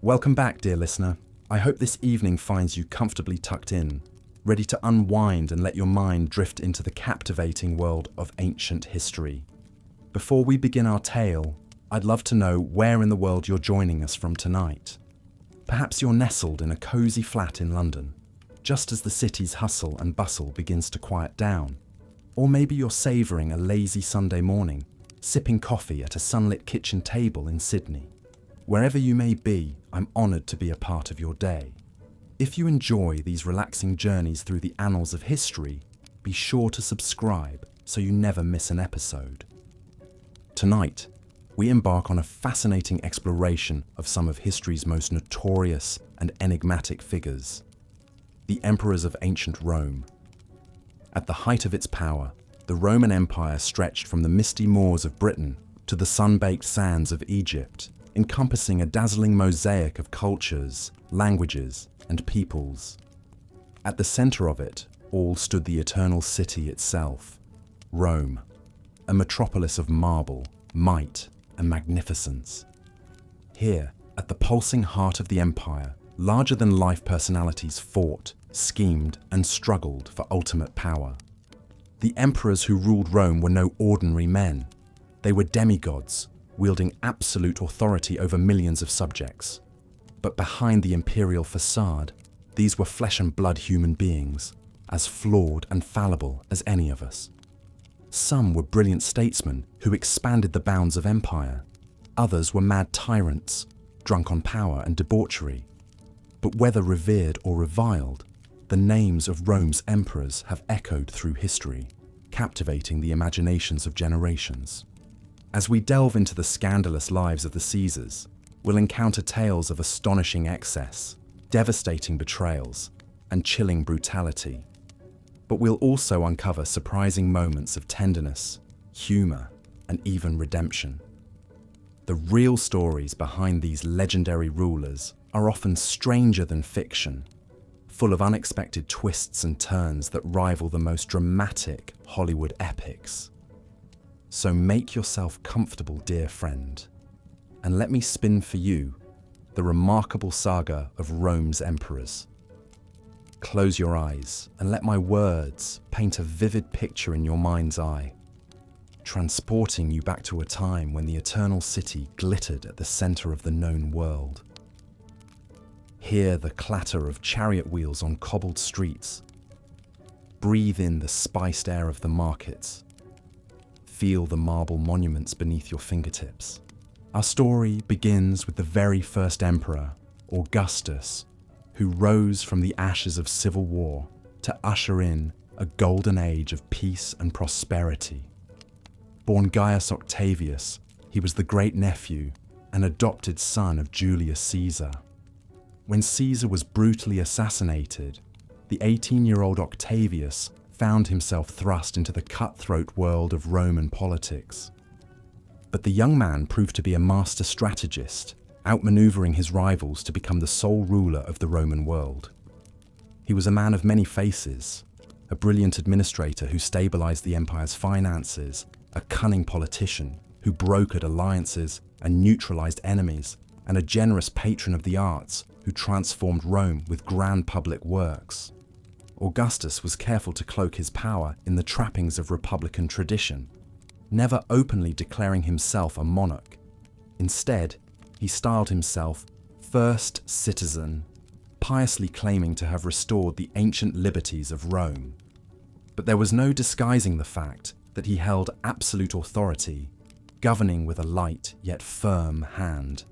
Welcome back, dear listener. I hope this evening finds you comfortably tucked in, ready to unwind and let your mind drift into the captivating world of ancient history. Before we begin our tale, I'd love to know where in the world you're joining us from tonight. Perhaps you're nestled in a cosy flat in London, just as the city's hustle and bustle begins to quiet down. Or maybe you're savouring a lazy Sunday morning, sipping coffee at a sunlit kitchen table in Sydney. Wherever you may be, I'm honoured to be a part of your day. If you enjoy these relaxing journeys through the annals of history, be sure to subscribe so you never miss an episode. Tonight, we embark on a fascinating exploration of some of history's most notorious and enigmatic figures, the emperors of ancient Rome. At the height of its power, the Roman Empire stretched from the misty moors of Britain to the sun-baked sands of Egypt, encompassing a dazzling mosaic of cultures, languages, and peoples. At the center of it all stood the eternal city itself, Rome, a metropolis of marble, might, and magnificence. Here, at the pulsing heart of the empire, larger-than-life personalities fought, schemed, and struggled for ultimate power. The emperors who ruled Rome were no ordinary men. They were demigods, wielding absolute authority over millions of subjects. But behind the imperial facade, these were flesh and blood human beings, as flawed and fallible as any of us. Some were brilliant statesmen who expanded the bounds of empire. Others were mad tyrants, drunk on power and debauchery. But whether revered or reviled, the names of Rome's emperors have echoed through history, captivating the imaginations of generations. As we delve into the scandalous lives of the Caesars, we'll encounter tales of astonishing excess, devastating betrayals, and chilling brutality. But we'll also uncover surprising moments of tenderness, humor, and even redemption. The real stories behind these legendary rulers are often stranger than fiction, full of unexpected twists and turns that rival the most dramatic Hollywood epics. So make yourself comfortable, dear friend, and let me spin for you the remarkable saga of Rome's emperors. Close your eyes and let my words paint a vivid picture in your mind's eye, transporting you back to a time when the eternal city glittered at the center of the known world. Hear the clatter of chariot wheels on cobbled streets. Breathe in the spiced air of the markets. Feel the marble monuments beneath your fingertips. Our story begins with the very first emperor, Augustus, who rose from the ashes of civil war to usher in a golden age of peace and prosperity. Born Gaius Octavius, he was the great-nephew and adopted son of Julius Caesar. When Caesar was brutally assassinated, the 18-year-old Octavius found himself thrust into the cutthroat world of Roman politics. But the young man proved to be a master strategist, outmaneuvering his rivals to become the sole ruler of the Roman world. He was a man of many faces, a brilliant administrator who stabilized the empire's finances, a cunning politician who brokered alliances and neutralized enemies, and a generous patron of the arts who transformed Rome with grand public works. Augustus was careful to cloak his power in the trappings of republican tradition, never openly declaring himself a monarch. Instead, he styled himself first citizen, piously claiming to have restored the ancient liberties of Rome. But there was no disguising the fact that he held absolute authority, governing with a light yet firm hand.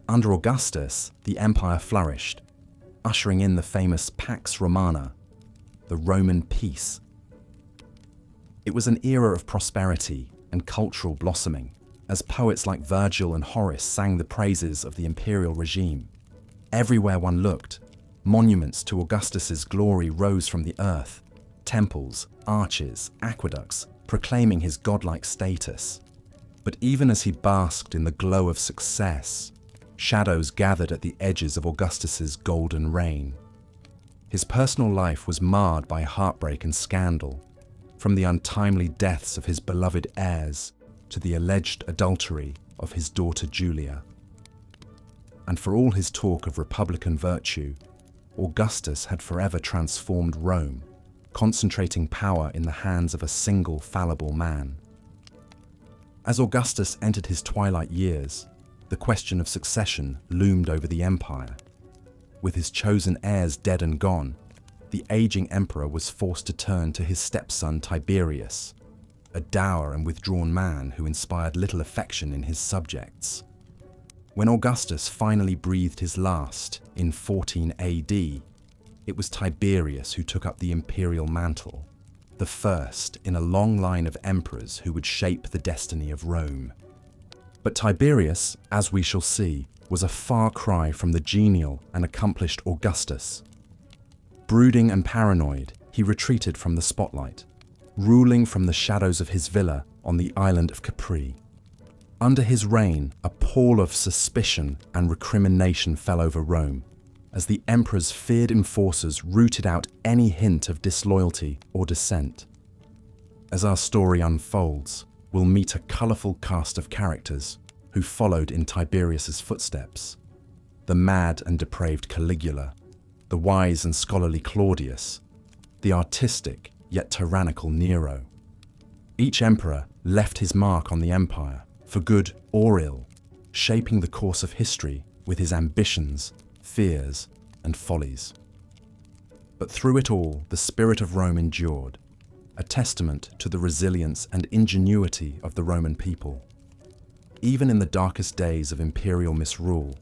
Under Augustus, the empire flourished, ushering in the famous Pax Romana, the Roman peace. It was an era of prosperity and cultural blossoming, as poets like Virgil and Horace sang the praises of the imperial regime. Everywhere one looked, monuments to Augustus's glory rose from the earth, temples, arches, aqueducts, proclaiming his godlike status. But even as he basked in the glow of success, shadows gathered at the edges of Augustus's golden reign. His personal life was marred by heartbreak and scandal, from the untimely deaths of his beloved heirs to the alleged adultery of his daughter Julia. And for all his talk of republican virtue, Augustus had forever transformed Rome, concentrating power in the hands of a single fallible man. As Augustus entered his twilight years, the question of succession loomed over the empire. With his chosen heirs dead and gone, the aging emperor was forced to turn to his stepson Tiberius, a dour and withdrawn man who inspired little affection in his subjects. When Augustus finally breathed his last in 14 AD, it was Tiberius who took up the imperial mantle, the first in a long line of emperors who would shape the destiny of Rome. But Tiberius, as we shall see, was a far cry from the genial and accomplished Augustus. Brooding and paranoid, he retreated from the spotlight, ruling from the shadows of his villa on the island of Capri. Under his reign, a pall of suspicion and recrimination fell over Rome, as the emperor's feared enforcers rooted out any hint of disloyalty or dissent. As our story unfolds, we'll meet a colourful cast of characters who followed in Tiberius's footsteps: the mad and depraved Caligula, the wise and scholarly Claudius, the artistic yet tyrannical Nero. Each emperor left his mark on the empire, for good or ill, shaping the course of history with his ambitions, fears, and follies. But through it all, the spirit of Rome endured, a testament to the resilience and ingenuity of the Roman people. Even in the darkest days of imperial misrule,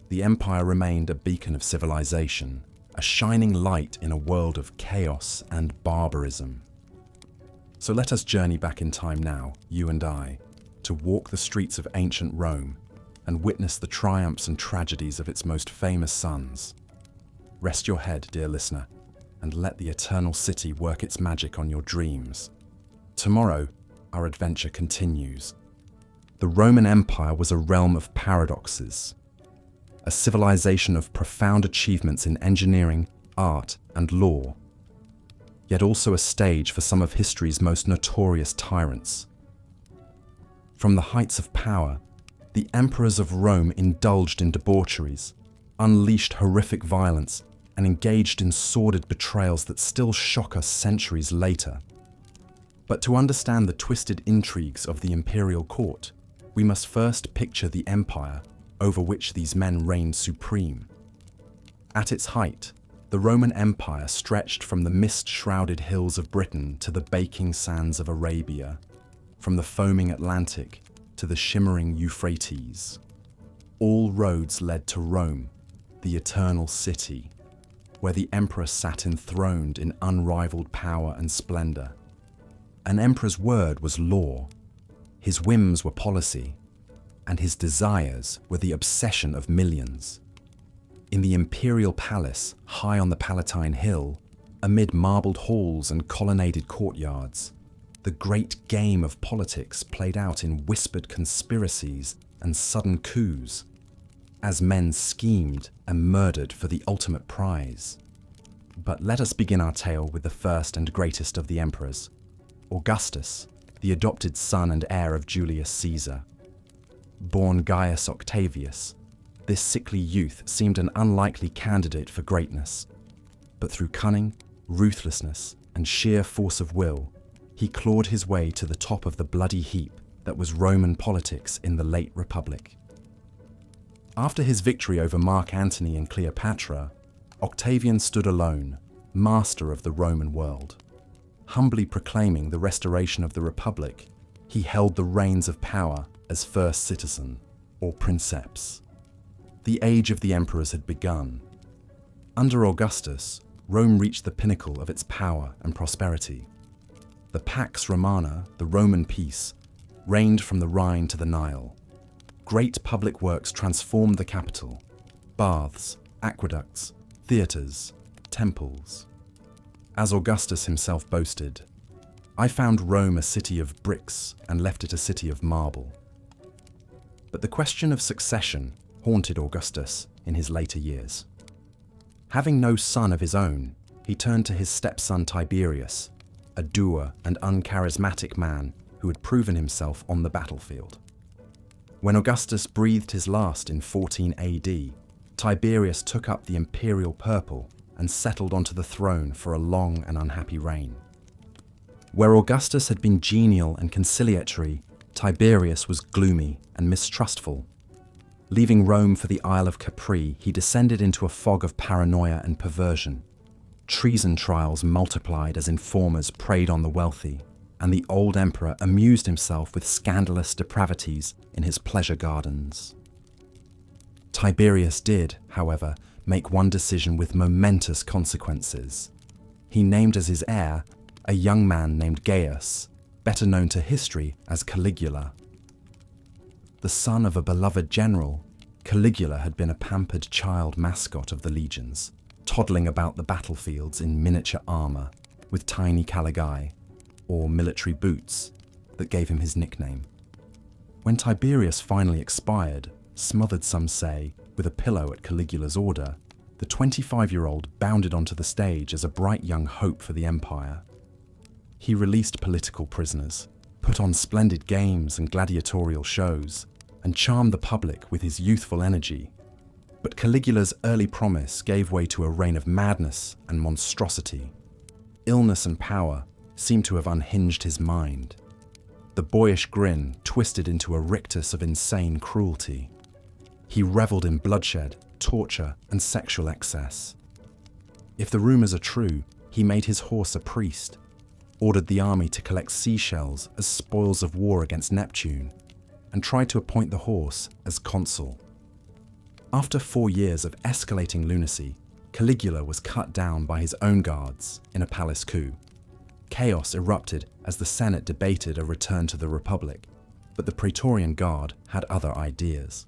the empire remained a beacon of civilization, a shining light in a world of chaos and barbarism. So let us journey back in time now, you and I, to walk the streets of ancient Rome and witness the triumphs and tragedies of its most famous sons. Rest your head, dear listener, and let the eternal city work its magic on your dreams. Tomorrow, our adventure continues. The Roman Empire was a realm of paradoxes, a civilization of profound achievements in engineering, art, and law, yet also a stage for some of history's most notorious tyrants. From the heights of power, the emperors of Rome indulged in debaucheries, unleashed horrific violence, and engaged in sordid betrayals that still shock us centuries later. But to understand the twisted intrigues of the imperial court, we must first picture the empire over which these men reigned supreme. At its height, the Roman Empire stretched from the mist-shrouded hills of Britain to the baking sands of Arabia, from the foaming Atlantic to the shimmering Euphrates. All roads led to Rome, the eternal city, where the emperor sat enthroned in unrivaled power and splendor. An emperor's word was law, his whims were policy, and his desires were the obsession of millions. In the imperial palace, high on the Palatine Hill, amid marbled halls and colonnaded courtyards, the great game of politics played out in whispered conspiracies and sudden coups, as men schemed and murdered for the ultimate prize. But let us begin our tale with the first and greatest of the emperors, Augustus, the adopted son and heir of Julius Caesar. Born Gaius Octavius, this sickly youth seemed an unlikely candidate for greatness. But through cunning, ruthlessness, and sheer force of will, he clawed his way to the top of the bloody heap that was Roman politics in the late Republic. After his victory over Mark Antony and Cleopatra, Octavian stood alone, master of the Roman world. Humbly proclaiming the restoration of the Republic, he held the reins of power as first citizen, or princeps. The age of the emperors had begun. Under Augustus, Rome reached the pinnacle of its power and prosperity. The Pax Romana, the Roman peace, reigned from the Rhine to the Nile. Great public works transformed the capital: baths, aqueducts, theatres, temples. As Augustus himself boasted, "I found Rome a city of bricks and left it a city of marble." But the question of succession haunted Augustus in his later years. Having no son of his own, he turned to his stepson Tiberius, a dour and uncharismatic man who had proven himself on the battlefield. When Augustus breathed his last in 14 AD, Tiberius took up the imperial purple and settled onto the throne for a long and unhappy reign. Where Augustus had been genial and conciliatory, Tiberius was gloomy and mistrustful. Leaving Rome for the Isle of Capri, he descended into a fog of paranoia and perversion. Treason trials multiplied as informers preyed on the wealthy, and the old emperor amused himself with scandalous depravities in his pleasure gardens. Tiberius did, however, make one decision with momentous consequences. He named as his heir a young man named Gaius, better known to history as Caligula. The son of a beloved general, Caligula had been a pampered child mascot of the legions, toddling about the battlefields in miniature armour with tiny caligae, or military boots, that gave him his nickname. When Tiberius finally expired, smothered some say, with a pillow at Caligula's order, the 25-year-old bounded onto the stage as a bright young hope for the empire. He released political prisoners, put on splendid games and gladiatorial shows, and charmed the public with his youthful energy. But Caligula's early promise gave way to a reign of madness and monstrosity. Illness and power seemed to have unhinged his mind. The boyish grin twisted into a rictus of insane cruelty. He revelled in bloodshed, torture, and sexual excess. If the rumours are true, he made his horse a priest, ordered the army to collect seashells as spoils of war against Neptune, and tried to appoint the horse as consul. After 4 years of escalating lunacy, Caligula was cut down by his own guards in a palace coup. Chaos erupted as the Senate debated a return to the Republic, but the Praetorian Guard had other ideas.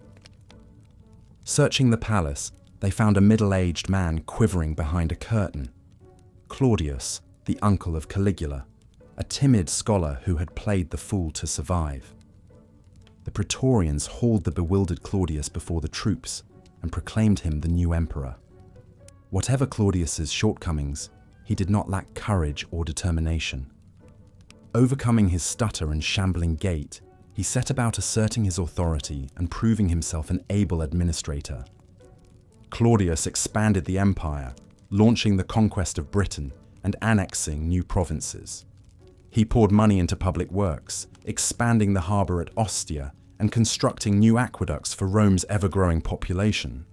Searching the palace, they found a middle-aged man quivering behind a curtain. Claudius, the uncle of Caligula, a timid scholar who had played the fool to survive. The Praetorians hauled the bewildered Claudius before the troops and proclaimed him the new emperor. Whatever Claudius's shortcomings, he did not lack courage or determination. Overcoming his stutter and shambling gait, he set about asserting his authority and proving himself an able administrator. Claudius expanded the empire, launching the conquest of Britain and annexing new provinces. He poured money into public works, expanding the harbour at Ostia and constructing new aqueducts for Rome's ever-growing population.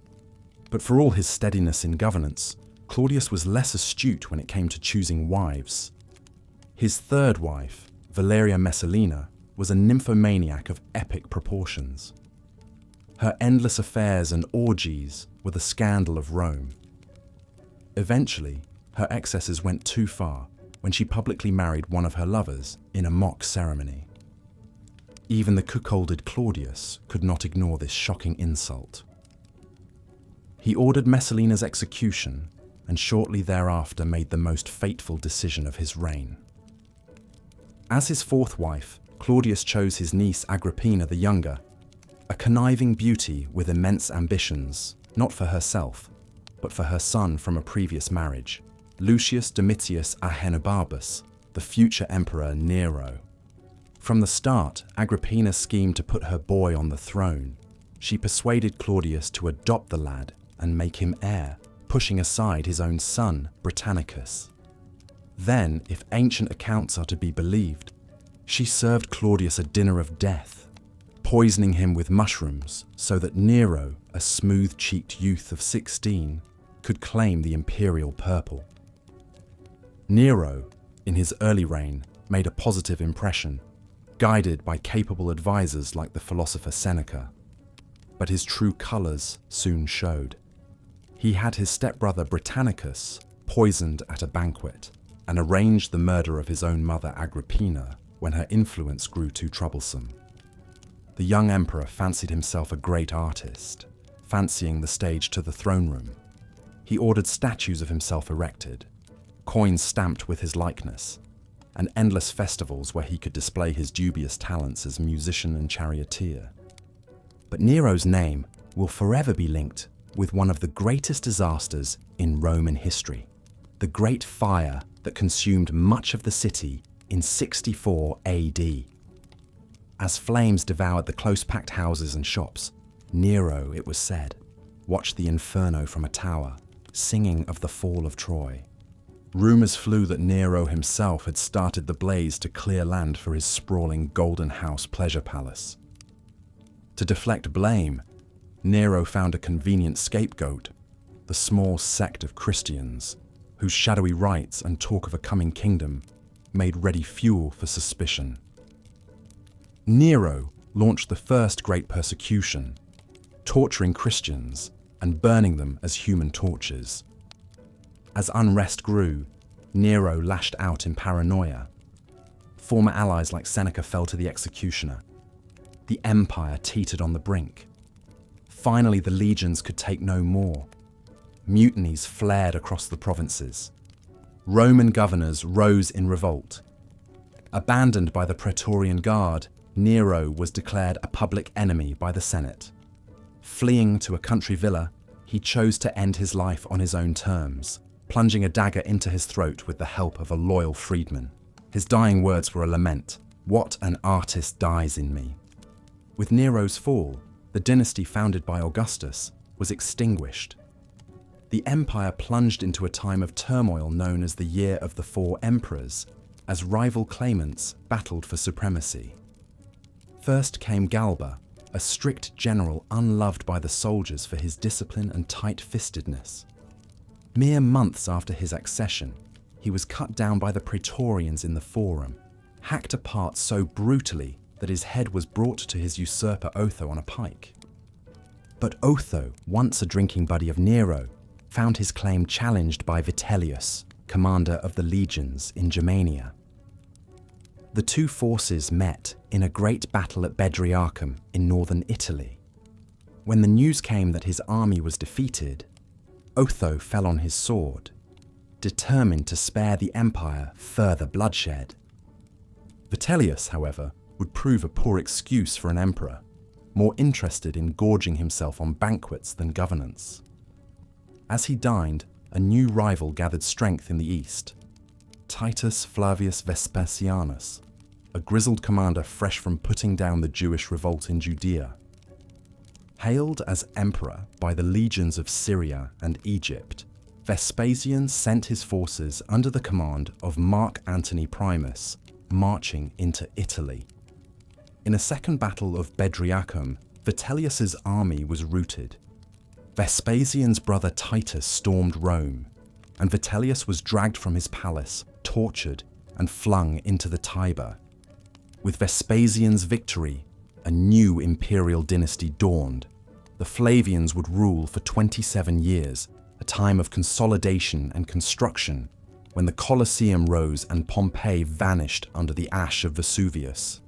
But for all his steadiness in governance, Claudius was less astute when it came to choosing wives. His third wife, Valeria Messalina, was a nymphomaniac of epic proportions. Her endless affairs and orgies were the scandal of Rome. Eventually, her excesses went too far when she publicly married one of her lovers in a mock ceremony. Even the cuckolded Claudius could not ignore this shocking insult. He ordered Messalina's execution and shortly thereafter made the most fateful decision of his reign. As his fourth wife, Claudius chose his niece Agrippina the Younger, a conniving beauty with immense ambitions, not for herself, but for her son from a previous marriage, Lucius Domitius Ahenobarbus, the future emperor Nero. From the start, Agrippina schemed to put her boy on the throne. She persuaded Claudius to adopt the lad and make him heir, pushing aside his own son, Britannicus. Then, if ancient accounts are to be believed, she served Claudius a dinner of death, poisoning him with mushrooms so that Nero, a smooth-cheeked youth of 16, could claim the imperial purple. Nero, in his early reign, made a positive impression, guided by capable advisors like the philosopher Seneca. But his true colours soon showed. He had his stepbrother Britannicus poisoned at a banquet and arranged the murder of his own mother Agrippina when her influence grew too troublesome. The young emperor fancied himself a great artist, fancying the stage to the throne room. He ordered statues of himself erected, coins stamped with his likeness, and endless festivals where he could display his dubious talents as musician and charioteer. But Nero's name will forever be linked with one of the greatest disasters in Roman history, the Great Fire that consumed much of the city in 64 AD. As flames devoured the close-packed houses and shops, Nero, it was said, watched the inferno from a tower, singing of the fall of Troy. Rumours flew that Nero himself had started the blaze to clear land for his sprawling Golden House pleasure palace. To deflect blame, Nero found a convenient scapegoat, the small sect of Christians, whose shadowy rites and talk of a coming kingdom made ready fuel for suspicion. Nero launched the first great persecution, torturing Christians and burning them as human torches. As unrest grew, Nero lashed out in paranoia. Former allies like Seneca fell to the executioner. The empire teetered on the brink. Finally, the legions could take no more. Mutinies flared across the provinces. Roman governors rose in revolt. Abandoned by the Praetorian Guard, Nero was declared a public enemy by the Senate. Fleeing to a country villa, he chose to end his life on his own terms, plunging a dagger into his throat with the help of a loyal freedman. His dying words were a lament, "What an artist dies in me." With Nero's fall, the dynasty founded by Augustus was extinguished. The empire plunged into a time of turmoil known as the Year of the Four Emperors, as rival claimants battled for supremacy. First came Galba, a strict general unloved by the soldiers for his discipline and tight-fistedness. Mere months after his accession, he was cut down by the Praetorians in the Forum, hacked apart so brutally that his head was brought to his usurper Otho on a pike. But Otho, once a drinking buddy of Nero, found his claim challenged by Vitellius, commander of the legions in Germania. The two forces met in a great battle at Bedriacum in northern Italy. When the news came that his army was defeated, Otho fell on his sword, determined to spare the empire further bloodshed. Vitellius, however, would prove a poor excuse for an emperor, more interested in gorging himself on banquets than governance. As he dined, a new rival gathered strength in the east, Titus Flavius Vespasianus, a grizzled commander fresh from putting down the Jewish revolt in Judea. Hailed as emperor by the legions of Syria and Egypt, Vespasian sent his forces under the command of Mark Antony Primus, marching into Italy. In a second battle of Bedriacum, Vitellius's army was routed. Vespasian's brother Titus stormed Rome, and Vitellius was dragged from his palace, tortured, and flung into the Tiber. With Vespasian's victory, a new imperial dynasty dawned. The Flavians would rule for 27 years, a time of consolidation and construction, when the Colosseum rose and Pompeii vanished under the ash of Vesuvius.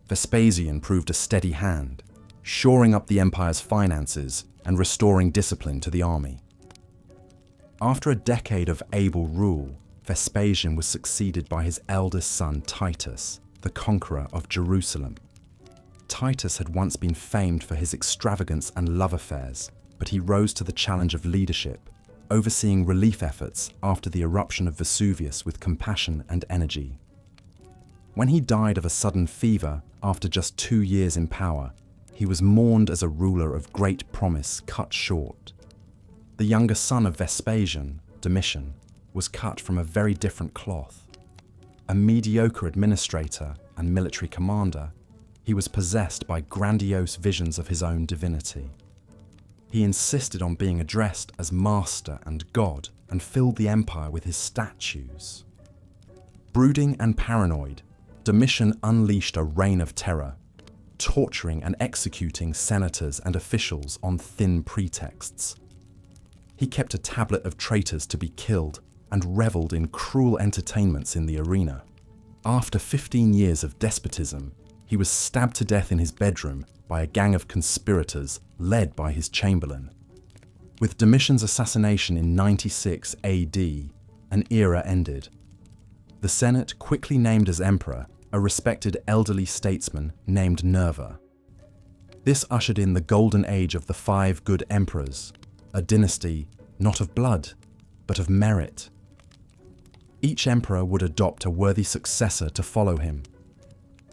Vespasian proved a steady hand, shoring up the empire's finances and restoring discipline to the army. After a decade of able rule, Vespasian was succeeded by his eldest son Titus, the conqueror of Jerusalem. Titus had once been famed for his extravagance and love affairs, but he rose to the challenge of leadership, overseeing relief efforts after the eruption of Vesuvius with compassion and energy. When he died of a sudden fever after just 2 years in power, he was mourned as a ruler of great promise cut short. The younger son of Vespasian, Domitian, was cut from a very different cloth. A mediocre administrator and military commander, he was possessed by grandiose visions of his own divinity. He insisted on being addressed as master and god and filled the empire with his statues. Brooding and paranoid, Domitian unleashed a reign of terror, torturing and executing senators and officials on thin pretexts. He kept a tablet of traitors to be killed and revelled in cruel entertainments in the arena. After 15 years of despotism, he was stabbed to death in his bedroom by a gang of conspirators led by his chamberlain. With Domitian's assassination in 96 AD, an era ended. The Senate quickly named as emperor a respected elderly statesman named Nerva. This ushered in the golden age of the 5 good emperors, a dynasty not of blood, but of merit. Each emperor would adopt a worthy successor to follow him.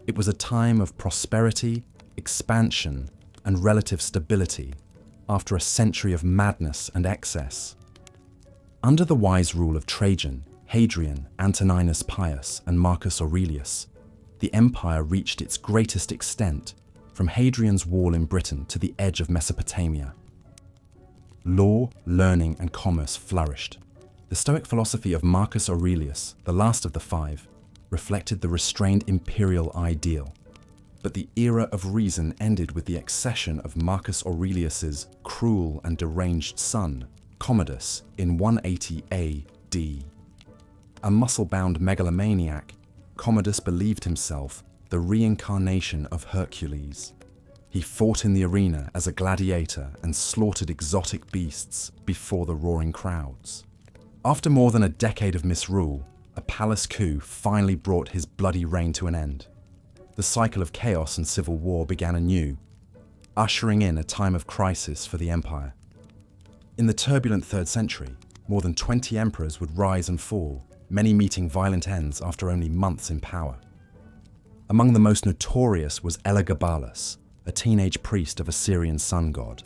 It was a time of prosperity, expansion, and relative stability after a century of madness and excess. Under the wise rule of Trajan, Hadrian, Antoninus Pius, and Marcus Aurelius, the empire reached its greatest extent from Hadrian's wall in Britain to the edge of Mesopotamia. Law, learning, and commerce flourished. The Stoic philosophy of Marcus Aurelius, the last of the five, reflected the restrained imperial ideal. But the era of reason ended with the accession of Marcus Aurelius's cruel and deranged son, Commodus, in 180 AD. A muscle-bound megalomaniac, Commodus believed himself the reincarnation of Hercules. He fought in the arena as a gladiator and slaughtered exotic beasts before the roaring crowds. After more than a decade of misrule, a palace coup finally brought his bloody reign to an end. The cycle of chaos and civil war began anew, ushering in a time of crisis for the empire. In the turbulent 3rd century, more than 20 emperors would rise and fall, many meeting violent ends after only months in power. Among the most notorious was Elagabalus, a teenage priest of a Syrian sun god.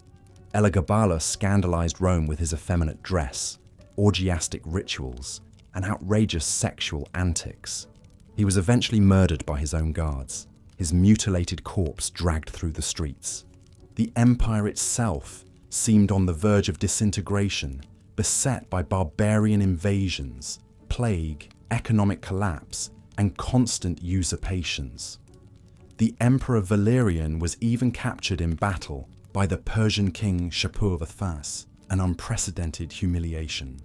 Elagabalus scandalized Rome with his effeminate dress, orgiastic rituals, and outrageous sexual antics. He was eventually murdered by his own guards, his mutilated corpse dragged through the streets. The empire itself seemed on the verge of disintegration, beset by barbarian invasions, plague, economic collapse, and constant usurpations. The Emperor Valerian was even captured in battle by the Persian king Shapur I, an unprecedented humiliation.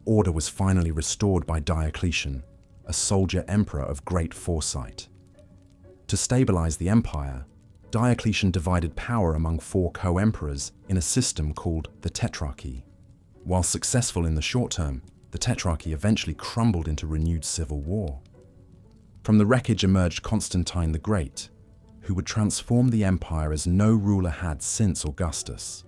Order was finally restored by Diocletian, a soldier emperor of great foresight. To stabilize the empire, Diocletian divided power among 4 co-emperors in a system called the Tetrarchy. While successful in the short term, the Tetrarchy eventually crumbled into renewed civil war. From the wreckage emerged Constantine the Great, who would transform the empire as no ruler had since Augustus.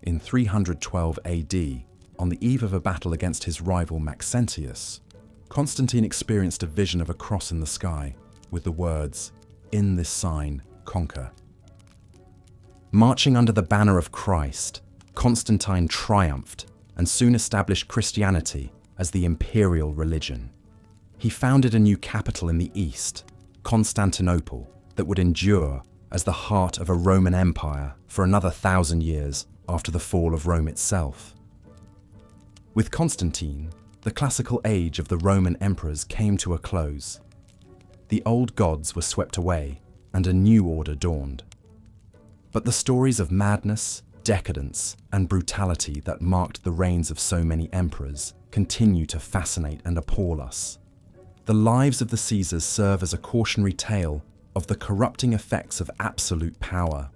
In 312 AD, on the eve of a battle against his rival Maxentius, Constantine experienced a vision of a cross in the sky with the words, "In this sign, conquer." Marching under the banner of Christ, Constantine triumphed and soon established Christianity as the imperial religion. He founded a new capital in the east, Constantinople, that would endure as the heart of a Roman Empire for another 1,000 years after the fall of Rome itself. With Constantine, the classical age of the Roman emperors came to a close. The old gods were swept away and a new order dawned. But the stories of madness, decadence, and brutality that marked the reigns of so many emperors continue to fascinate and appall us. The lives of the Caesars serve as a cautionary tale of the corrupting effects of absolute power.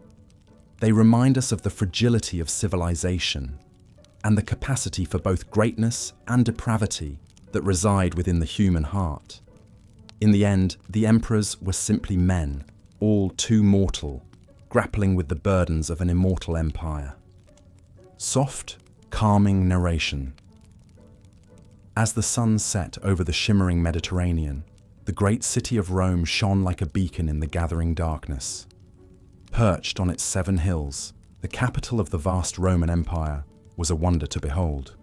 They remind us of the fragility of civilization and the capacity for both greatness and depravity that reside within the human heart. In the end, the emperors were simply men, all too mortal, grappling with the burdens of an immortal empire. Soft, calming narration. As the sun set over the shimmering Mediterranean, the great city of Rome shone like a beacon in the gathering darkness. Perched on its 7 hills, the capital of the vast Roman Empire was a wonder to behold.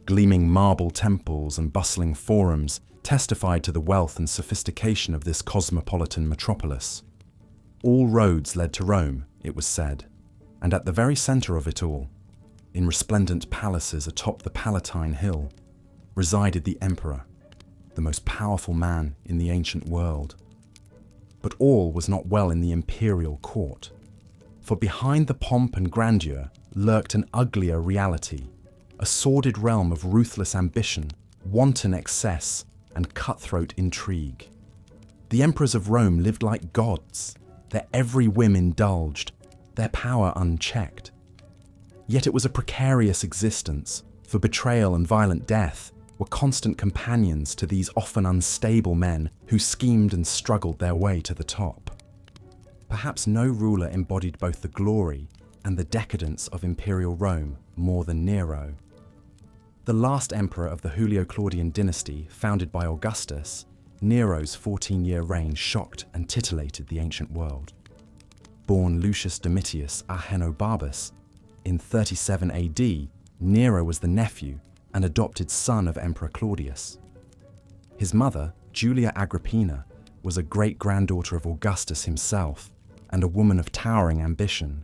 Gleaming marble temples and bustling forums testified to the wealth and sophistication of this cosmopolitan metropolis. All roads led to Rome, it was said, and at the very center of it all, in resplendent palaces atop the Palatine Hill, resided the emperor, the most powerful man in the ancient world. But all was not well in the imperial court, for behind the pomp and grandeur lurked an uglier reality, a sordid realm of ruthless ambition, wanton excess, and cutthroat intrigue. The emperors of Rome lived like gods, their every whim indulged, their power unchecked. Yet it was a precarious existence, for betrayal and violent death were constant companions to these often unstable men who schemed and struggled their way to the top. Perhaps no ruler embodied both the glory and the decadence of imperial Rome more than Nero. The last emperor of the Julio-Claudian dynasty, founded by Augustus, Nero's 14-year reign shocked and titillated the ancient world. Born Lucius Domitius Ahenobarbus in 37 AD, Nero was the nephew and adopted son of Emperor Claudius. His mother, Julia Agrippina, was a great-granddaughter of Augustus himself and a woman of towering ambition.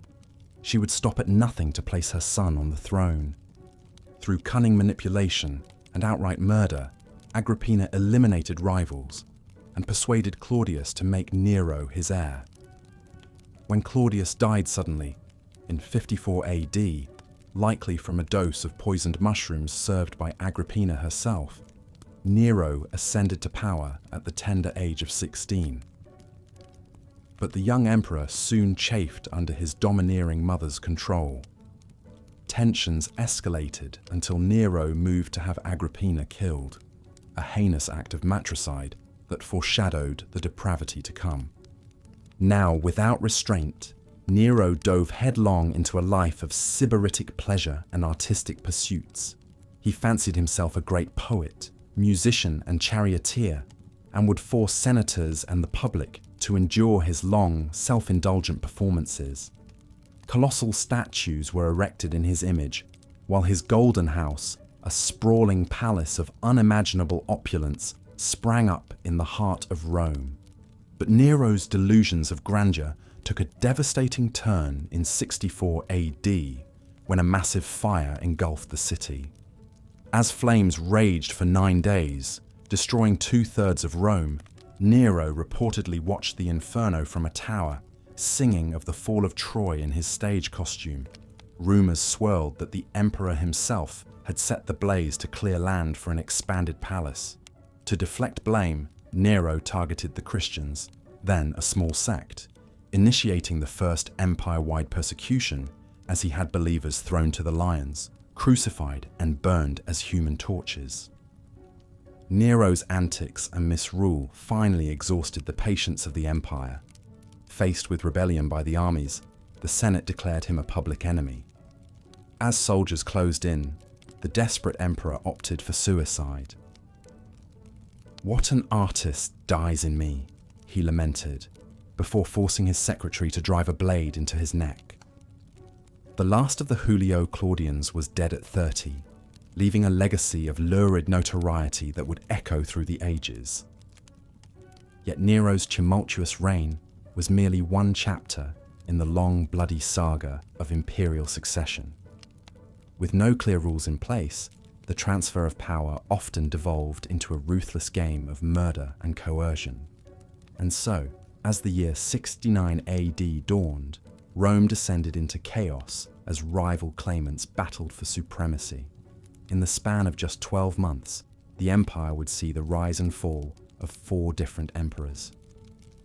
She would stop at nothing to place her son on the throne. Through cunning manipulation and outright murder, Agrippina eliminated rivals and persuaded Claudius to make Nero his heir. When Claudius died suddenly, in 54 AD, likely from a dose of poisoned mushrooms served by Agrippina herself, Nero ascended to power at the tender age of 16. But the young emperor soon chafed under his domineering mother's control. Tensions escalated until Nero moved to have Agrippina killed, a heinous act of matricide that foreshadowed the depravity to come. Now, without restraint, Nero dove headlong into a life of sybaritic pleasure and artistic pursuits. He fancied himself a great poet, musician and charioteer, and would force senators and the public to endure his long, self-indulgent performances. Colossal statues were erected in his image, while his golden house, a sprawling palace of unimaginable opulence, sprang up in the heart of Rome. But Nero's delusions of grandeur took a devastating turn in 64 AD, when a massive fire engulfed the city. As flames raged for 9 days, destroying 2/3 of Rome, Nero reportedly watched the inferno from a tower, singing of the fall of Troy in his stage costume. Rumors swirled that the emperor himself had set the blaze to clear land for an expanded palace. To deflect blame, Nero targeted the Christians, then a small sect, initiating the first empire-wide persecution as he had believers thrown to the lions, crucified and burned as human torches. Nero's antics and misrule finally exhausted the patience of the empire. Faced with rebellion by the armies, the Senate declared him a public enemy. As soldiers closed in, the desperate emperor opted for suicide. "What an artist dies in me," he lamented, before forcing his secretary to drive a blade into his neck. The last of the Julio Claudians was dead at 30, leaving a legacy of lurid notoriety that would echo through the ages. Yet Nero's tumultuous reign was merely one chapter in the long, bloody saga of imperial succession. With no clear rules in place, the transfer of power often devolved into a ruthless game of murder and coercion. And so, as the year 69 AD dawned, Rome descended into chaos as rival claimants battled for supremacy. In the span of just 12 months, the empire would see the rise and fall of 4 different emperors.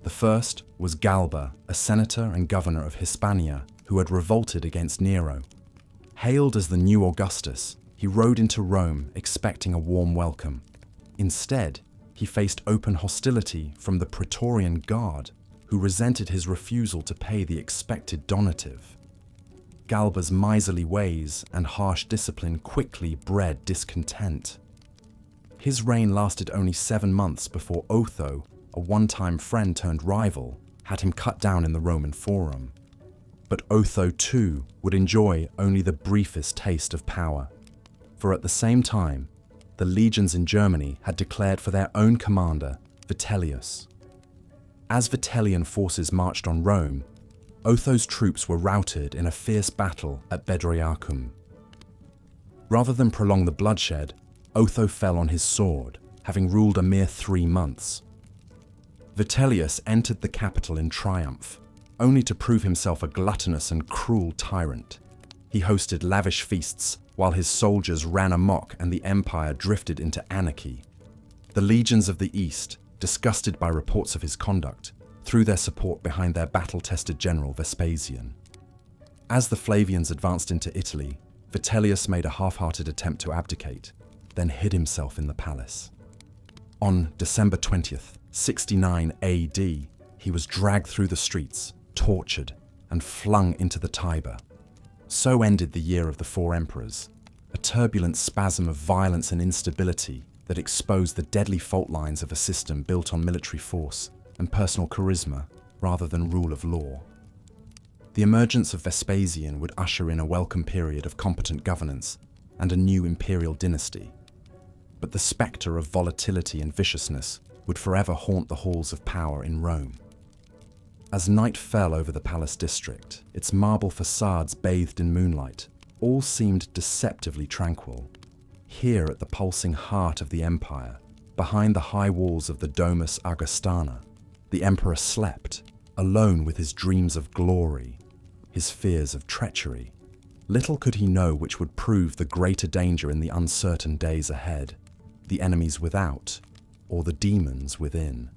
The first was Galba, a senator and governor of Hispania who had revolted against Nero. Hailed as the new Augustus, he rode into Rome expecting a warm welcome. Instead, he faced open hostility from the Praetorian Guard, who resented his refusal to pay the expected donative. Galba's miserly ways and harsh discipline quickly bred discontent. His reign lasted only 7 months before Otho, a one-time friend turned rival, had him cut down in the Roman Forum. But Otho too would enjoy only the briefest taste of power. For at the same time, the legions in Germany had declared for their own commander, Vitellius. As Vitellian forces marched on Rome, Otho's troops were routed in a fierce battle at Bedriacum. Rather than prolong the bloodshed, Otho fell on his sword, having ruled a mere 3 months. Vitellius entered the capital in triumph, only to prove himself a gluttonous and cruel tyrant. He hosted lavish feasts while his soldiers ran amok and the empire drifted into anarchy. The legions of the East, disgusted by reports of his conduct, threw their support behind their battle-tested general Vespasian. As the Flavians advanced into Italy, Vitellius made a half-hearted attempt to abdicate, then hid himself in the palace. On December 20th, 69 AD, he was dragged through the streets, tortured, and flung into the Tiber. So ended the year of the 4 emperors, a turbulent spasm of violence and instability that exposed the deadly fault lines of a system built on military force and personal charisma rather than rule of law. The emergence of Vespasian would usher in a welcome period of competent governance and a new imperial dynasty. But the spectre of volatility and viciousness would forever haunt the halls of power in Rome. As night fell over the palace district, its marble facades bathed in moonlight, all seemed deceptively tranquil. Here at the pulsing heart of the empire, behind the high walls of the Domus Augustana, the emperor slept, alone with his dreams of glory, his fears of treachery. Little could he know which would prove the greater danger in the uncertain days ahead, the enemies without, or the demons within.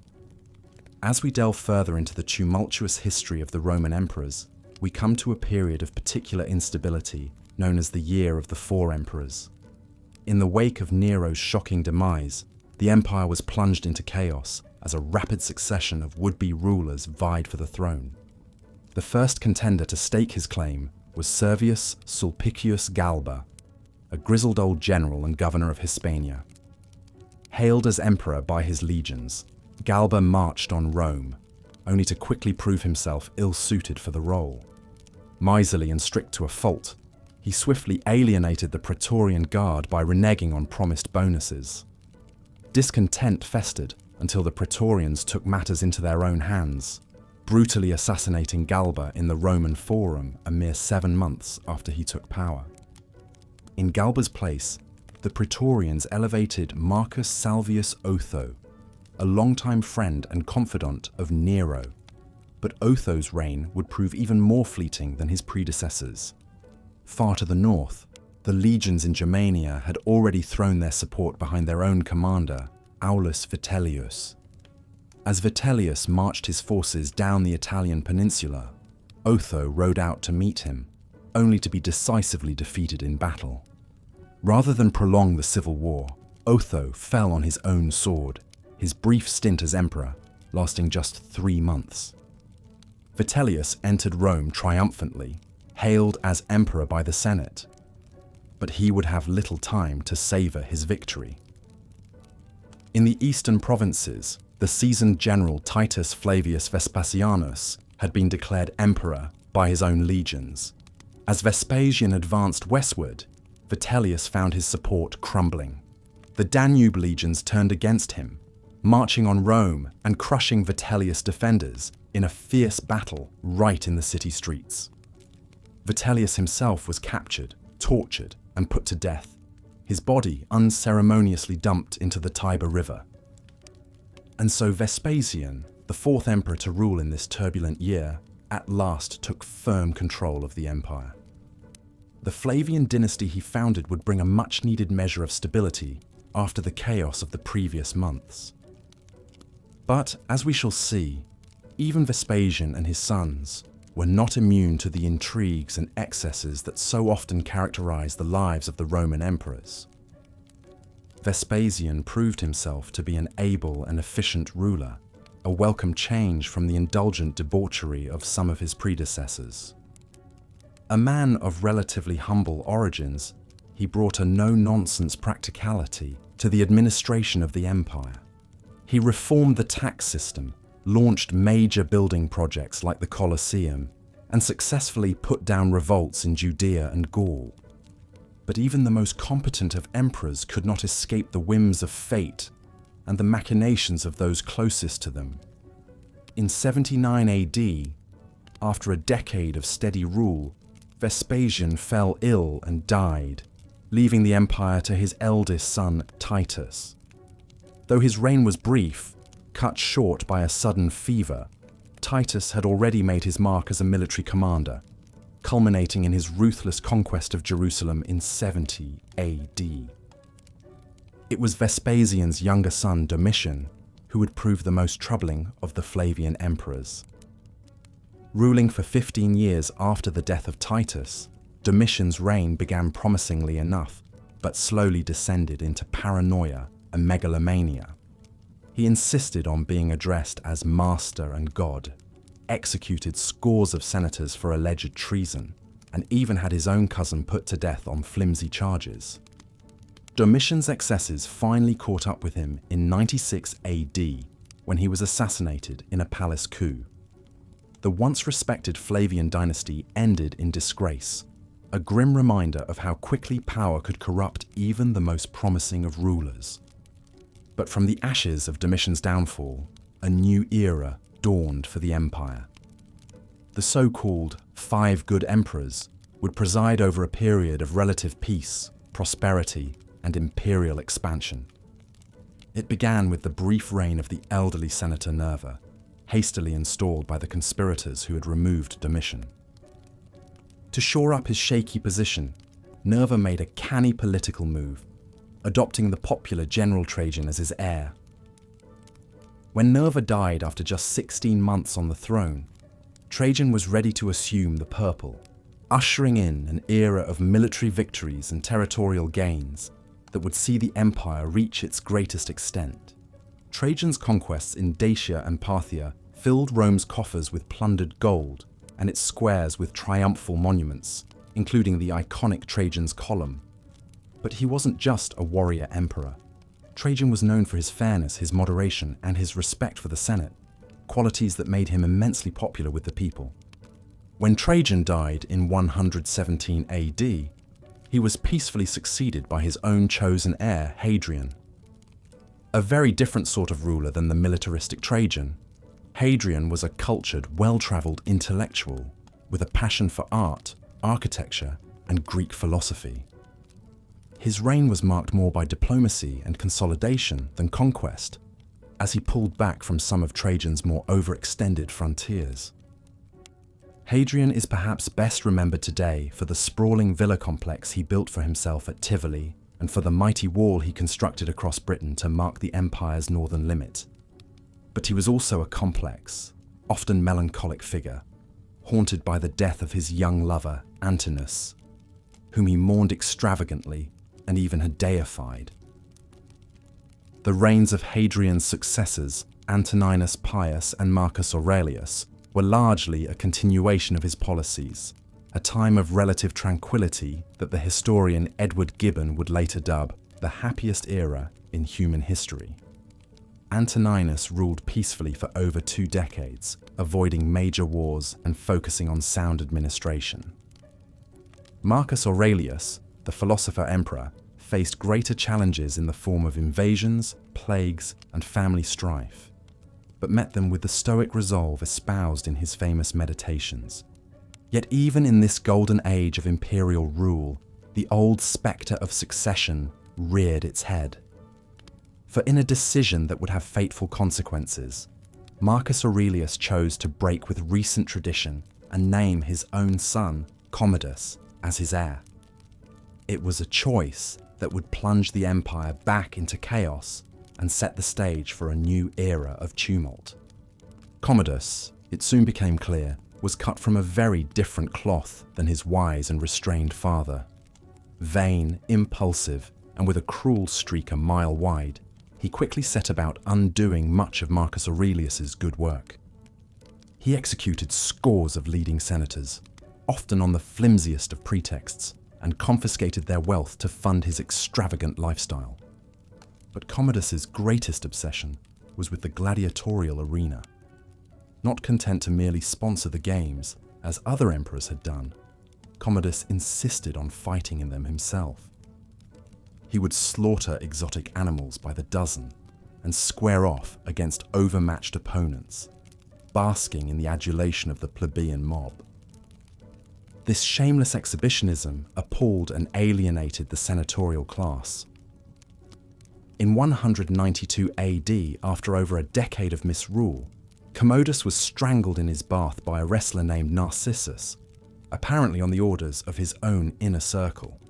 As we delve further into the tumultuous history of the Roman emperors, we come to a period of particular instability known as the Year of the Four Emperors. In the wake of Nero's shocking demise, the empire was plunged into chaos as a rapid succession of would-be rulers vied for the throne. The first contender to stake his claim was Servius Sulpicius Galba, a grizzled old general and governor of Hispania. Hailed as emperor by his legions, Galba marched on Rome, only to quickly prove himself ill-suited for the role. Miserly and strict to a fault, he swiftly alienated the Praetorian Guard by reneging on promised bonuses. Discontent festered until the Praetorians took matters into their own hands, brutally assassinating Galba in the Roman Forum a mere 7 months after he took power. In Galba's place, the Praetorians elevated Marcus Salvius Otho, a longtime friend and confidant of Nero. But Otho's reign would prove even more fleeting than his predecessors. Far to the north, the legions in Germania had already thrown their support behind their own commander, Aulus Vitellius. As Vitellius marched his forces down the Italian peninsula, Otho rode out to meet him, only to be decisively defeated in battle. Rather than prolong the civil war, Otho fell on his own sword, his brief stint as emperor lasting just 3 months. Vitellius entered Rome triumphantly, hailed as emperor by the Senate, but he would have little time to savor his victory. In the eastern provinces, the seasoned general Titus Flavius Vespasianus had been declared emperor by his own legions. As Vespasian advanced westward, Vitellius found his support crumbling. The Danube legions turned against him, marching on Rome and crushing Vitellius' defenders in a fierce battle right in the city streets. Vitellius himself was captured, tortured, and put to death, his body unceremoniously dumped into the Tiber River. And so Vespasian, the fourth emperor to rule in this turbulent year, at last took firm control of the empire. The Flavian dynasty he founded would bring a much-needed measure of stability after the chaos of the previous months. But, as we shall see, even Vespasian and his sons were not immune to the intrigues and excesses that so often characterize the lives of the Roman emperors. Vespasian proved himself to be an able and efficient ruler, a welcome change from the indulgent debauchery of some of his predecessors. A man of relatively humble origins, he brought a no-nonsense practicality to the administration of the empire. He reformed the tax system, launched major building projects like the Colosseum, and successfully put down revolts in Judea and Gaul. But even the most competent of emperors could not escape the whims of fate and the machinations of those closest to them. In 79 AD, after a decade of steady rule, Vespasian fell ill and died, leaving the empire to his eldest son Titus. Though his reign was brief, cut short by a sudden fever, Titus had already made his mark as a military commander, culminating in his ruthless conquest of Jerusalem in 70 AD. It was Vespasian's younger son Domitian who would prove the most troubling of the Flavian emperors. Ruling for 15 years after the death of Titus, Domitian's reign began promisingly enough, but slowly descended into paranoia and megalomania. He insisted on being addressed as master and god, executed scores of senators for alleged treason, and even had his own cousin put to death on flimsy charges. Domitian's excesses finally caught up with him in 96 AD, when he was assassinated in a palace coup. The once respected Flavian dynasty ended in disgrace, a grim reminder of how quickly power could corrupt even the most promising of rulers. But from the ashes of Domitian's downfall, a new era dawned for the empire. The so-called Five Good Emperors would preside over a period of relative peace, prosperity, and imperial expansion. It began with the brief reign of the elderly Senator Nerva, hastily installed by the conspirators who had removed Domitian. To shore up his shaky position, Nerva made a canny political move, adopting the popular General Trajan as his heir. When Nerva died after just 16 months on the throne, Trajan was ready to assume the purple, ushering in an era of military victories and territorial gains that would see the empire reach its greatest extent. Trajan's conquests in Dacia and Parthia filled Rome's coffers with plundered gold and its squares with triumphal monuments, including the iconic Trajan's Column. But he wasn't just a warrior emperor. Trajan was known for his fairness, his moderation, and his respect for the Senate, qualities that made him immensely popular with the people. When Trajan died in 117 AD, he was peacefully succeeded by his own chosen heir, Hadrian. A very different sort of ruler than the militaristic Trajan, Hadrian was a cultured, well-travelled intellectual with a passion for art, architecture, and Greek philosophy. His reign was marked more by diplomacy and consolidation than conquest, as he pulled back from some of Trajan's more overextended frontiers. Hadrian is perhaps best remembered today for the sprawling villa complex he built for himself at Tivoli and for the mighty wall he constructed across Britain to mark the empire's northern limit. But he was also a complex, often melancholic figure, haunted by the death of his young lover, Antinous, whom he mourned extravagantly and even had deified. The reigns of Hadrian's successors, Antoninus Pius and Marcus Aurelius, were largely a continuation of his policies, a time of relative tranquility that the historian Edward Gibbon would later dub the happiest era in human history. Antoninus ruled peacefully for over 2 decades, avoiding major wars and focusing on sound administration. Marcus Aurelius, the philosopher-emperor, faced greater challenges in the form of invasions, plagues, and family strife, but met them with the stoic resolve espoused in his famous Meditations. Yet even in this golden age of imperial rule, the old spectre of succession reared its head. For in a decision that would have fateful consequences, Marcus Aurelius chose to break with recent tradition and name his own son, Commodus, as his heir. It was a choice that would plunge the empire back into chaos and set the stage for a new era of tumult. Commodus, it soon became clear, was cut from a very different cloth than his wise and restrained father. Vain, impulsive, and with a cruel streak a mile wide, he quickly set about undoing much of Marcus Aurelius's good work. He executed scores of leading senators, often on the flimsiest of pretexts, and confiscated their wealth to fund his extravagant lifestyle. But Commodus's greatest obsession was with the gladiatorial arena. Not content to merely sponsor the games, as other emperors had done, Commodus insisted on fighting in them himself. He would slaughter exotic animals by the dozen and square off against overmatched opponents, basking in the adulation of the plebeian mob. This shameless exhibitionism appalled and alienated the senatorial class. In 192 AD, after over a decade of misrule, Commodus was strangled in his bath by a wrestler named Narcissus, apparently on the orders of his own inner circle.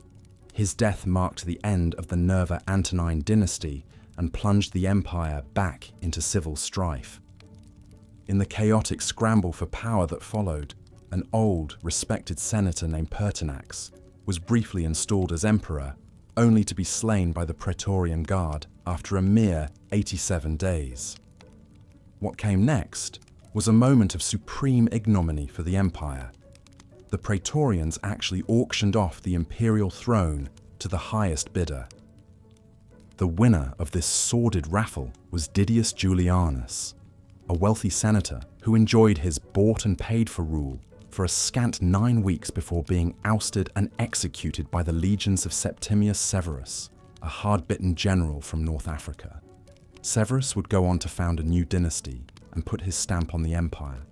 His death marked the end of the Nerva-Antonine dynasty and plunged the empire back into civil strife. In the chaotic scramble for power that followed, an old, respected senator named Pertinax was briefly installed as emperor, only to be slain by the Praetorian Guard after a mere 87 days. What came next was a moment of supreme ignominy for the empire. The Praetorians actually auctioned off the imperial throne to the highest bidder. The winner of this sordid raffle was Didius Julianus, a wealthy senator who enjoyed his bought and paid for rule for a scant 9 weeks before being ousted and executed by the legions of Septimius Severus, a hard-bitten general from North Africa. Severus would go on to found a new dynasty and put his stamp on the empire,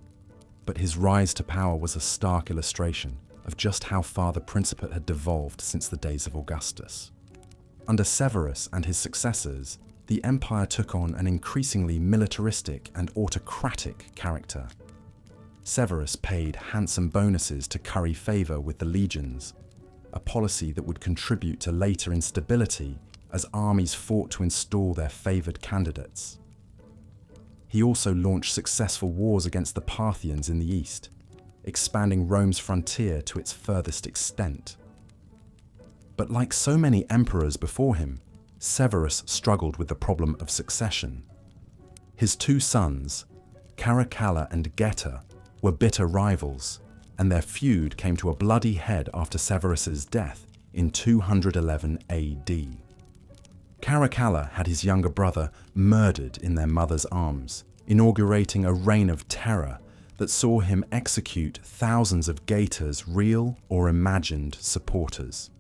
but his rise to power was a stark illustration of just how far the Principate had devolved since the days of Augustus. Under Severus and his successors, the empire took on an increasingly militaristic and autocratic character. Severus paid handsome bonuses to curry favour with the legions, a policy that would contribute to later instability as armies fought to install their favoured candidates. He also launched successful wars against the Parthians in the east, expanding Rome's frontier to its furthest extent. But like so many emperors before him, Severus struggled with the problem of succession. His 2 sons, Caracalla and Geta, were bitter rivals, and their feud came to a bloody head after Severus's death in 211 AD. Caracalla had his younger brother murdered in their mother's arms, inaugurating a reign of terror that saw him execute thousands of Geta's real or imagined supporters.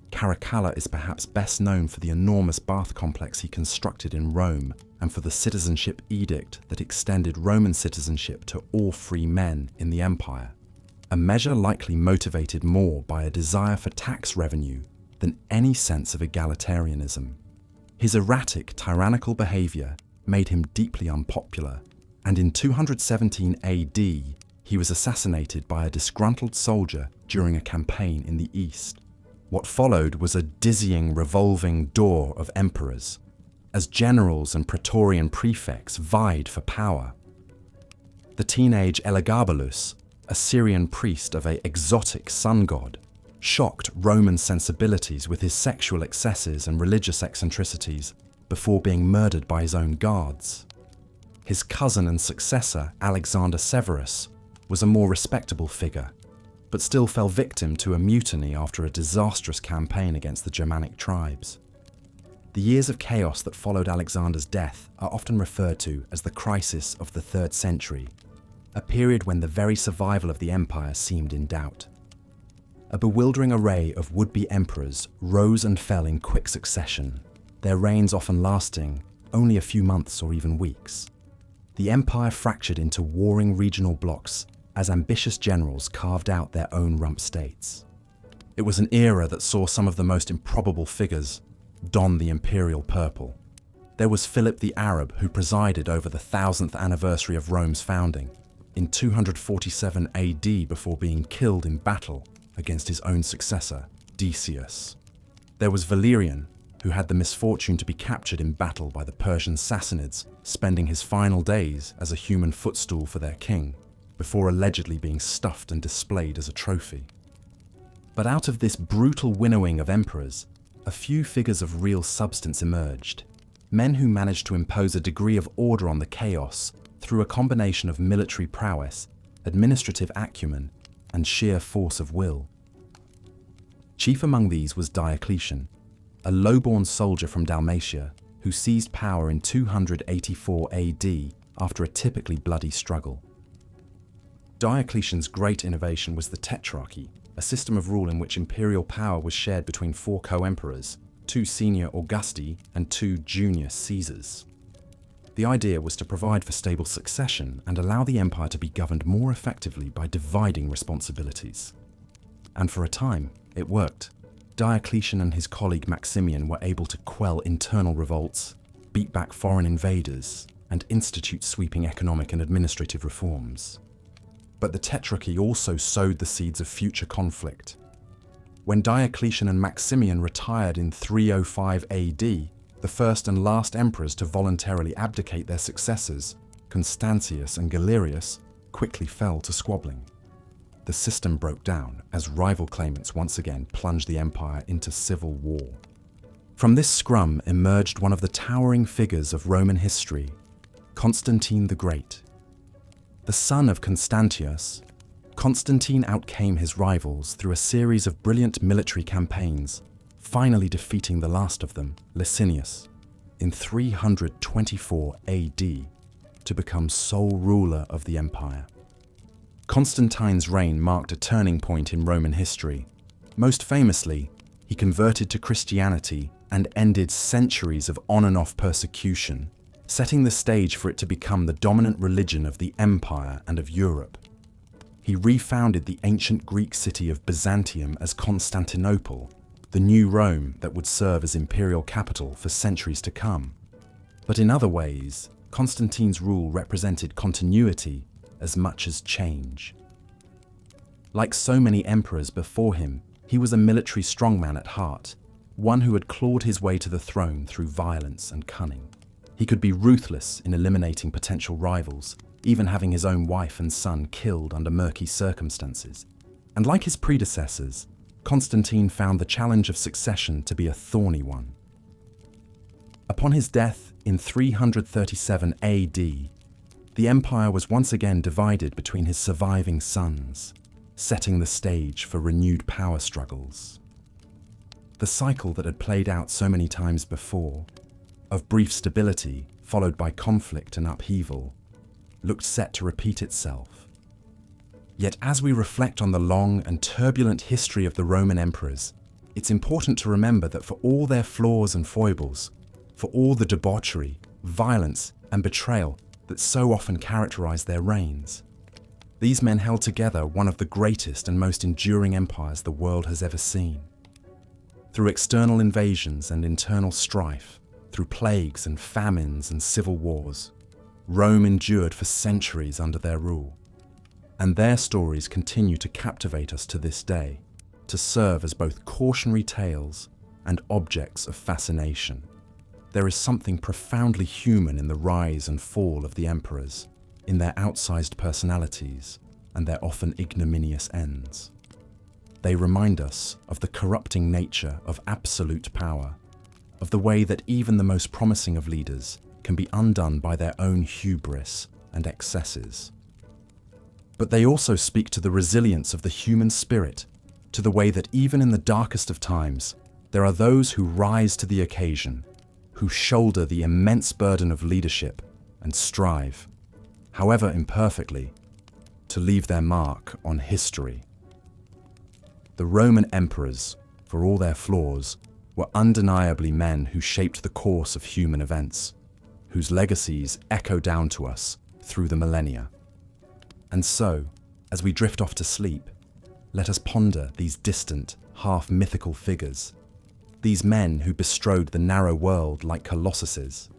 Caracalla is perhaps best known for the enormous bath complex he constructed in Rome and for the citizenship edict that extended Roman citizenship to all free men in the empire, a measure likely motivated more by a desire for tax revenue than any sense of egalitarianism. His erratic, tyrannical behaviour made him deeply unpopular, and in 217 AD he was assassinated by a disgruntled soldier during a campaign in the east. What followed was a dizzying, revolving door of emperors, as generals and praetorian prefects vied for power. The teenage Elagabalus, a Syrian priest of an exotic sun god, shocked Roman sensibilities with his sexual excesses and religious eccentricities before being murdered by his own guards. His cousin and successor, Alexander Severus, was a more respectable figure, but still fell victim to a mutiny after a disastrous campaign against the Germanic tribes. The years of chaos that followed Alexander's death are often referred to as the crisis of the 3rd century, a period when the very survival of the empire seemed in doubt. A bewildering array of would-be emperors rose and fell in quick succession, their reigns often lasting only a few months or even weeks. The empire fractured into warring regional blocs as ambitious generals carved out their own rump states. It was an era that saw some of the most improbable figures don the imperial purple. There was Philip the Arab, who presided over the 1000th anniversary of Rome's founding in 247 AD before being killed in battle against his own successor, Decius. There was Valerian, who had the misfortune to be captured in battle by the Persian Sassanids, spending his final days as a human footstool for their king, before allegedly being stuffed and displayed as a trophy. But out of this brutal winnowing of emperors, a few figures of real substance emerged, men who managed to impose a degree of order on the chaos through a combination of military prowess, administrative acumen, and sheer force of will. Chief among these was Diocletian, a low-born soldier from Dalmatia who seized power in 284 AD after a typically bloody struggle. Diocletian's great innovation was the Tetrarchy, a system of rule in which imperial power was shared between 4 co-emperors, 2 senior Augusti and 2 junior Caesars. The idea was to provide for stable succession and allow the empire to be governed more effectively by dividing responsibilities. And for a time, it worked. Diocletian and his colleague Maximian were able to quell internal revolts, beat back foreign invaders, and institute sweeping economic and administrative reforms. But the Tetrarchy also sowed the seeds of future conflict. When Diocletian and Maximian retired in 305 AD, the first and last emperors to voluntarily abdicate their successors, Constantius and Galerius, quickly fell to squabbling. The system broke down as rival claimants once again plunged the empire into civil war. From this scrum emerged one of the towering figures of Roman history, Constantine the Great. The son of Constantius, Constantine outcame his rivals through a series of brilliant military campaigns, finally defeating the last of them, Licinius, in 324 AD to become sole ruler of the empire. Constantine's reign marked a turning point in Roman history. Most famously, he converted to Christianity and ended centuries of on and off persecution, setting the stage for it to become the dominant religion of the empire and of Europe. He refounded the ancient Greek city of Byzantium as Constantinople, the new Rome that would serve as imperial capital for centuries to come. But in other ways, Constantine's rule represented continuity as much as change. Like so many emperors before him, he was a military strongman at heart, one who had clawed his way to the throne through violence and cunning. He could be ruthless in eliminating potential rivals, even having his own wife and son killed under murky circumstances. And like his predecessors, Constantine found the challenge of succession to be a thorny one. Upon his death in 337 AD, the empire was once again divided between his surviving sons, setting the stage for renewed power struggles. The cycle that had played out so many times before, of brief stability followed by conflict and upheaval, looked set to repeat itself. Yet as we reflect on the long and turbulent history of the Roman emperors, it's important to remember that for all their flaws and foibles, for all the debauchery, violence, and betrayal that so often characterize their reigns, these men held together one of the greatest and most enduring empires the world has ever seen. Through external invasions and internal strife, through plagues and famines and civil wars, Rome endured for centuries under their rule. And their stories continue to captivate us to this day, to serve as both cautionary tales and objects of fascination. There is something profoundly human in the rise and fall of the emperors, in their outsized personalities and their often ignominious ends. They remind us of the corrupting nature of absolute power, of the way that even the most promising of leaders can be undone by their own hubris and excesses. But they also speak to the resilience of the human spirit, to the way that even in the darkest of times, there are those who rise to the occasion, who shoulder the immense burden of leadership and strive, however imperfectly, to leave their mark on history. The Roman emperors, for all their flaws, were undeniably men who shaped the course of human events, whose legacies echo down to us through the millennia. And so, as we drift off to sleep, let us ponder these distant, half-mythical figures, these men who bestrode the narrow world like colossuses.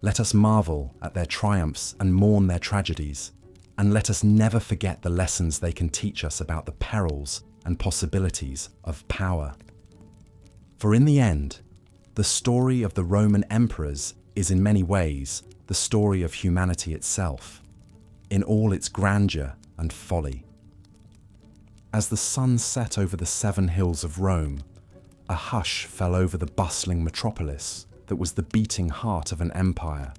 Let us marvel at their triumphs and mourn their tragedies, and let us never forget the lessons they can teach us about the perils and possibilities of power. For in the end, the story of the Roman emperors is in many ways the story of humanity itself, in all its grandeur and folly. As the sun set over the 7 hills of Rome, a hush fell over the bustling metropolis that was the beating heart of an empire.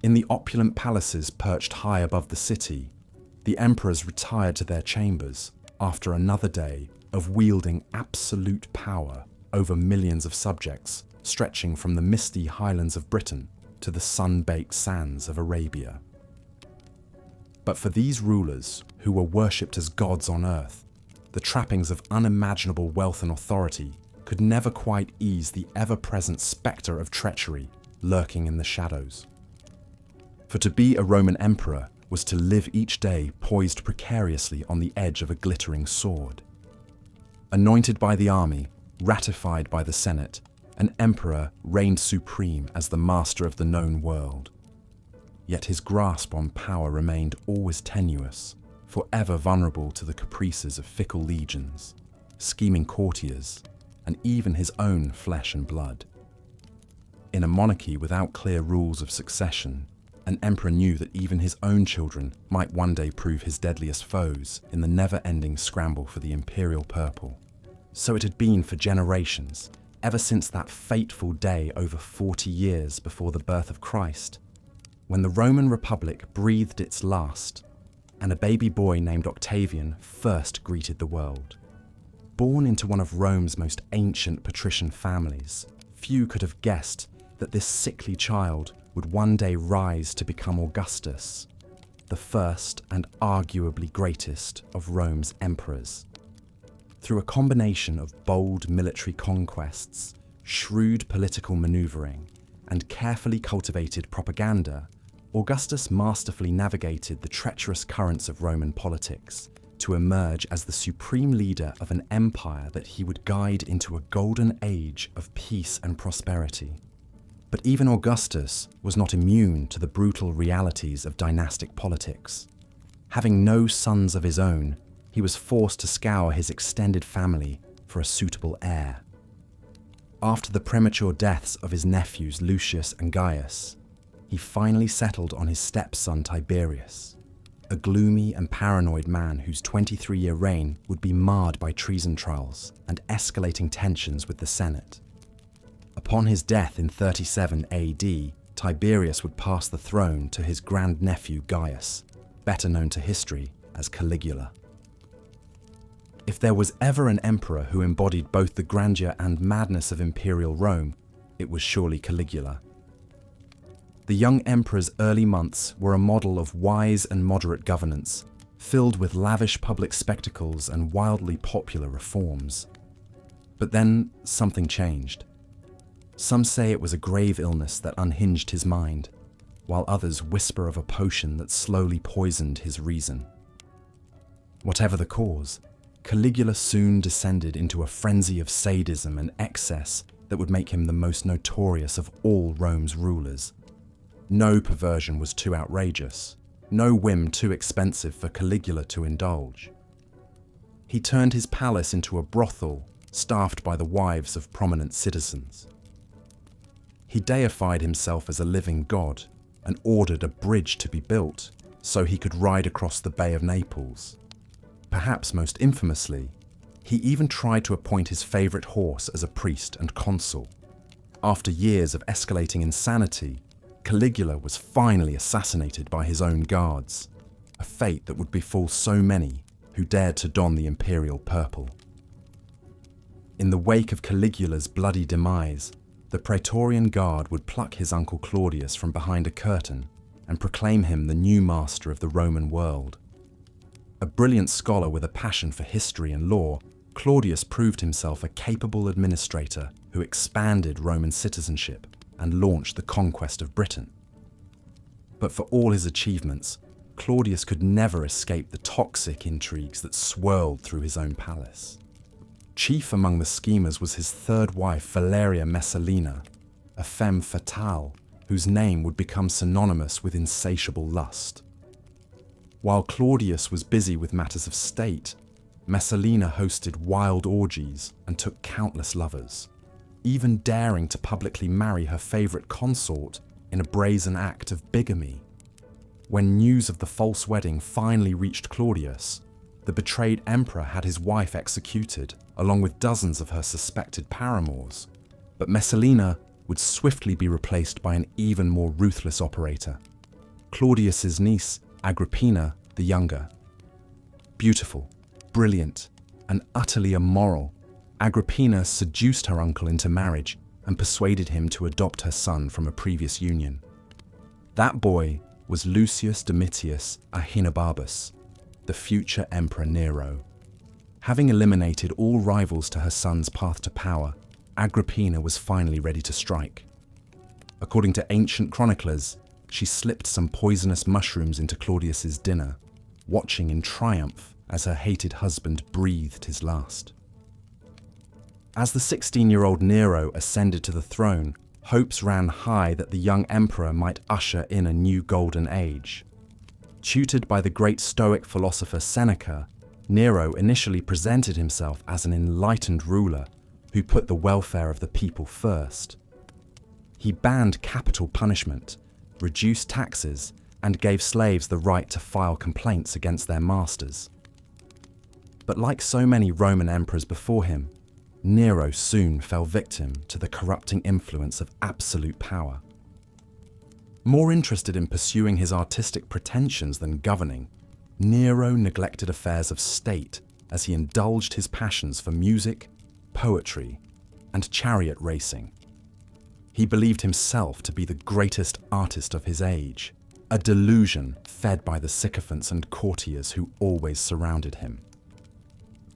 In the opulent palaces perched high above the city, the emperors retired to their chambers after another day of wielding absolute power over millions of subjects, stretching from the misty highlands of Britain to the sun-baked sands of Arabia. But for these rulers, who were worshipped as gods on earth, the trappings of unimaginable wealth and authority could never quite ease the ever-present spectre of treachery lurking in the shadows. For to be a Roman emperor was to live each day poised precariously on the edge of a glittering sword. Anointed by the army, ratified by the Senate, an emperor reigned supreme as the master of the known world. Yet his grasp on power remained always tenuous, forever vulnerable to the caprices of fickle legions, scheming courtiers, and even his own flesh and blood. In a monarchy without clear rules of succession, an emperor knew that even his own children might one day prove his deadliest foes in the never-ending scramble for the imperial purple. So it had been for generations, ever since that fateful day over 40 years before the birth of Christ, when the Roman Republic breathed its last, and a baby boy named Octavian first greeted the world. Born into one of Rome's most ancient patrician families, few could have guessed that this sickly child would one day rise to become Augustus, the first and arguably greatest of Rome's emperors. Through a combination of bold military conquests, shrewd political maneuvering, and carefully cultivated propaganda, Augustus masterfully navigated the treacherous currents of Roman politics to emerge as the supreme leader of an empire that he would guide into a golden age of peace and prosperity. But even Augustus was not immune to the brutal realities of dynastic politics. Having no sons of his own, he was forced to scour his extended family for a suitable heir. After the premature deaths of his nephews Lucius and Gaius, he finally settled on his stepson Tiberius, a gloomy and paranoid man whose 23-year reign would be marred by treason trials and escalating tensions with the Senate. Upon his death in 37 AD, Tiberius would pass the throne to his grandnephew Gaius, better known to history as Caligula. If there was ever an emperor who embodied both the grandeur and madness of imperial Rome, it was surely Caligula. The young emperor's early months were a model of wise and moderate governance, filled with lavish public spectacles and wildly popular reforms. But then something changed. Some say it was a grave illness that unhinged his mind, while others whisper of a potion that slowly poisoned his reason. Whatever the cause, Caligula soon descended into a frenzy of sadism and excess that would make him the most notorious of all Rome's rulers. No perversion was too outrageous, no whim too expensive for Caligula to indulge. He turned his palace into a brothel staffed by the wives of prominent citizens. He deified himself as a living god and ordered a bridge to be built so he could ride across the Bay of Naples. Perhaps most infamously, he even tried to appoint his favourite horse as a priest and consul. After years of escalating insanity, Caligula was finally assassinated by his own guards, a fate that would befall so many who dared to don the imperial purple. In the wake of Caligula's bloody demise, the Praetorian Guard would pluck his uncle Claudius from behind a curtain and proclaim him the new master of the Roman world. A brilliant scholar with a passion for history and law, Claudius proved himself a capable administrator who expanded Roman citizenship and launched the conquest of Britain. But for all his achievements, Claudius could never escape the toxic intrigues that swirled through his own palace. Chief among the schemers was his third wife, Valeria Messalina, a femme fatale whose name would become synonymous with insatiable lust. While Claudius was busy with matters of state, Messalina hosted wild orgies and took countless lovers, even daring to publicly marry her favourite consort in a brazen act of bigamy. When news of the false wedding finally reached Claudius, the betrayed emperor had his wife executed, along with dozens of her suspected paramours. But Messalina would swiftly be replaced by an even more ruthless operator, Claudius's niece, Agrippina the Younger. Beautiful, brilliant, and utterly immoral, Agrippina seduced her uncle into marriage and persuaded him to adopt her son from a previous union. That boy was Lucius Domitius Ahenobarbus, the future Emperor Nero. Having eliminated all rivals to her son's path to power, Agrippina was finally ready to strike. According to ancient chroniclers, she slipped some poisonous mushrooms into Claudius's dinner, watching in triumph as her hated husband breathed his last. As the 16-year-old Nero ascended to the throne, hopes ran high that the young emperor might usher in a new golden age. Tutored by the great Stoic philosopher Seneca, Nero initially presented himself as an enlightened ruler who put the welfare of the people first. He banned capital punishment, reduced taxes, and gave slaves the right to file complaints against their masters. But like so many Roman emperors before him, Nero soon fell victim to the corrupting influence of absolute power. More interested in pursuing his artistic pretensions than governing, Nero neglected affairs of state as he indulged his passions for music, poetry, and chariot racing. He believed himself to be the greatest artist of his age, a delusion fed by the sycophants and courtiers who always surrounded him.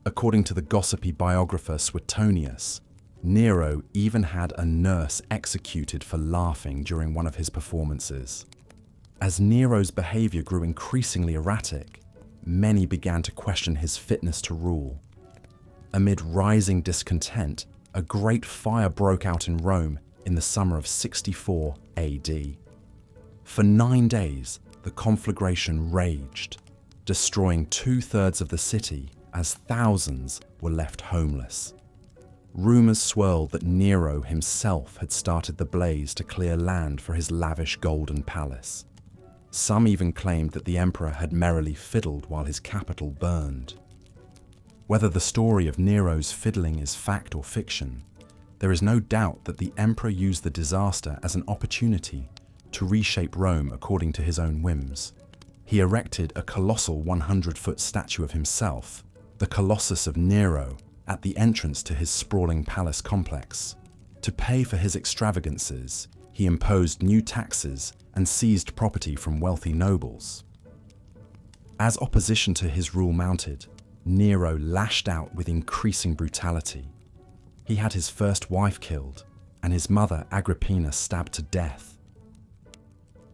According to the gossipy biographer Suetonius, Nero even had a nurse executed for laughing during one of his performances. As Nero's behavior grew increasingly erratic, many began to question his fitness to rule. Amid rising discontent, a great fire broke out in Rome in the summer of 64 AD. For 9 days, the conflagration raged, destroying 2/3 of the city as thousands were left homeless. Rumors swirled that Nero himself had started the blaze to clear land for his lavish golden palace. Some even claimed that the emperor had merrily fiddled while his capital burned. Whether the story of Nero's fiddling is fact or fiction, there is no doubt that the emperor used the disaster as an opportunity to reshape Rome according to his own whims. He erected a colossal 100-foot statue of himself, the Colossus of Nero, at the entrance to his sprawling palace complex. To pay for his extravagances, he imposed new taxes and seized property from wealthy nobles. As opposition to his rule mounted, Nero lashed out with increasing brutality. He had his first wife killed and his mother Agrippina stabbed to death.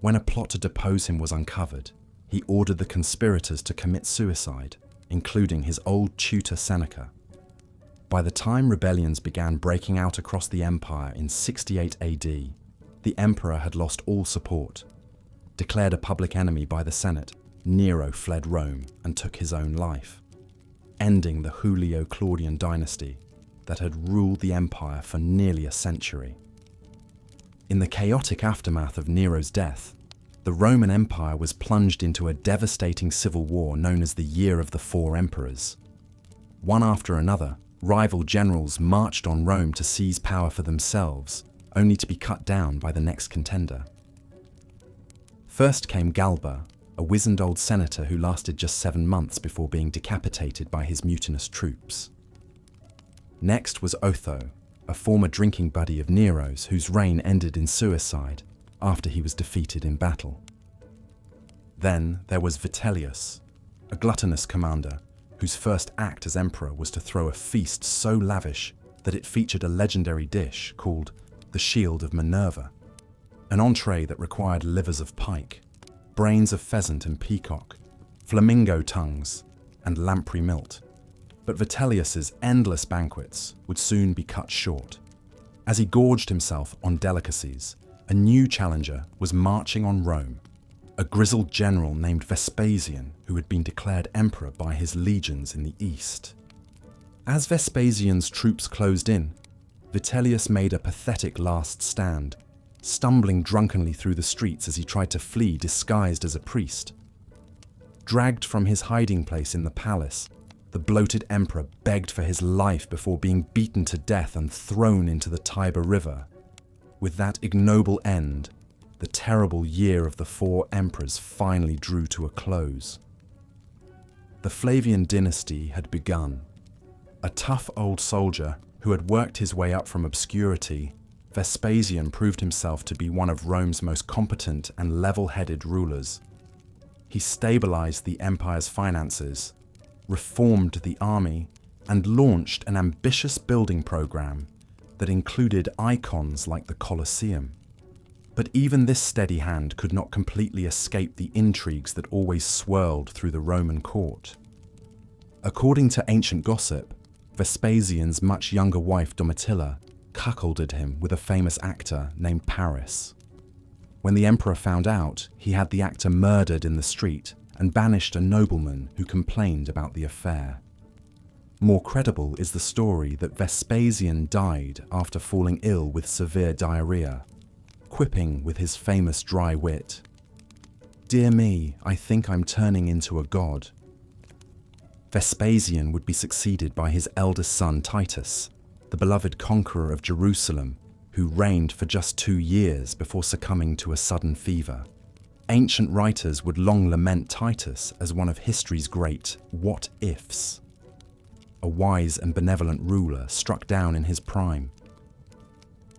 When a plot to depose him was uncovered, he ordered the conspirators to commit suicide, including his old tutor Seneca. By the time rebellions began breaking out across the empire in 68 AD, the emperor had lost all support. Declared a public enemy by the Senate, Nero fled Rome and took his own life, ending the Julio-Claudian dynasty that had ruled the empire for nearly a century. In the chaotic aftermath of Nero's death, the Roman Empire was plunged into a devastating civil war known as the Year of the Four Emperors. One after another, rival generals marched on Rome to seize power for themselves, only to be cut down by the next contender. First came Galba, a wizened old senator who lasted just 7 months before being decapitated by his mutinous troops. Next was Otho, a former drinking buddy of Nero's whose reign ended in suicide after he was defeated in battle. Then there was Vitellius, a gluttonous commander whose first act as emperor was to throw a feast so lavish that it featured a legendary dish called the Shield of Minerva, an entree that required livers of pike, brains of pheasant and peacock, flamingo tongues, and lamprey milt. But Vitellius's endless banquets would soon be cut short. As he gorged himself on delicacies, a new challenger was marching on Rome, a grizzled general named Vespasian who had been declared emperor by his legions in the east. As Vespasian's troops closed in, Vitellius made a pathetic last stand, stumbling drunkenly through the streets as he tried to flee disguised as a priest. Dragged from his hiding place in the palace, the bloated emperor begged for his life before being beaten to death and thrown into the Tiber River. With that ignoble end, the terrible Year of the Four Emperors finally drew to a close. The Flavian dynasty had begun. A tough old soldier who had worked his way up from obscurity, Vespasian proved himself to be one of Rome's most competent and level-headed rulers. He stabilized the empire's finances, reformed the army, and launched an ambitious building program that included icons like the Colosseum. But even this steady hand could not completely escape the intrigues that always swirled through the Roman court. According to ancient gossip, Vespasian's much younger wife Domitilla cuckolded him with a famous actor named Paris. When the emperor found out, he had the actor murdered in the street and banished a nobleman who complained about the affair. More credible is the story that Vespasian died after falling ill with severe diarrhea, quipping with his famous dry wit, "Dear me, I think I'm turning into a god." Vespasian would be succeeded by his eldest son Titus, the beloved conqueror of Jerusalem, who reigned for just 2 years before succumbing to a sudden fever. Ancient writers would long lament Titus as one of history's great what-ifs. a wise and benevolent ruler struck down in his prime.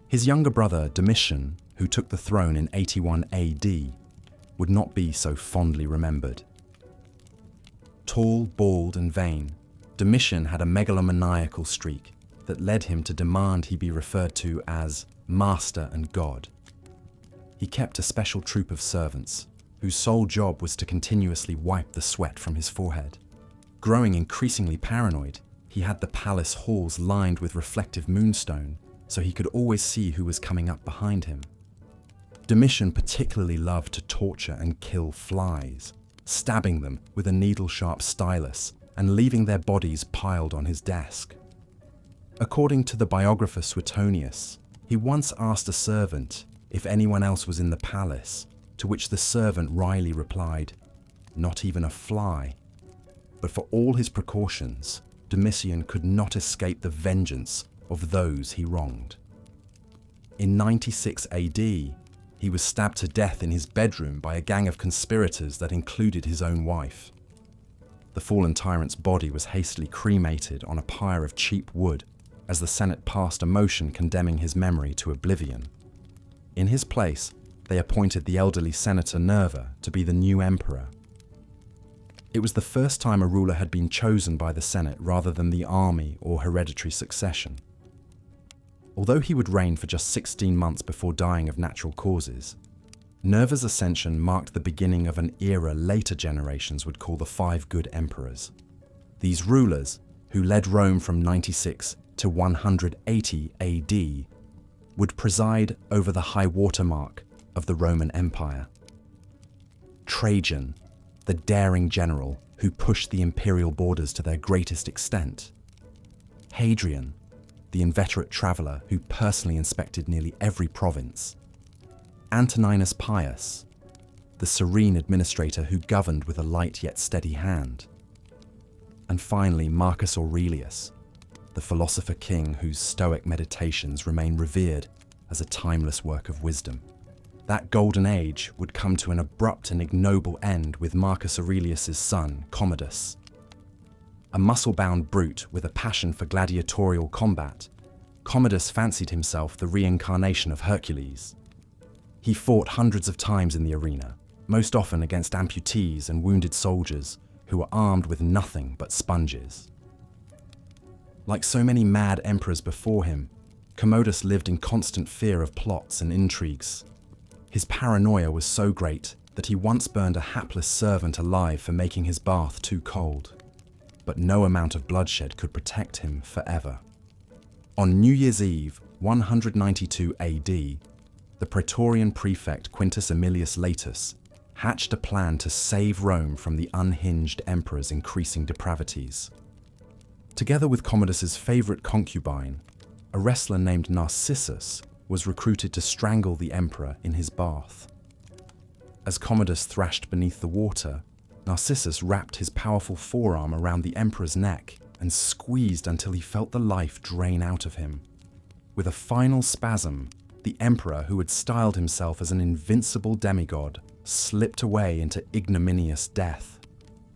His younger brother, Domitian, who took the throne in 81 AD, would not be so fondly remembered. Tall, bald, and vain, Domitian had a megalomaniacal streak that led him to demand he be referred to as Master and God. He kept a special troop of servants, whose sole job was to continuously wipe the sweat from his forehead. Growing increasingly paranoid, he had the palace halls lined with reflective moonstone, so he could always see who was coming up behind him. Domitian particularly loved to torture and kill flies, stabbing them with a needle-sharp stylus and leaving their bodies piled on his desk. According to the biographer Suetonius, he once asked a servant if anyone else was in the palace, to which the servant wryly replied, "Not even a fly." But for all his precautions, Domitian could not escape the vengeance of those he wronged. In 96 AD, he was stabbed to death in his bedroom by a gang of conspirators that included his own wife. The fallen tyrant's body was hastily cremated on a pyre of cheap wood as the Senate passed a motion condemning his memory to oblivion. In his place, they appointed the elderly senator Nerva to be the new emperor. It was the first time a ruler had been chosen by the Senate rather than the army or hereditary succession. Although he would reign for just 16 months before dying of natural causes, Nerva's ascension marked the beginning of an era later generations would call the Five Good Emperors. These rulers, who led Rome from 96 to 180 AD, would preside over the high watermark of the Roman Empire. Trajan, the daring general who pushed the imperial borders to their greatest extent. Hadrian, the inveterate traveller who personally inspected nearly every province. Antoninus Pius, the serene administrator who governed with a light yet steady hand. And finally, Marcus Aurelius, the philosopher king whose stoic meditations remain revered as a timeless work of wisdom. That golden age would come to an abrupt and ignoble end with Marcus Aurelius's son, Commodus. A muscle-bound brute with a passion for gladiatorial combat, Commodus fancied himself the reincarnation of Hercules. He fought hundreds of times in the arena, most often against amputees and wounded soldiers who were armed with nothing but sponges. Like so many mad emperors before him, Commodus lived in constant fear of plots and intrigues. His paranoia was so great that he once burned a hapless servant alive for making his bath too cold. But no amount of bloodshed could protect him forever. On New Year's Eve, 192 AD, the Praetorian prefect Quintus Aemilius Laetus hatched a plan to save Rome from the unhinged emperor's increasing depravities. Together with Commodus's favourite concubine, a wrestler named Narcissus was recruited to strangle the emperor in his bath. As Commodus thrashed beneath the water, Narcissus wrapped his powerful forearm around the emperor's neck and squeezed until he felt the life drain out of him. With a final spasm, the emperor, who had styled himself as an invincible demigod, slipped away into ignominious death.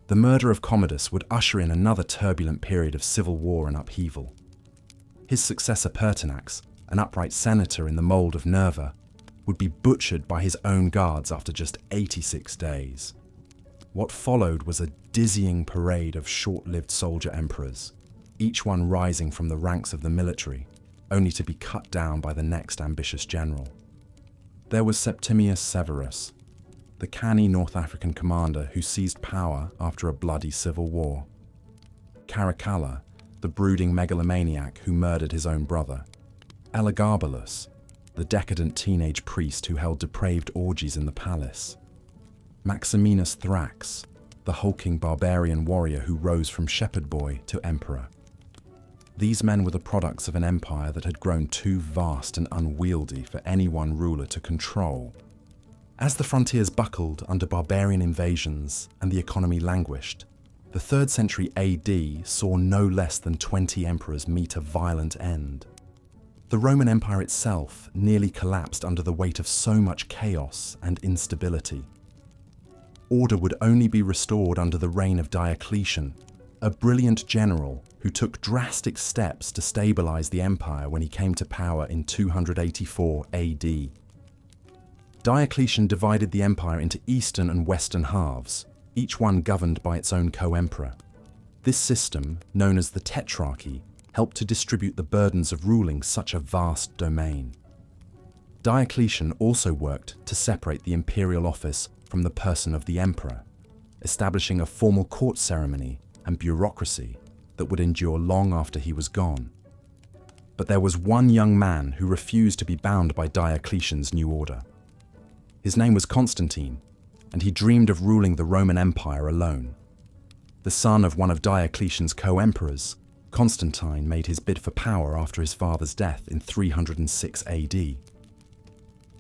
The murder of Commodus would usher in another turbulent period of civil war and upheaval. His successor Pertinax, an upright senator in the mould of Nerva, would be butchered by his own guards after just 86 days. What followed was a dizzying parade of short-lived soldier emperors, each one rising from the ranks of the military, only to be cut down by the next ambitious general. There was Septimius Severus, the canny North African commander who seized power after a bloody civil war. Caracalla, the brooding megalomaniac who murdered his own brother. Elagabalus, the decadent teenage priest who held depraved orgies in the palace. Maximinus Thrax, the hulking barbarian warrior who rose from shepherd boy to emperor. These men were the products of an empire that had grown too vast and unwieldy for any one ruler to control. As the frontiers buckled under barbarian invasions and the economy languished, the 3rd century AD saw no less than 20 emperors meet a violent end. The Roman Empire itself nearly collapsed under the weight of so much chaos and instability. Order would only be restored under the reign of Diocletian, a brilliant general who took drastic steps to stabilize the empire when he came to power in 284 AD. Diocletian divided the empire into eastern and western halves, each one governed by its own co-emperor. This system, known as the Tetrarchy, helped to distribute the burdens of ruling such a vast domain. Diocletian also worked to separate the imperial office from the person of the emperor, establishing a formal court ceremony and bureaucracy that would endure long after he was gone. But there was one young man who refused to be bound by Diocletian's new order. His name was Constantine, and he dreamed of ruling the Roman Empire alone. The son of one of Diocletian's co-emperors, Constantine made his bid for power after his father's death in 306 AD.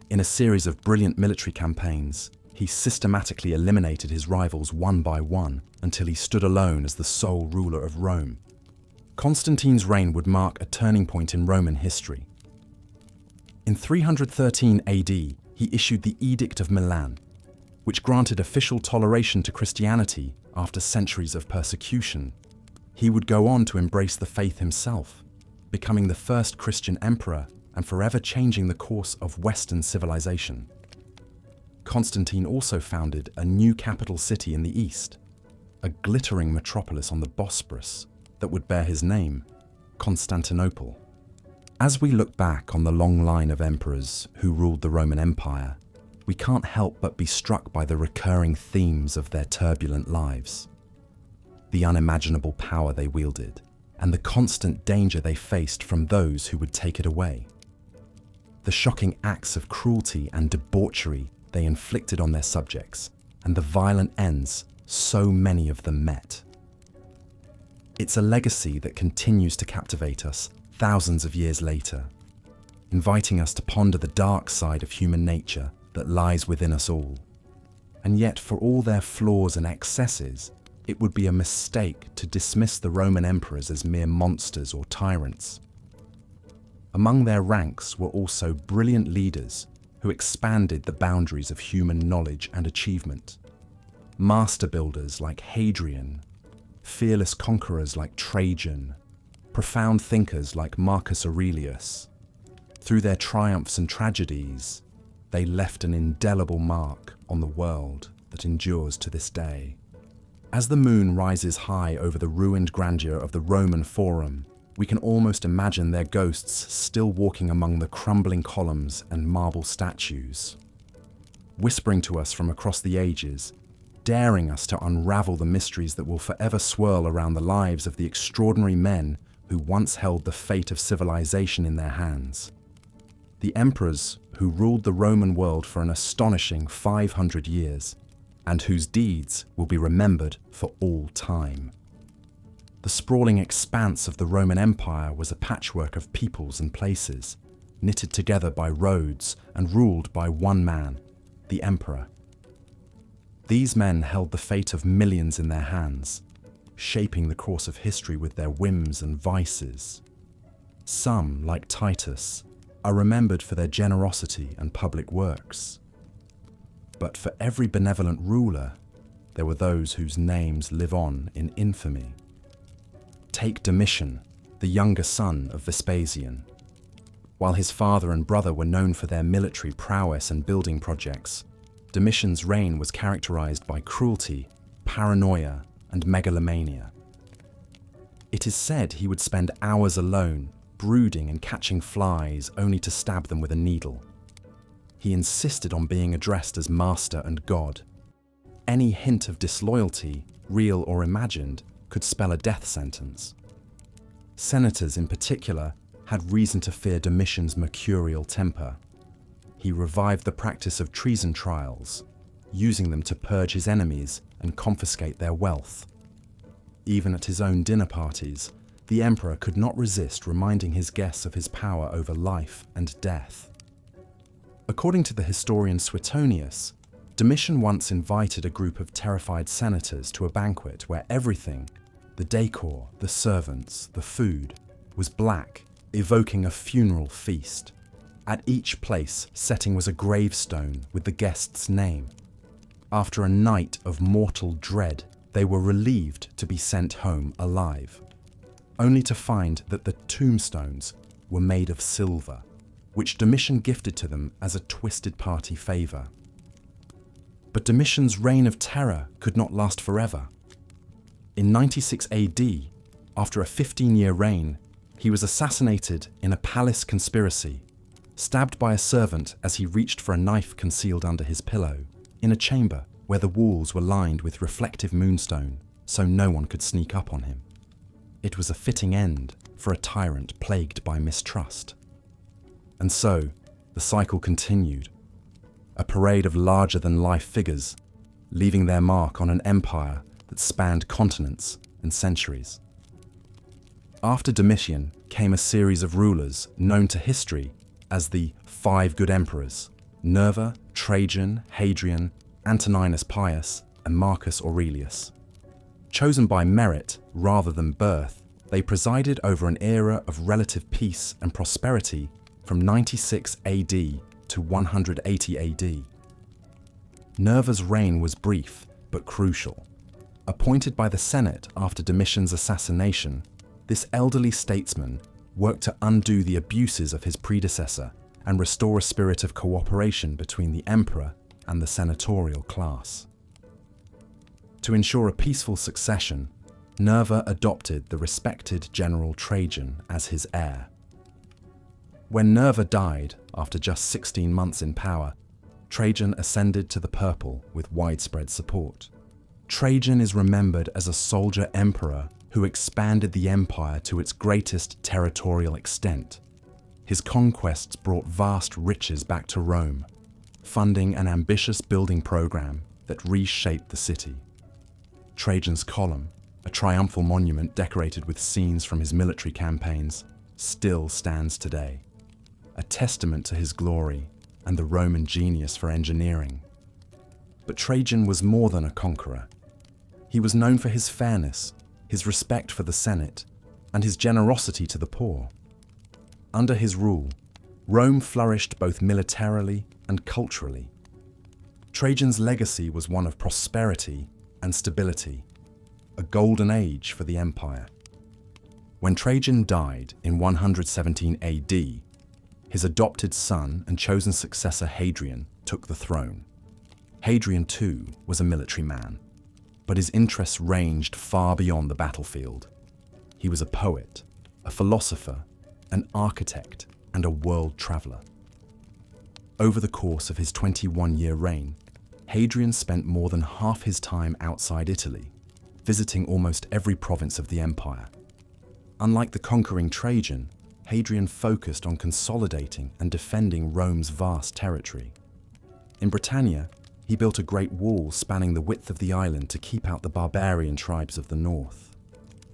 In a series of brilliant military campaigns, he systematically eliminated his rivals one by one until he stood alone as the sole ruler of Rome. Constantine's reign would mark a turning point in Roman history. In 313 AD, he issued the Edict of Milan, which granted official toleration to Christianity after centuries of persecution. He would go on to embrace the faith himself, becoming the first Christian emperor and forever changing the course of Western civilization. Constantine also founded a new capital city in the east, a glittering metropolis on the Bosporus that would bear his name, Constantinople. As we look back on the long line of emperors who ruled the Roman Empire, we can't help but be struck by the recurring themes of their turbulent lives. The unimaginable power they wielded, and the constant danger they faced from those who would take it away. The shocking acts of cruelty and debauchery they inflicted on their subjects, and the violent ends so many of them met. It's a legacy that continues to captivate us thousands of years later, inviting us to ponder the dark side of human nature that lies within us all. And yet, for all their flaws and excesses, it would be a mistake to dismiss the Roman emperors as mere monsters or tyrants. Among their ranks were also brilliant leaders who expanded the boundaries of human knowledge and achievement. Master builders like Hadrian, fearless conquerors like Trajan, profound thinkers like Marcus Aurelius. Through their triumphs and tragedies, they left an indelible mark on the world that endures to this day. As the moon rises high over the ruined grandeur of the Roman Forum, we can almost imagine their ghosts still walking among the crumbling columns and marble statues, whispering to us from across the ages, daring us to unravel the mysteries that will forever swirl around the lives of the extraordinary men who once held the fate of civilization in their hands. The emperors who ruled the Roman world for an astonishing 500 years, and whose deeds will be remembered for all time. The sprawling expanse of the Roman Empire was a patchwork of peoples and places, knitted together by roads and ruled by one man, the emperor. These men held the fate of millions in their hands, shaping the course of history with their whims and vices. Some, like Titus, are remembered for their generosity and public works. But for every benevolent ruler, there were those whose names live on in infamy. Take Domitian, the younger son of Vespasian. While his father and brother were known for their military prowess and building projects, Domitian's reign was characterized by cruelty, paranoia, and megalomania. It is said he would spend hours alone, brooding and catching flies only to stab them with a needle. He insisted on being addressed as master and god. Any hint of disloyalty, real or imagined, could spell a death sentence. Senators in particular had reason to fear Domitian's mercurial temper. He revived the practice of treason trials, using them to purge his enemies and confiscate their wealth. Even at his own dinner parties, the emperor could not resist reminding his guests of his power over life and death. According to the historian Suetonius, Domitian once invited a group of terrified senators to a banquet where everything, the decor, the servants, the food, was black, evoking a funeral feast. At each place, setting was a gravestone with the guest's name. After a night of mortal dread, they were relieved to be sent home alive. only to find that the tombstones were made of silver, which Domitian gifted to them as a twisted party favour. But Domitian's reign of terror could not last forever. In 96 AD, after a 15-year reign, he was assassinated in a palace conspiracy, stabbed by a servant as he reached for a knife concealed under his pillow, in a chamber where the walls were lined with reflective moonstone, so no one could sneak up on him. It was a fitting end for a tyrant plagued by mistrust. And so, the cycle continued, a parade of larger-than-life figures, leaving their mark on an empire that spanned continents and centuries. After Domitian came a series of rulers known to history as the Five Good Emperors: Nerva, Trajan, Hadrian, Antoninus Pius, and Marcus Aurelius. Chosen by merit rather than birth, they presided over an era of relative peace and prosperity from 96 AD to 180 AD. Nerva's reign was brief but crucial. Appointed by the Senate after Domitian's assassination, this elderly statesman worked to undo the abuses of his predecessor and restore a spirit of cooperation between the emperor and the senatorial class. To ensure a peaceful succession, Nerva adopted the respected general Trajan as his heir. When Nerva died, after just 16 months in power, Trajan ascended to the purple with widespread support. Trajan is remembered as a soldier emperor who expanded the empire to its greatest territorial extent. His conquests brought vast riches back to Rome, funding an ambitious building program that reshaped the city. Trajan's Column, a triumphal monument decorated with scenes from his military campaigns, still stands today, a testament to his glory and the Roman genius for engineering. But Trajan was more than a conqueror. He was known for his fairness, his respect for the Senate, and his generosity to the poor. Under his rule, Rome flourished both militarily and culturally. Trajan's legacy was one of prosperity and stability, a golden age for the empire. When Trajan died in 117 AD, his adopted son and chosen successor Hadrian took the throne. Hadrian too was a military man, but his interests ranged far beyond the battlefield. He was a poet, a philosopher, an architect, and a world traveller. Over the course of his 21-year reign, Hadrian spent more than half his time outside Italy, visiting almost every province of the empire. Unlike the conquering Trajan, Hadrian focused on consolidating and defending Rome's vast territory. In Britannia, he built a great wall spanning the width of the island to keep out the barbarian tribes of the north.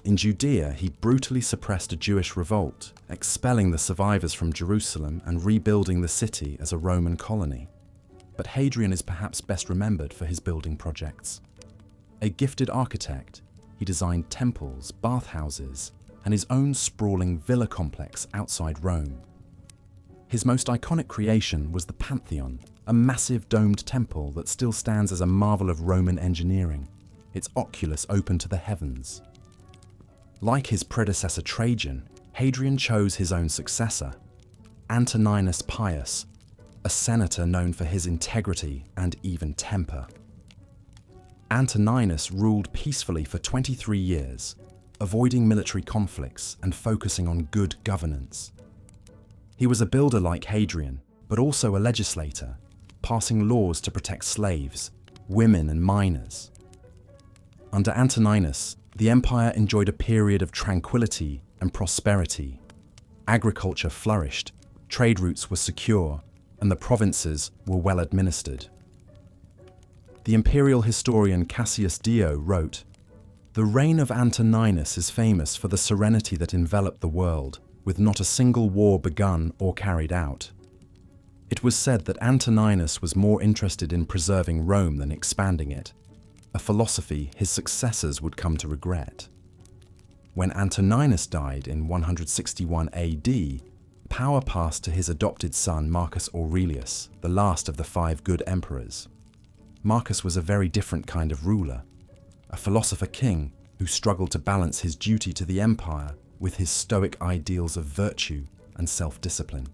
In Judea, he brutally suppressed a Jewish revolt, expelling the survivors from Jerusalem and rebuilding the city as a Roman colony. But Hadrian is perhaps best remembered for his building projects. A gifted architect, he designed temples, bathhouses, and his own sprawling villa complex outside Rome. His most iconic creation was the Pantheon, a massive domed temple that still stands as a marvel of Roman engineering, its oculus open to the heavens. Like his predecessor Trajan, Hadrian chose his own successor, Antoninus Pius, a senator known for his integrity and even temper. Antoninus ruled peacefully for 23 years, avoiding military conflicts and focusing on good governance. He was a builder like Hadrian, but also a legislator, passing laws to protect slaves, women, and minors. Under Antoninus, the empire enjoyed a period of tranquility and prosperity. Agriculture flourished, trade routes were secure, and the provinces were well administered. The imperial historian Cassius Dio wrote, "The reign of Antoninus is famous for the serenity that enveloped the world, with not a single war begun or carried out. It was said that Antoninus was more interested in preserving Rome than expanding it, a philosophy his successors would come to regret." When Antoninus died in 161 AD, power passed to his adopted son Marcus Aurelius, the last of the five good emperors. Marcus was a very different kind of ruler, a philosopher king who struggled to balance his duty to the empire with his stoic ideals of virtue and self-discipline.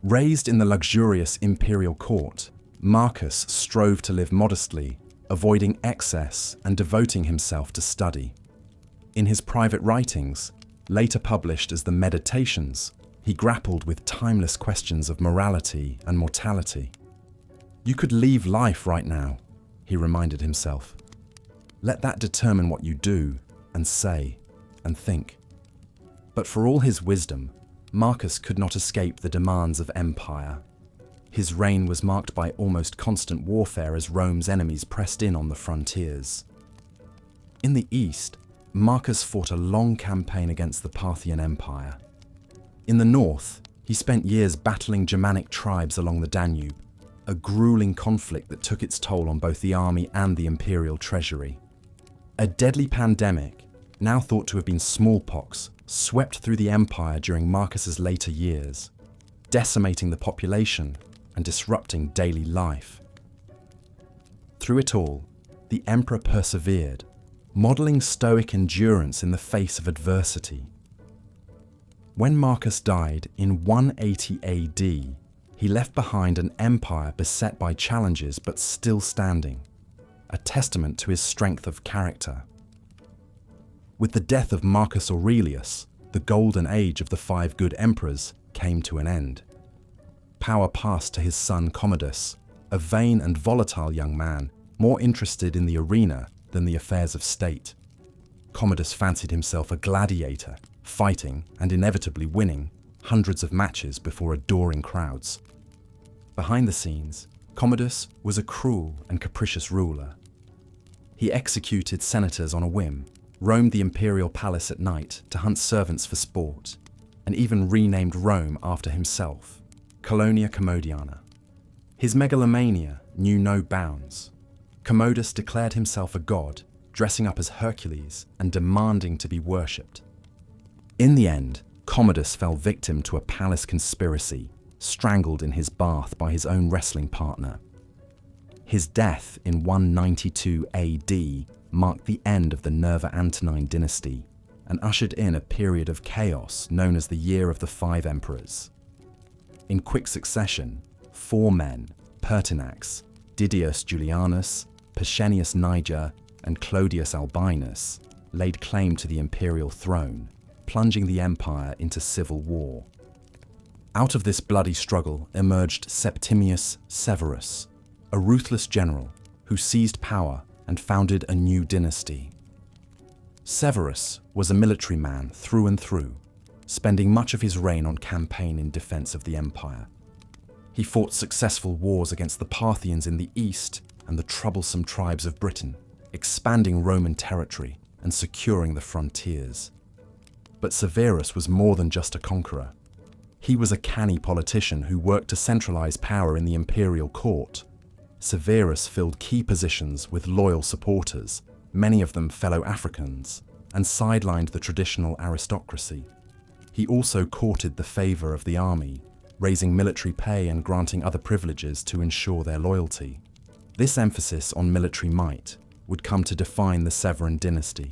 Raised in the luxurious imperial court, Marcus strove to live modestly, avoiding excess and devoting himself to study. In his private writings, later published as the Meditations, he grappled with timeless questions of morality and mortality. "You could leave life right now," he reminded himself. "Let that determine what you do and say and think." But for all his wisdom, Marcus could not escape the demands of empire. His reign was marked by almost constant warfare as Rome's enemies pressed in on the frontiers. In the east, Marcus fought a long campaign against the Parthian Empire. In the north, he spent years battling Germanic tribes along the Danube, a grueling conflict that took its toll on both the army and the imperial treasury. A deadly pandemic, now thought to have been smallpox, swept through the empire during Marcus's later years, decimating the population and disrupting daily life. Through it all, the emperor persevered, modeling stoic endurance in the face of adversity. When Marcus died in 180 AD, he left behind an empire beset by challenges but still standing, a testament to his strength of character. With the death of Marcus Aurelius, the golden age of the 5 good emperors came to an end. Power passed to his son Commodus, a vain and volatile young man, more interested in the arena than the affairs of state. Commodus fancied himself a gladiator, fighting and inevitably winning hundreds of matches before adoring crowds. Behind the scenes, Commodus was a cruel and capricious ruler. He executed senators on a whim, roamed the imperial palace at night to hunt servants for sport, and even renamed Rome after himself, Colonia Commodiana. His megalomania knew no bounds. Commodus declared himself a god, dressing up as Hercules and demanding to be worshipped. In the end, Commodus fell victim to a palace conspiracy, strangled in his bath by his own wrestling partner. His death in 192 AD marked the end of the Nerva-Antonine dynasty and ushered in a period of chaos known as the Year of the 5 Emperors. In quick succession, 4 men, Pertinax, Didius Julianus, Pescennius Niger, and Clodius Albinus, laid claim to the imperial throne, plunging the empire into civil war. Out of this bloody struggle emerged Septimius Severus, a ruthless general who seized power and founded a new dynasty. Severus was a military man through and through, spending much of his reign on campaign in defense of the empire. He fought successful wars against the Parthians in the east and the troublesome tribes of Britain, expanding Roman territory and securing the frontiers. But Severus was more than just a conqueror. He was a canny politician who worked to centralize power in the imperial court. Severus filled key positions with loyal supporters, many of them fellow Africans, and sidelined the traditional aristocracy. He also courted the favor of the army, raising military pay and granting other privileges to ensure their loyalty. This emphasis on military might would come to define the Severan dynasty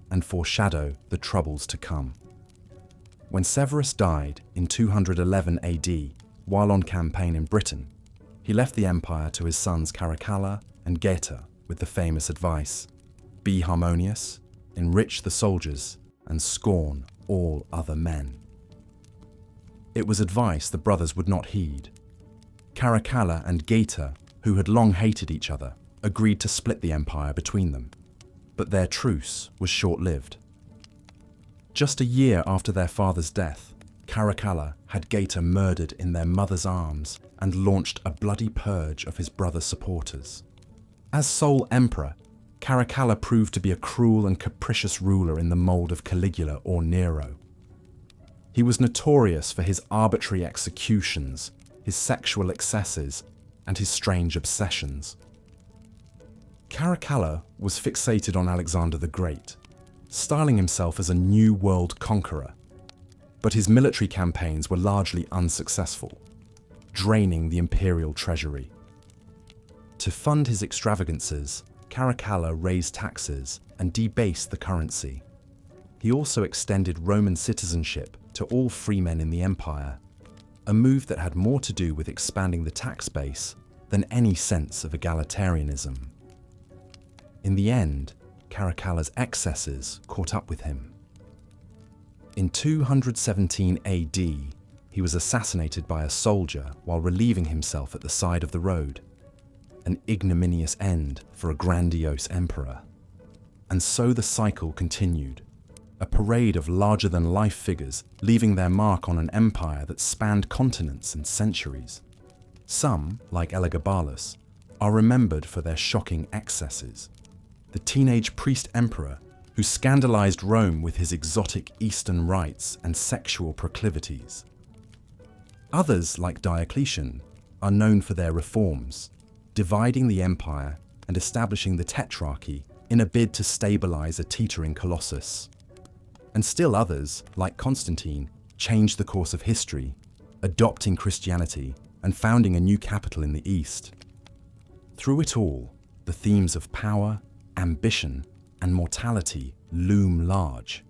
and foreshadow the troubles to come. When Severus died in 211 AD, while on campaign in Britain, he left the empire to his sons Caracalla and Geta with the famous advice: "Be harmonious, enrich the soldiers, and scorn all other men." It was advice the brothers would not heed. Caracalla and Geta, who had long hated each other, agreed to split the empire between them, but their truce was short-lived. Just a year after their father's death, Caracalla had Geta murdered in their mother's arms and launched a bloody purge of his brother's supporters. As sole emperor, Caracalla proved to be a cruel and capricious ruler in the mold of Caligula or Nero. He was notorious for his arbitrary executions, his sexual excesses, and his strange obsessions. Caracalla was fixated on Alexander the Great, styling himself as a new world conqueror, but his military campaigns were largely unsuccessful, draining the imperial treasury. To fund his extravagances, Caracalla raised taxes and debased the currency. He also extended Roman citizenship to all free men in the empire, a move that had more to do with expanding the tax base than any sense of egalitarianism. In the end, Caracalla's excesses caught up with him. In 217 AD, he was assassinated by a soldier while relieving himself at the side of the road, an ignominious end for a grandiose emperor. And so the cycle continued, a parade of larger-than-life figures leaving their mark on an empire that spanned continents and centuries. Some, like Elagabalus, are remembered for their shocking excesses. The teenage priest emperor who scandalized Rome with his exotic Eastern rites and sexual proclivities. Others, like Diocletian, are known for their reforms, dividing the empire and establishing the tetrarchy in a bid to stabilize a teetering colossus. And still others, like Constantine, changed the course of history, adopting Christianity and founding a new capital in the East. Through it all, the themes of power, ambition, and mortality loom large.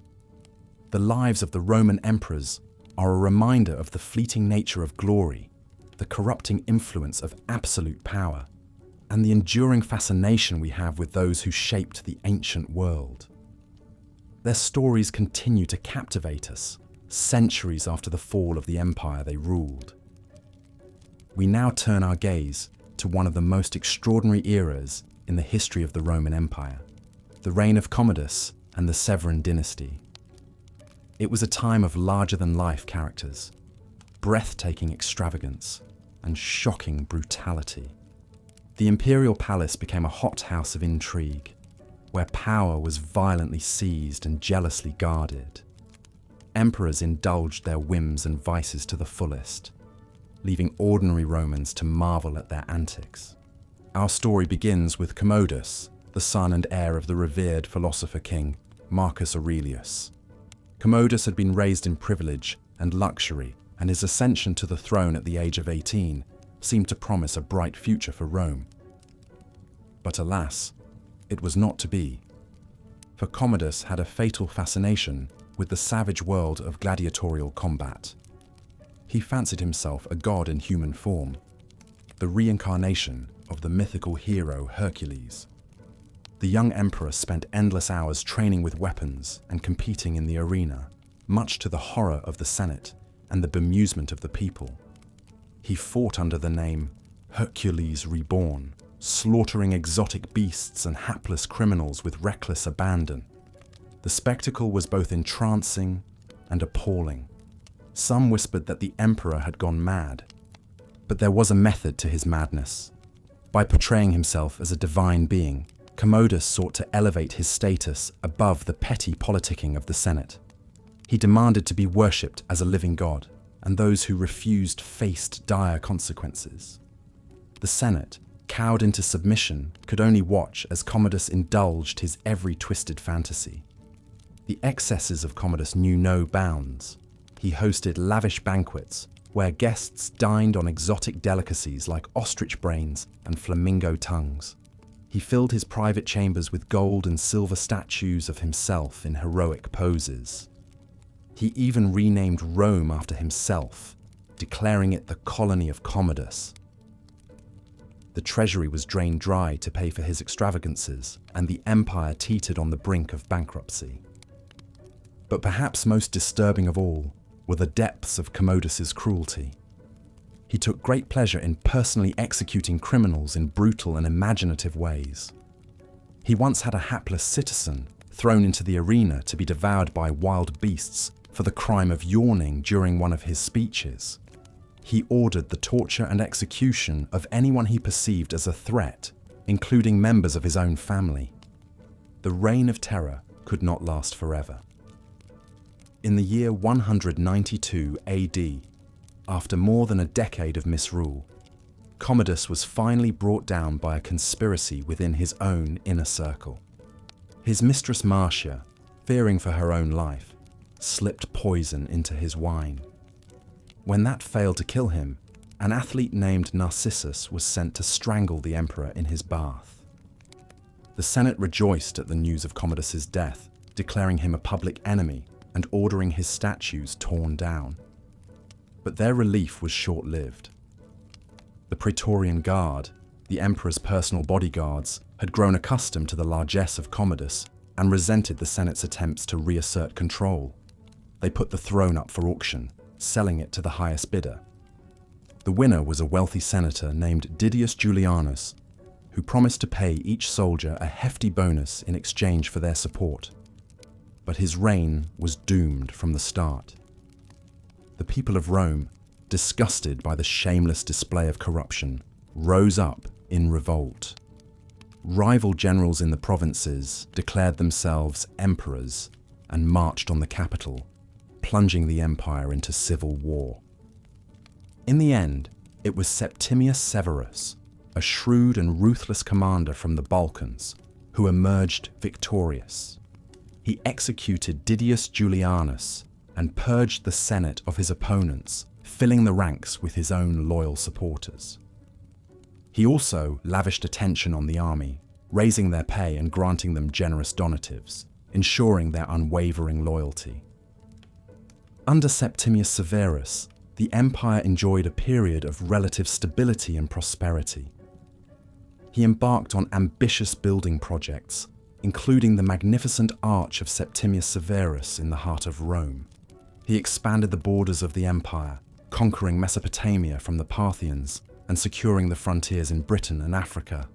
The lives of the Roman emperors are a reminder of the fleeting nature of glory, the corrupting influence of absolute power, and the enduring fascination we have with those who shaped the ancient world. Their stories continue to captivate us, centuries after the fall of the empire they ruled. We now turn our gaze to one of the most extraordinary eras in the history of the Roman Empire, the reign of Commodus and the Severan dynasty. It was a time of larger-than-life characters, breathtaking extravagance, and shocking brutality. The imperial palace became a hothouse of intrigue, where power was violently seized and jealously guarded. Emperors indulged their whims and vices to the fullest, leaving ordinary Romans to marvel at their antics. Our story begins with Commodus, the son and heir of the revered philosopher king Marcus Aurelius. Commodus had been raised in privilege and luxury, and his ascension to the throne at the age of 18 seemed to promise a bright future for Rome. But alas, it was not to be. For Commodus had a fatal fascination with the savage world of gladiatorial combat. He fancied himself a god in human form, the reincarnation of the mythical hero Hercules. The young emperor spent endless hours training with weapons and competing in the arena, much to the horror of the Senate and the bemusement of the people. He fought under the name Hercules Reborn, slaughtering exotic beasts and hapless criminals with reckless abandon. The spectacle was both entrancing and appalling. Some whispered that the emperor had gone mad, but there was a method to his madness. By portraying himself as a divine being, Commodus sought to elevate his status above the petty politicking of the Senate. He demanded to be worshipped as a living god, and those who refused faced dire consequences. The Senate, cowed into submission, could only watch as Commodus indulged his every twisted fantasy. The excesses of Commodus knew no bounds. He hosted lavish banquets where guests dined on exotic delicacies like ostrich brains and flamingo tongues. He filled his private chambers with gold and silver statues of himself in heroic poses. He even renamed Rome after himself, declaring it the colony of Commodus. The treasury was drained dry to pay for his extravagances, and the empire teetered on the brink of bankruptcy. But perhaps most disturbing of all were the depths of Commodus's cruelty. He took great pleasure in personally executing criminals in brutal and imaginative ways. He once had a hapless citizen thrown into the arena to be devoured by wild beasts for the crime of yawning during one of his speeches. He ordered the torture and execution of anyone he perceived as a threat, including members of his own family. The reign of terror could not last forever. In the year 192 AD, after more than a decade of misrule, Commodus was finally brought down by a conspiracy within his own inner circle. His mistress Marcia, fearing for her own life, slipped poison into his wine. When that failed to kill him, an athlete named Narcissus was sent to strangle the emperor in his bath. The Senate rejoiced at the news of Commodus's death, declaring him a public enemy and ordering his statues torn down. But their relief was short-lived. The Praetorian Guard, the emperor's personal bodyguards, had grown accustomed to the largesse of Commodus and resented the Senate's attempts to reassert control. They put the throne up for auction, selling it to the highest bidder. The winner was a wealthy senator named Gaius Julianus, who promised to pay each soldier a hefty bonus in exchange for their support. But his reign was doomed from the start. The people of Rome, disgusted by the shameless display of corruption, rose up in revolt. Rival generals in the provinces declared themselves emperors and marched on the capital, plunging the empire into civil war. In the end, it was Septimius Severus, a shrewd and ruthless commander from the Balkans, who emerged victorious. He executed Gaius Julianus and purged the Senate of his opponents, filling the ranks with his own loyal supporters. He also lavished attention on the army, raising their pay and granting them generous donatives, ensuring their unwavering loyalty. Under Septimius Severus, the empire enjoyed a period of relative stability and prosperity. He embarked on ambitious building projects, including the magnificent Arch of Septimius Severus in the heart of Rome. He expanded the borders of the empire, conquering Mesopotamia from the Parthians and securing the frontiers in Britain and Africa.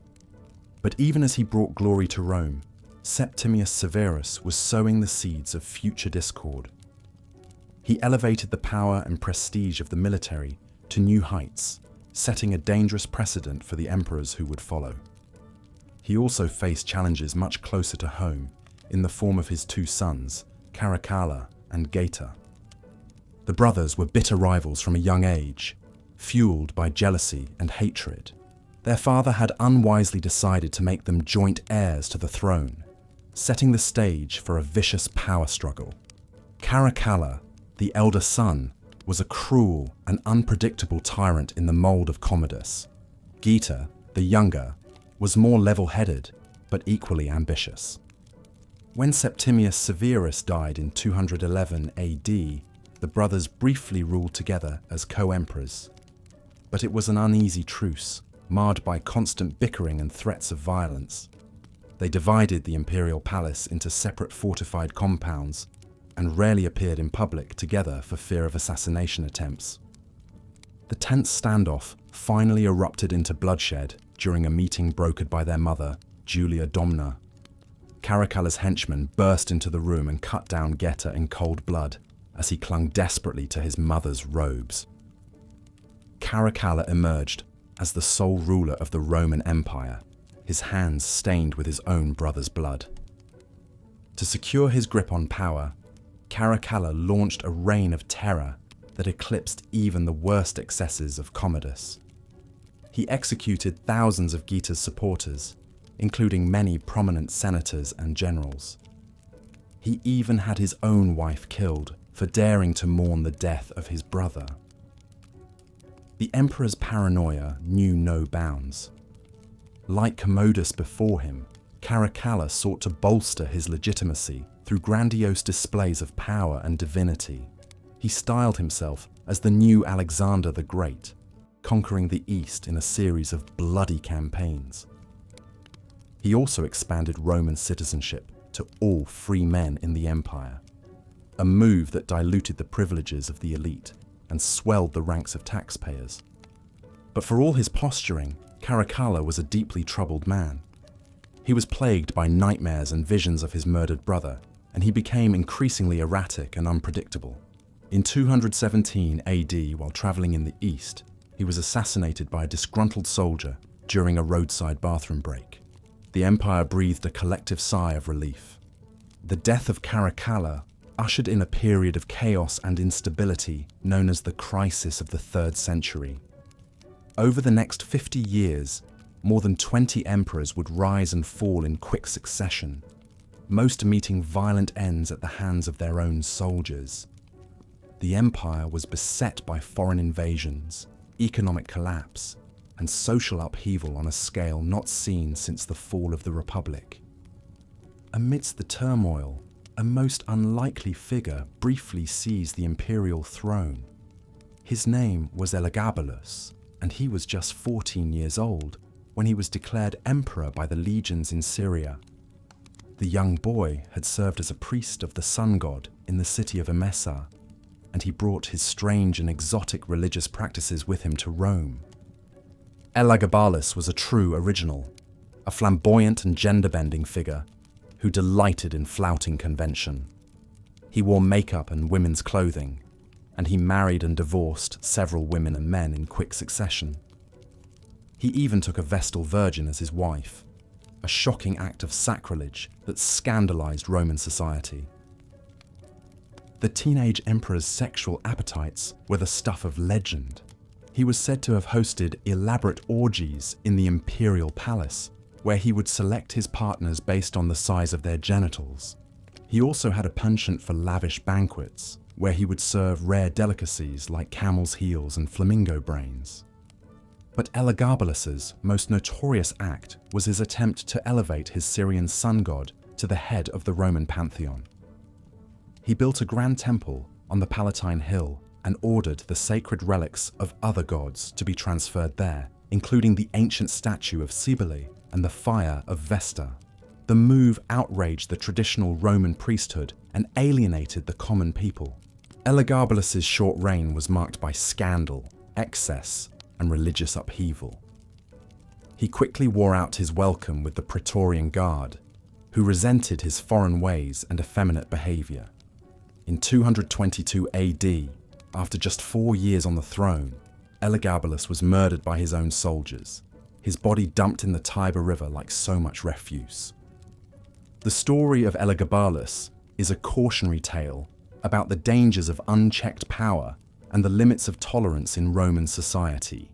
But even as he brought glory to Rome, Septimius Severus was sowing the seeds of future discord. He elevated the power and prestige of the military to new heights, setting a dangerous precedent for the emperors who would follow. He also faced challenges much closer to home in the form of his two sons, Caracalla and Geta. The brothers were bitter rivals from a young age, fueled by jealousy and hatred. Their father had unwisely decided to make them joint heirs to the throne, setting the stage for a vicious power struggle. Caracalla, the elder son, was a cruel and unpredictable tyrant in the mold of Commodus. Geta, the younger, was more level-headed but equally ambitious. When Septimius Severus died in 211 AD, the brothers briefly ruled together as co-emperors. But it was an uneasy truce, marred by constant bickering and threats of violence. They divided the imperial palace into separate fortified compounds and rarely appeared in public together for fear of assassination attempts. The tense standoff finally erupted into bloodshed during a meeting brokered by their mother, Julia Domna. Caracalla's henchmen burst into the room and cut down Geta in cold blood as he clung desperately to his mother's robes. Caracalla emerged as the sole ruler of the Roman Empire, his hands stained with his own brother's blood. To secure his grip on power, Caracalla launched a reign of terror that eclipsed even the worst excesses of Commodus. He executed thousands of Geta's supporters, including many prominent senators and generals. He even had his own wife killed for daring to mourn the death of his brother. The emperor's paranoia knew no bounds. Like Commodus before him, Caracalla sought to bolster his legitimacy through grandiose displays of power and divinity. He styled himself as the new Alexander the Great, conquering the East in a series of bloody campaigns. He also expanded Roman citizenship to all free men in the empire, a move that diluted the privileges of the elite and swelled the ranks of taxpayers. But for all his posturing, Caracalla was a deeply troubled man. He was plagued by nightmares and visions of his murdered brother, and he became increasingly erratic and unpredictable. In 217 AD, while traveling in the East, he was assassinated by a disgruntled soldier during a roadside bathroom break. The empire breathed a collective sigh of relief. The death of Caracalla ushered in a period of chaos and instability known as the Crisis of the 3rd Century. Over the next 50 years, more than 20 emperors would rise and fall in quick succession, most meeting violent ends at the hands of their own soldiers. The empire was beset by foreign invasions, economic collapse, and social upheaval on a scale not seen since the fall of the Republic. Amidst the turmoil, a most unlikely figure briefly seized the imperial throne. His name was Elagabalus, and he was just 14 years old when he was declared emperor by the legions in Syria. The young boy had served as a priest of the sun god in the city of Emesa, and he brought his strange and exotic religious practices with him to Rome. Elagabalus was a true original, a flamboyant and gender-bending figure who delighted in flouting convention. He wore makeup and women's clothing, and he married and divorced several women and men in quick succession. He even took a Vestal virgin as his wife, a shocking act of sacrilege that scandalized Roman society. The teenage emperor's sexual appetites were the stuff of legend. He was said to have hosted elaborate orgies in the imperial palace, where he would select his partners based on the size of their genitals. He also had a penchant for lavish banquets, where he would serve rare delicacies like camel's heels and flamingo brains. But Elagabalus's most notorious act was his attempt to elevate his Syrian sun god to the head of the Roman pantheon. He built a grand temple on the Palatine Hill and ordered the sacred relics of other gods to be transferred there, including the ancient statue of Cybele and the fire of Vesta. The move outraged the traditional Roman priesthood and alienated the common people. Elagabalus's short reign was marked by scandal, excess, and religious upheaval. He quickly wore out his welcome with the Praetorian Guard, who resented his foreign ways and effeminate behavior. In 222 AD, after just 4 years on the throne, Elagabalus was murdered by his own soldiers, his body dumped in the Tiber River like so much refuse. The story of Elagabalus is a cautionary tale about the dangers of unchecked power and the limits of tolerance in Roman society.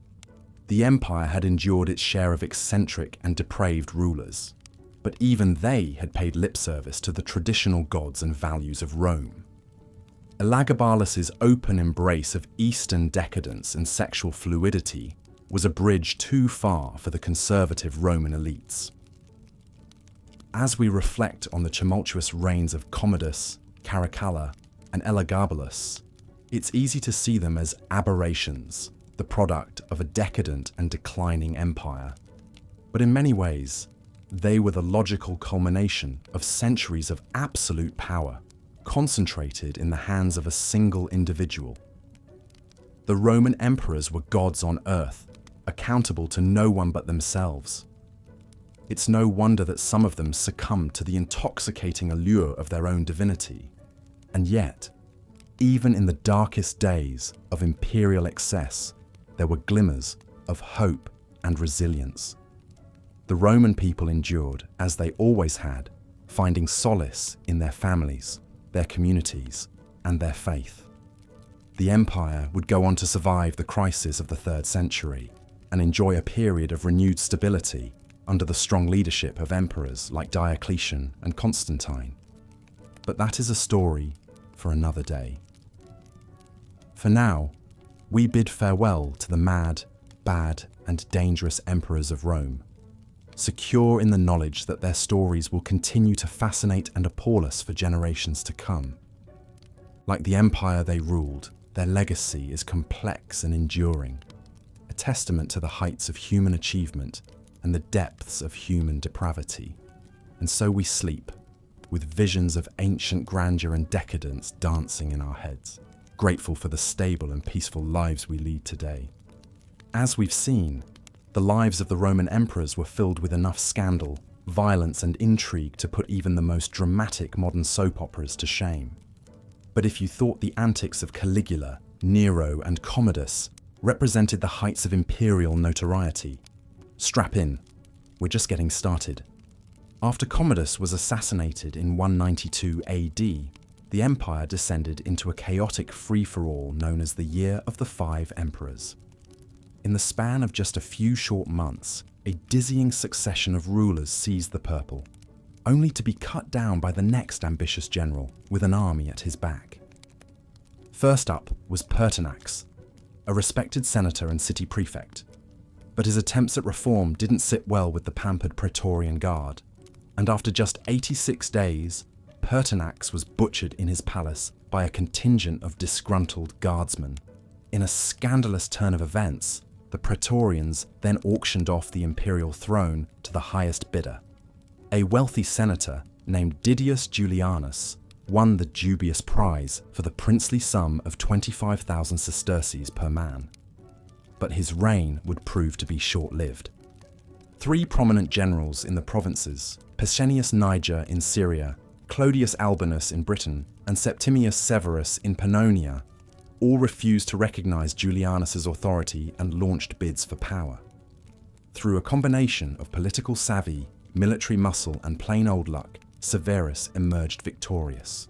The empire had endured its share of eccentric and depraved rulers, but even they had paid lip service to the traditional gods and values of Rome. Elagabalus's open embrace of Eastern decadence and sexual fluidity was a bridge too far for the conservative Roman elites. As we reflect on the tumultuous reigns of Commodus, Caracalla, and Elagabalus, it's easy to see them as aberrations, the product of a decadent and declining empire. But in many ways, they were the logical culmination of centuries of absolute power, concentrated in the hands of a single individual. The Roman emperors were gods on earth, accountable to no one but themselves. It's no wonder that some of them succumbed to the intoxicating allure of their own divinity. And yet, even in the darkest days of imperial excess, there were glimmers of hope and resilience. The Roman people endured, as they always had, finding solace in their families, their communities, and their faith. The empire would go on to survive the crisis of the 3rd century and enjoy a period of renewed stability under the strong leadership of emperors like Diocletian and Constantine. But that is a story for another day. For now, we bid farewell to the mad, bad, and dangerous emperors of Rome, secure in the knowledge that their stories will continue to fascinate and appall us for generations to come. Like the empire they ruled, their legacy is complex and enduring, a testament to the heights of human achievement and the depths of human depravity. And so we sleep, with visions of ancient grandeur and decadence dancing in our heads, grateful for the stable and peaceful lives we lead today. As we've seen, the lives of the Roman emperors were filled with enough scandal, violence, and intrigue to put even the most dramatic modern soap operas to shame. But if you thought the antics of Caligula, Nero, and Commodus represented the heights of imperial notoriety, strap in, we're just getting started. After Commodus was assassinated in 192 AD, the empire descended into a chaotic free-for-all known as the Year of the Five Emperors. In the span of just a few short months, a dizzying succession of rulers seized the purple, only to be cut down by the next ambitious general with an army at his back. First up was Pertinax, a respected senator and city prefect, but his attempts at reform didn't sit well with the pampered Praetorian Guard, and after just 86 days, Pertinax was butchered in his palace by a contingent of disgruntled guardsmen. In a scandalous turn of events, the Praetorians then auctioned off the imperial throne to the highest bidder. A wealthy senator named Didius Julianus won the dubious prize for the princely sum of 25,000 sesterces per man. But his reign would prove to be short-lived. Three prominent generals in the provinces, Pescennius Niger in Syria, Clodius Albinus in Britain, and Septimius Severus in Pannonia, all refused to recognize Julianus's authority and launched bids for power. Through a combination of political savvy, military muscle, and plain old luck, Severus emerged victorious.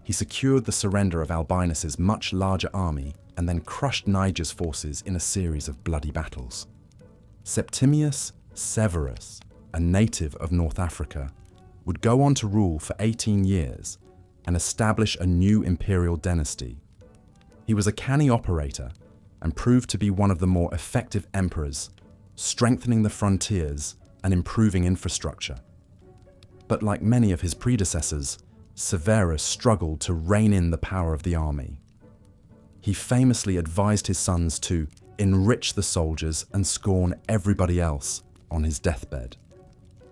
He secured the surrender of Albinus's much larger army and then crushed Niger's forces in a series of bloody battles. Septimius Severus, a native of North Africa, would go on to rule for 18 years and establish a new imperial dynasty. He was a canny operator and proved to be one of the more effective emperors, strengthening the frontiers and improving infrastructure. But like many of his predecessors, Severus struggled to rein in the power of the army. He famously advised his sons to enrich the soldiers and scorn everybody else on his deathbed.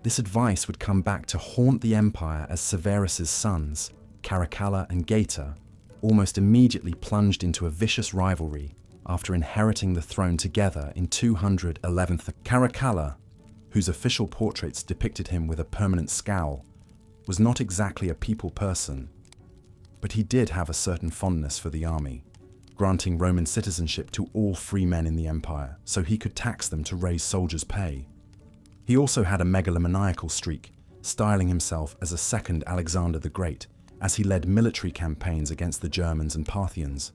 This advice would come back to haunt the empire as Severus's sons, Caracalla and Geta, almost immediately plunged into a vicious rivalry after inheriting the throne together in 211. Caracalla, whose official portraits depicted him with a permanent scowl, was not exactly a people person, but he did have a certain fondness for the army, granting Roman citizenship to all free men in the empire so he could tax them to raise soldiers' pay. He also had a megalomaniacal streak, styling himself as a second Alexander the Great, as he led military campaigns against the Germans and Parthians.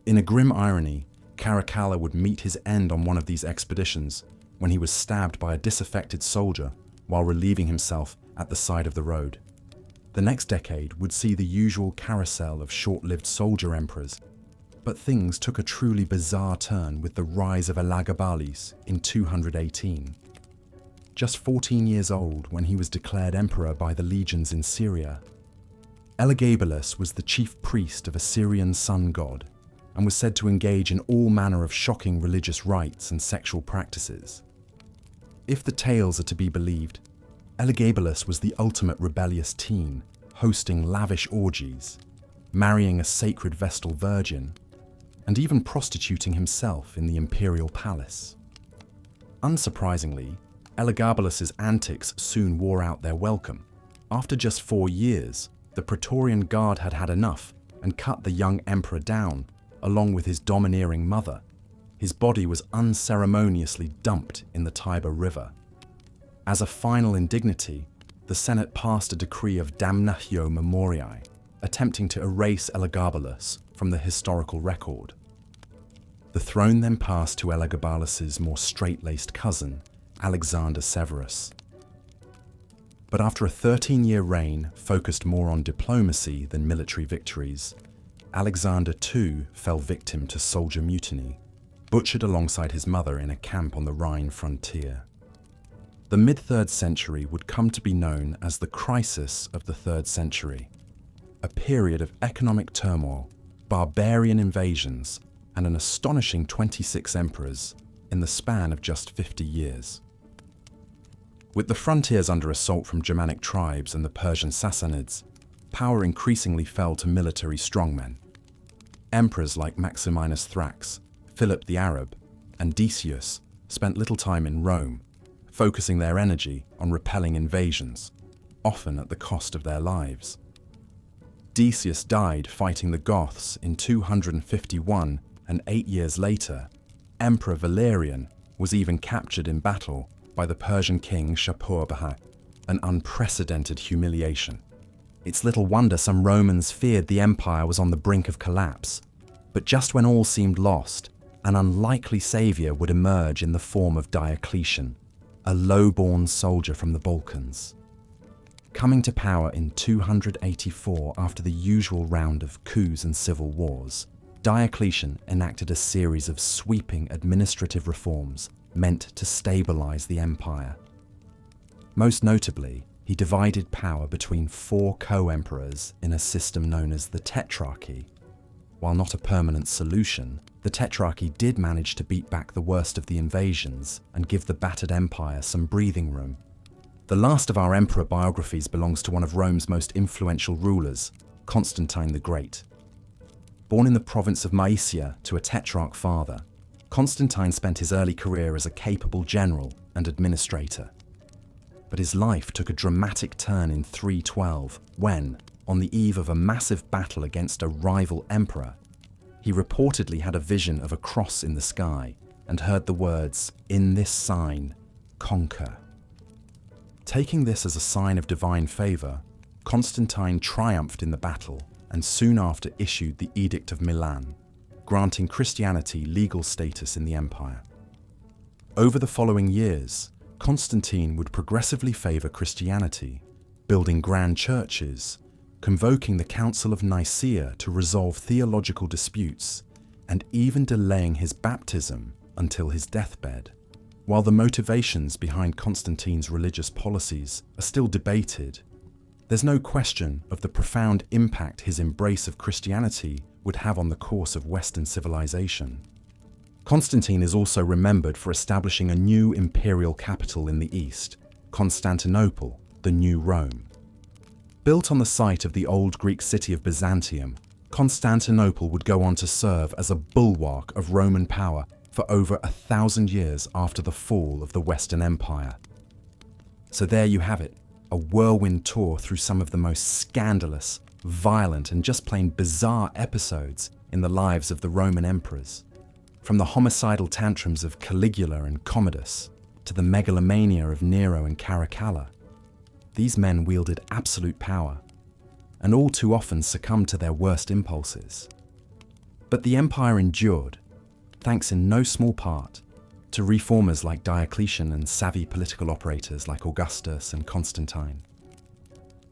In a grim irony, Caracalla would meet his end on one of these expeditions when he was stabbed by a disaffected soldier while relieving himself at the side of the road. The next decade would see the usual carousel of short-lived soldier emperors, but things took a truly bizarre turn with the rise of Elagabalus in 218. Just 14 years old when he was declared emperor by the legions in Syria, Elagabalus was the chief priest of a Syrian sun god and was said to engage in all manner of shocking religious rites and sexual practices. If the tales are to be believed, Elagabalus was the ultimate rebellious teen, hosting lavish orgies, marrying a sacred Vestal virgin, and even prostituting himself in the imperial palace. Unsurprisingly, Elagabalus's antics soon wore out their welcome. After just 4 years, the Praetorian Guard had had enough and cut the young emperor down, along with his domineering mother. His body was unceremoniously dumped in the Tiber River. As a final indignity, the Senate passed a decree of damnatio memoriae, attempting to erase Elagabalus from the historical record. The throne then passed to Elagabalus's more straight-laced cousin, Alexander Severus. But after a 13-year reign focused more on diplomacy than military victories, Alexander too fell victim to soldier mutiny, butchered alongside his mother in a camp on the Rhine frontier. The mid-3rd century would come to be known as the crisis of the 3rd century, a period of economic turmoil, barbarian invasions, and an astonishing 26 emperors in the span of just 50 years. With the frontiers under assault from Germanic tribes and the Persian Sassanids, power increasingly fell to military strongmen. Emperors like Maximinus Thrax, Philip the Arab, and Decius spent little time in Rome, focusing their energy on repelling invasions, often at the cost of their lives. Decius died fighting the Goths in 251, and 8 years later, Emperor Valerian was even captured in battle by the Persian king Shapur-Baqi, an unprecedented humiliation. It's little wonder some Romans feared the empire was on the brink of collapse. But just when all seemed lost, an unlikely savior would emerge in the form of Diocletian, a low-born soldier from the Balkans. Coming to power in 284 after the usual round of coups and civil wars, Diocletian enacted a series of sweeping administrative reforms meant to stabilize the empire. Most notably, he divided power between 4 co-emperors in a system known as the Tetrarchy. While not a permanent solution, the Tetrarchy did manage to beat back the worst of the invasions and give the battered empire some breathing room. The last of our emperor biographies belongs to one of Rome's most influential rulers, Constantine the Great. Born in the province of Mysia to a tetrarch father, Constantine spent his early career as a capable general and administrator. But his life took a dramatic turn in 312 when, on the eve of a massive battle against a rival emperor, he reportedly had a vision of a cross in the sky and heard the words, "In this sign, conquer." Taking this as a sign of divine favour, Constantine triumphed in the battle and soon after issued the Edict of Milan, granting Christianity legal status in the empire. Over the following years, Constantine would progressively favour Christianity, building grand churches, convoking the Council of Nicaea to resolve theological disputes, and even delaying his baptism until his deathbed. While the motivations behind Constantine's religious policies are still debated, there's no question of the profound impact his embrace of Christianity would have on the course of Western civilization. Constantine is also remembered for establishing a new imperial capital in the east, Constantinople, the new Rome. Built on the site of the old Greek city of Byzantium, Constantinople would go on to serve as a bulwark of Roman power for over 1,000 years after the fall of the Western Empire. So there you have it, a whirlwind tour through some of the most scandalous, violent, and just plain bizarre episodes in the lives of the Roman emperors. From the homicidal tantrums of Caligula and Commodus to the megalomania of Nero and Caracalla, these men wielded absolute power, and all too often succumbed to their worst impulses. But the empire endured, thanks in no small part to reformers like Diocletian and savvy political operators like Augustus and Constantine.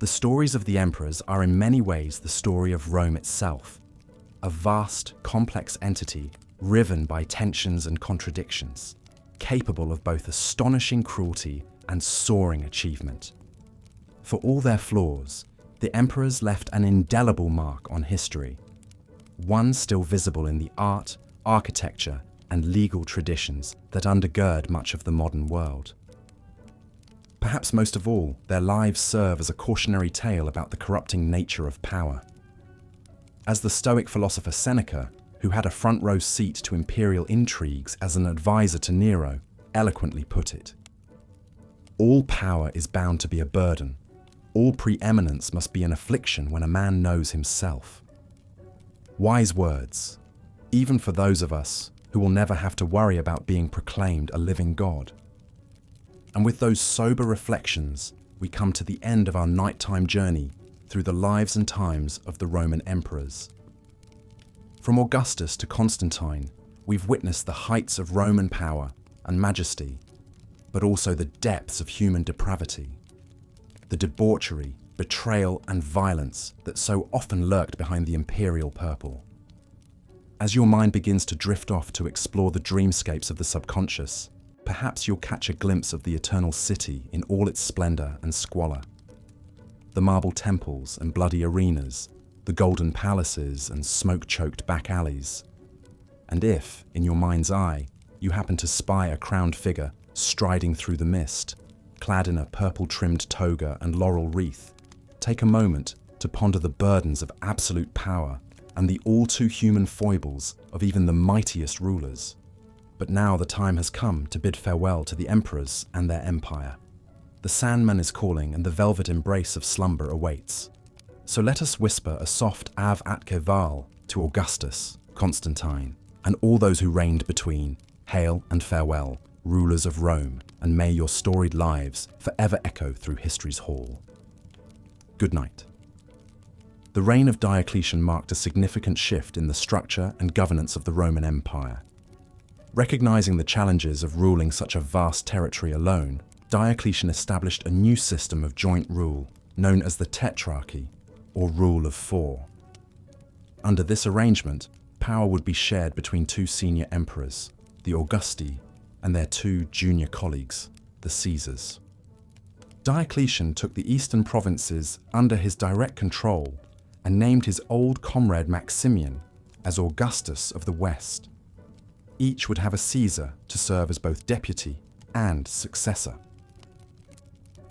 The stories of the emperors are in many ways the story of Rome itself, a vast, complex entity riven by tensions and contradictions, capable of both astonishing cruelty and soaring achievement. For all their flaws, the emperors left an indelible mark on history, one still visible in the art, architecture, and legal traditions that undergird much of the modern world. Perhaps most of all, their lives serve as a cautionary tale about the corrupting nature of power. As the Stoic philosopher Seneca, who had a front-row seat to imperial intrigues as an advisor to Nero, eloquently put it, "All power is bound to be a burden. All preeminence must be an affliction when a man knows himself." Wise words, even for those of us who will never have to worry about being proclaimed a living God. And with those sober reflections, we come to the end of our nighttime journey through the lives and times of the Roman emperors. From Augustus to Constantine, we've witnessed the heights of Roman power and majesty, but also the depths of human depravity, the debauchery, betrayal, and violence that so often lurked behind the imperial purple. As your mind begins to drift off to explore the dreamscapes of the subconscious, perhaps you'll catch a glimpse of the eternal city in all its splendor and squalor. The marble temples and bloody arenas, the golden palaces and smoke-choked back alleys. And if, in your mind's eye, you happen to spy a crowned figure striding through the mist, clad in a purple-trimmed toga and laurel wreath, take a moment to ponder the burdens of absolute power and the all-too-human foibles of even the mightiest rulers. But now the time has come to bid farewell to the emperors and their empire. The Sandman is calling and the velvet embrace of slumber awaits. So let us whisper a soft Av Atque Val to Augustus, Constantine, and all those who reigned between. Hail and farewell, rulers of Rome, and may your storied lives forever echo through history's hall. Good night. The reign of Diocletian marked a significant shift in the structure and governance of the Roman Empire. Recognizing the challenges of ruling such a vast territory alone, Diocletian established a new system of joint rule known as the Tetrarchy, or Rule of Four. Under this arrangement, power would be shared between two senior emperors, the Augusti, and their two junior colleagues, the Caesars. Diocletian took the eastern provinces under his direct control and named his old comrade Maximian as Augustus of the West. Each would have a Caesar to serve as both deputy and successor.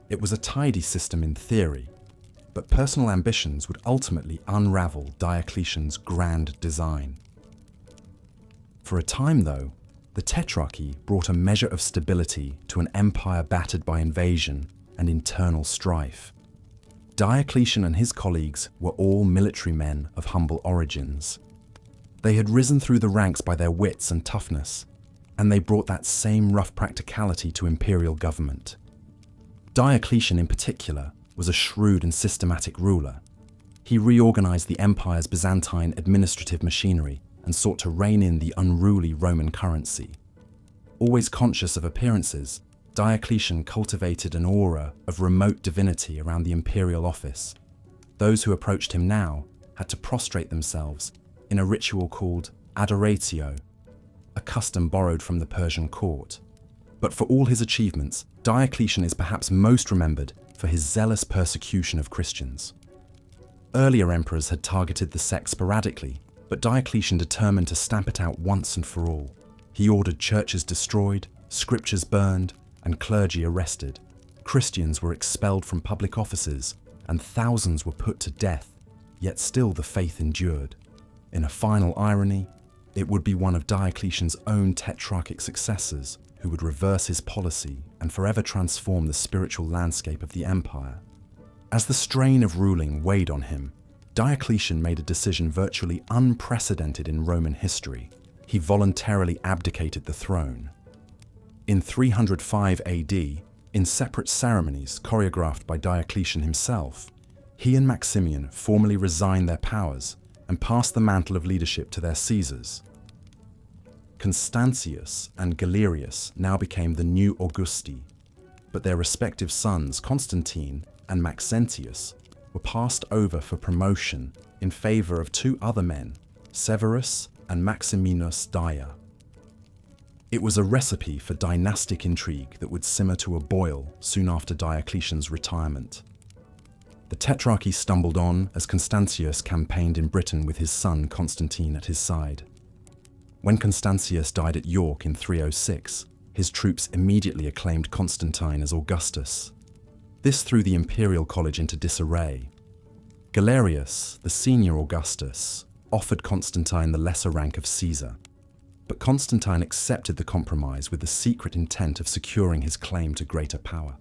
It was a tidy system in theory, but personal ambitions would ultimately unravel Diocletian's grand design. For a time, though, the Tetrarchy brought a measure of stability to an empire battered by invasion and internal strife. Diocletian and his colleagues were all military men of humble origins. They had risen through the ranks by their wits and toughness, and they brought that same rough practicality to imperial government. Diocletian in particular was a shrewd and systematic ruler. He reorganized the empire's Byzantine administrative machinery and sought to rein in the unruly Roman currency. Always conscious of appearances, Diocletian cultivated an aura of remote divinity around the imperial office. Those who approached him now had to prostrate themselves in a ritual called adoratio, a custom borrowed from the Persian court. But for all his achievements, Diocletian is perhaps most remembered for his zealous persecution of Christians. Earlier emperors had targeted the sect sporadically, but Diocletian determined to stamp it out once and for all. He ordered churches destroyed, scriptures burned, and clergy arrested. Christians were expelled from public offices, and thousands were put to death, yet still the faith endured. In a final irony, it would be one of Diocletian's own tetrarchic successors who would reverse his policy and forever transform the spiritual landscape of the empire. As the strain of ruling weighed on him, Diocletian made a decision virtually unprecedented in Roman history. He voluntarily abdicated the throne. In 305 AD, in separate ceremonies choreographed by Diocletian himself, he and Maximian formally resigned their powers and passed the mantle of leadership to their Caesars. Constantius and Galerius now became the new Augusti, but their respective sons, Constantine and Maxentius, were passed over for promotion in favor of two other men, Severus and Maximinus Daia. It was a recipe for dynastic intrigue that would simmer to a boil soon after Diocletian's retirement. The Tetrarchy stumbled on as Constantius campaigned in Britain with his son Constantine at his side. When Constantius died at York in 306, his troops immediately acclaimed Constantine as Augustus. This threw the imperial college into disarray. Galerius, the senior Augustus, offered Constantine the lesser rank of Caesar, but Constantine accepted the compromise with the secret intent of securing his claim to greater power.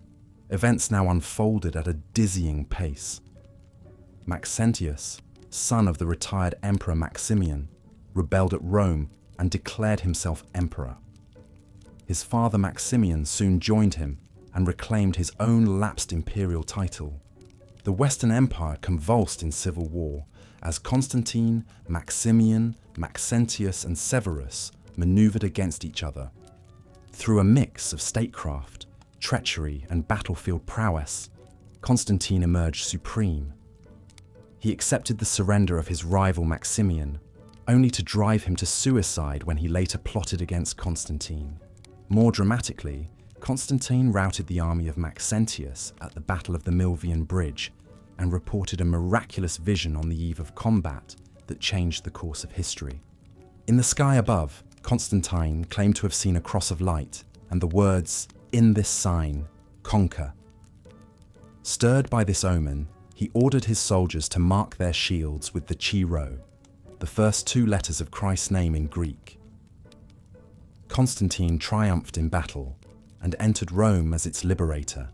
Events now unfolded at a dizzying pace. Maxentius, son of the retired Emperor Maximian, rebelled at Rome and declared himself emperor. His father Maximian soon joined him and reclaimed his own lapsed imperial title. The Western Empire convulsed in civil war as Constantine, Maximian, Maxentius, and Severus maneuvered against each other. Through a mix of statecraft, treachery, and battlefield prowess, Constantine emerged supreme. He accepted the surrender of his rival Maximian, only to drive him to suicide when he later plotted against Constantine. More dramatically, Constantine routed the army of Maxentius at the Battle of the Milvian Bridge and reported a miraculous vision on the eve of combat that changed the course of history. In the sky above, Constantine claimed to have seen a cross of light and the words, "In this sign, conquer." Stirred by this omen, he ordered his soldiers to mark their shields with the Chi Rho, the first two letters of Christ's name in Greek. Constantine triumphed in battle and entered Rome as its liberator,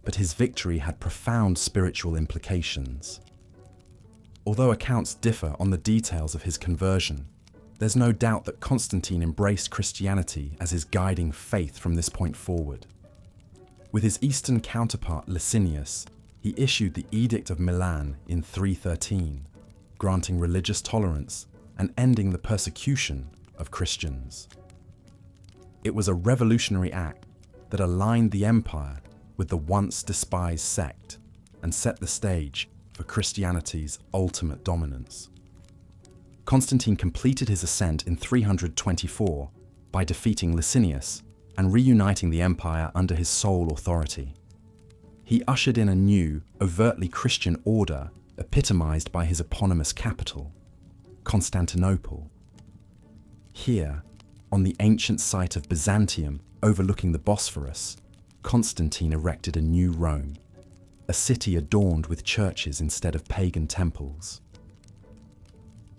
but his victory had profound spiritual implications. Although accounts differ on the details of his conversion, there's no doubt that Constantine embraced Christianity as his guiding faith from this point forward. With his eastern counterpart Licinius, he issued the Edict of Milan in 313, granting religious tolerance and ending the persecution of Christians. It was a revolutionary act that aligned the empire with the once despised sect and set the stage for Christianity's ultimate dominance. Constantine completed his ascent in 324 by defeating Licinius and reuniting the empire under his sole authority. He ushered in a new, overtly Christian order epitomized by his eponymous capital, Constantinople. Here, on the ancient site of Byzantium overlooking the Bosphorus, Constantine erected a new Rome, a city adorned with churches instead of pagan temples.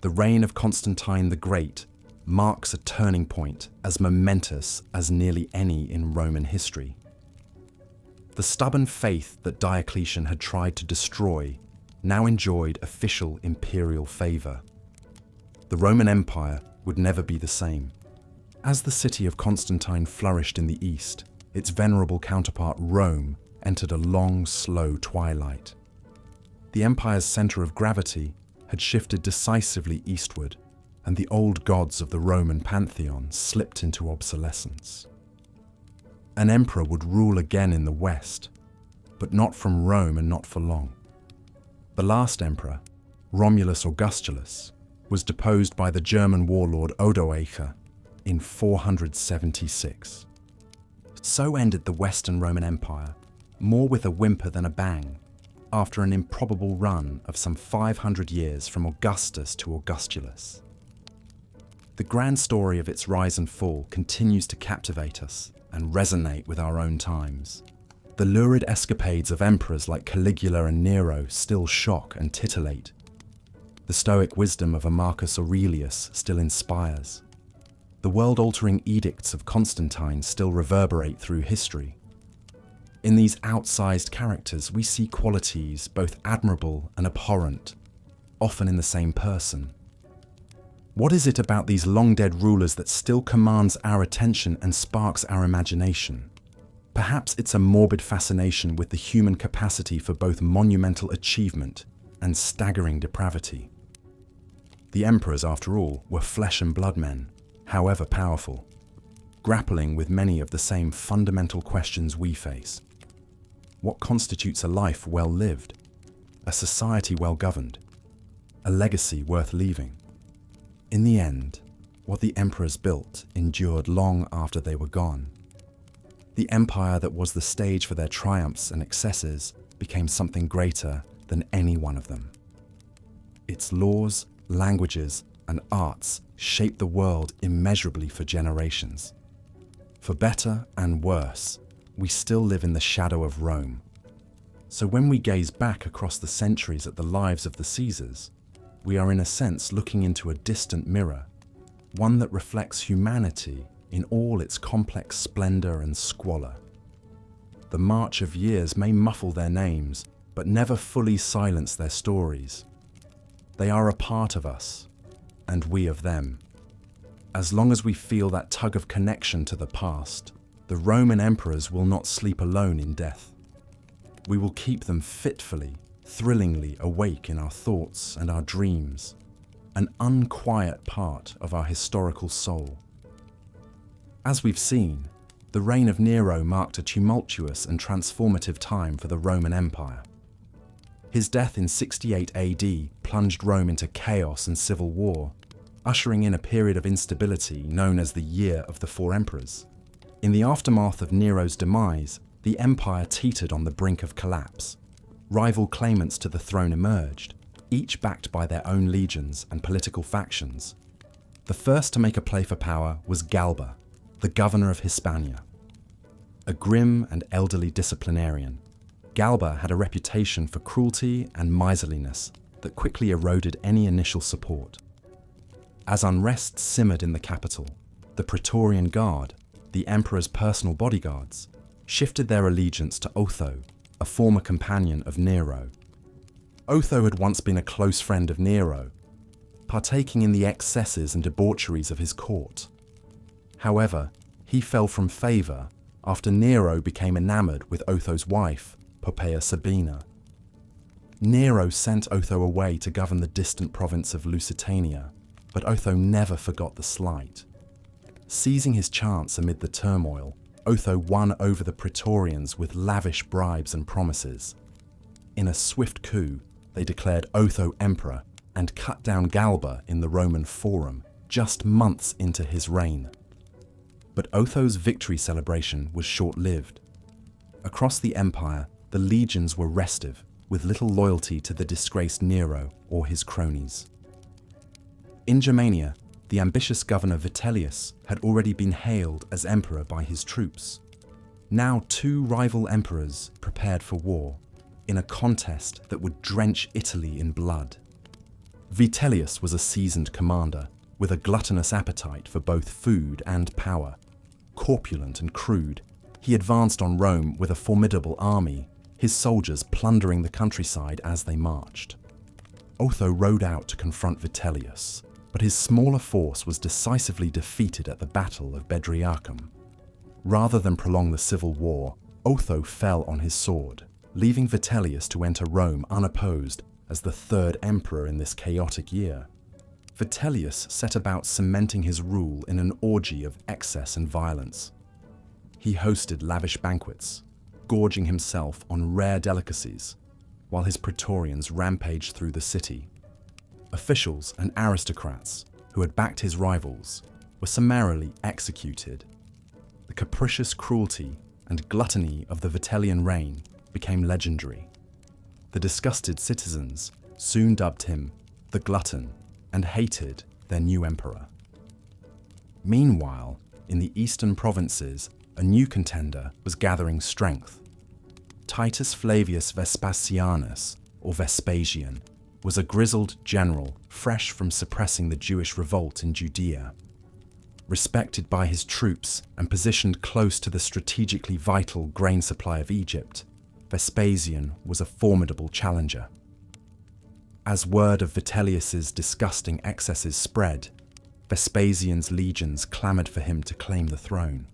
The reign of Constantine the Great marks a turning point as momentous as nearly any in Roman history. The stubborn faith that Diocletian had tried to destroy now enjoyed official imperial favour. The Roman Empire would never be the same. As the city of Constantine flourished in the east, its venerable counterpart Rome entered a long, slow twilight. The empire's centre of gravity had shifted decisively eastward, and the old gods of the Roman pantheon slipped into obsolescence. An emperor would rule again in the west, but not from Rome and not for long. The last emperor, Romulus Augustulus, was deposed by the German warlord Odoacer in 476. So ended the Western Roman Empire, more with a whimper than a bang, after an improbable run of some 500 years from Augustus to Augustulus. The grand story of its rise and fall continues to captivate us and resonate with our own times. The lurid escapades of emperors like Caligula and Nero still shock and titillate. The stoic wisdom of a Marcus Aurelius still inspires. The world-altering edicts of Constantine still reverberate through history. In these outsized characters, we see qualities both admirable and abhorrent, often in the same person. What is it about these long-dead rulers that still commands our attention and sparks our imagination? Perhaps it's a morbid fascination with the human capacity for both monumental achievement and staggering depravity. The emperors, after all, were flesh and blood men, however powerful, grappling with many of the same fundamental questions we face. What constitutes a life well lived? A society well governed? A legacy worth leaving? In the end, what the emperors built endured long after they were gone. The empire that was the stage for their triumphs and excesses became something greater than any one of them. Its laws, languages, and arts shaped the world immeasurably for generations. For better and worse, we still live in the shadow of Rome. So when we gaze back across the centuries at the lives of the Caesars, we are in a sense looking into a distant mirror, one that reflects humanity in all its complex splendor and squalor. The march of years may muffle their names, but never fully silence their stories. They are a part of us, and we of them. As long as we feel that tug of connection to the past, the Roman emperors will not sleep alone in death. We will keep them fitfully, thrillingly awake in our thoughts and our dreams, an unquiet part of our historical soul. As we've seen, the reign of Nero marked a tumultuous and transformative time for the Roman Empire. His death in 68 AD plunged Rome into chaos and civil war, ushering in a period of instability known as the Year of the Four Emperors. In the aftermath of Nero's demise, the empire teetered on the brink of collapse. Rival claimants to the throne emerged, each backed by their own legions and political factions. The first to make a play for power was Galba, the governor of Hispania. A grim and elderly disciplinarian, Galba had a reputation for cruelty and miserliness that quickly eroded any initial support. As unrest simmered in the capital, the Praetorian Guard, the emperor's personal bodyguards, shifted their allegiance to Otho, a former companion of Nero. Otho had once been a close friend of Nero, partaking in the excesses and debaucheries of his court. However, he fell from favour after Nero became enamoured with Otho's wife, Poppaea Sabina. Nero sent Otho away to govern the distant province of Lusitania, but Otho never forgot the slight. Seizing his chance amid the turmoil, Otho won over the Praetorians with lavish bribes and promises. In a swift coup, they declared Otho emperor and cut down Galba in the Roman Forum, just months into his reign. But Otho's victory celebration was short-lived. Across the empire, the legions were restive, with little loyalty to the disgraced Nero or his cronies. In Germania, the ambitious governor Vitellius had already been hailed as emperor by his troops. Now two rival emperors prepared for war, in a contest that would drench Italy in blood. Vitellius was a seasoned commander, with a gluttonous appetite for both food and power. Corpulent and crude, he advanced on Rome with a formidable army, his soldiers plundering the countryside as they marched. Otho rode out to confront Vitellius, but his smaller force was decisively defeated at the Battle of Bedriacum. Rather than prolong the civil war, Otho fell on his sword, leaving Vitellius to enter Rome unopposed as the third emperor in this chaotic year. Vitellius set about cementing his rule in an orgy of excess and violence. He hosted lavish banquets, gorging himself on rare delicacies, while his praetorians rampaged through the city. Officials and aristocrats who had backed his rivals were summarily executed. The capricious cruelty and gluttony of the Vitellian reign became legendary. The disgusted citizens soon dubbed him the glutton and hated their new emperor. Meanwhile, in the eastern provinces, a new contender was gathering strength. Titus Flavius Vespasianus, or Vespasian, was a grizzled general fresh from suppressing the Jewish revolt in Judea. Respected by his troops and positioned close to the strategically vital grain supply of Egypt, Vespasian was a formidable challenger. As word of Vitellius's disgusting excesses spread, Vespasian's legions clamored for him to claim the throne.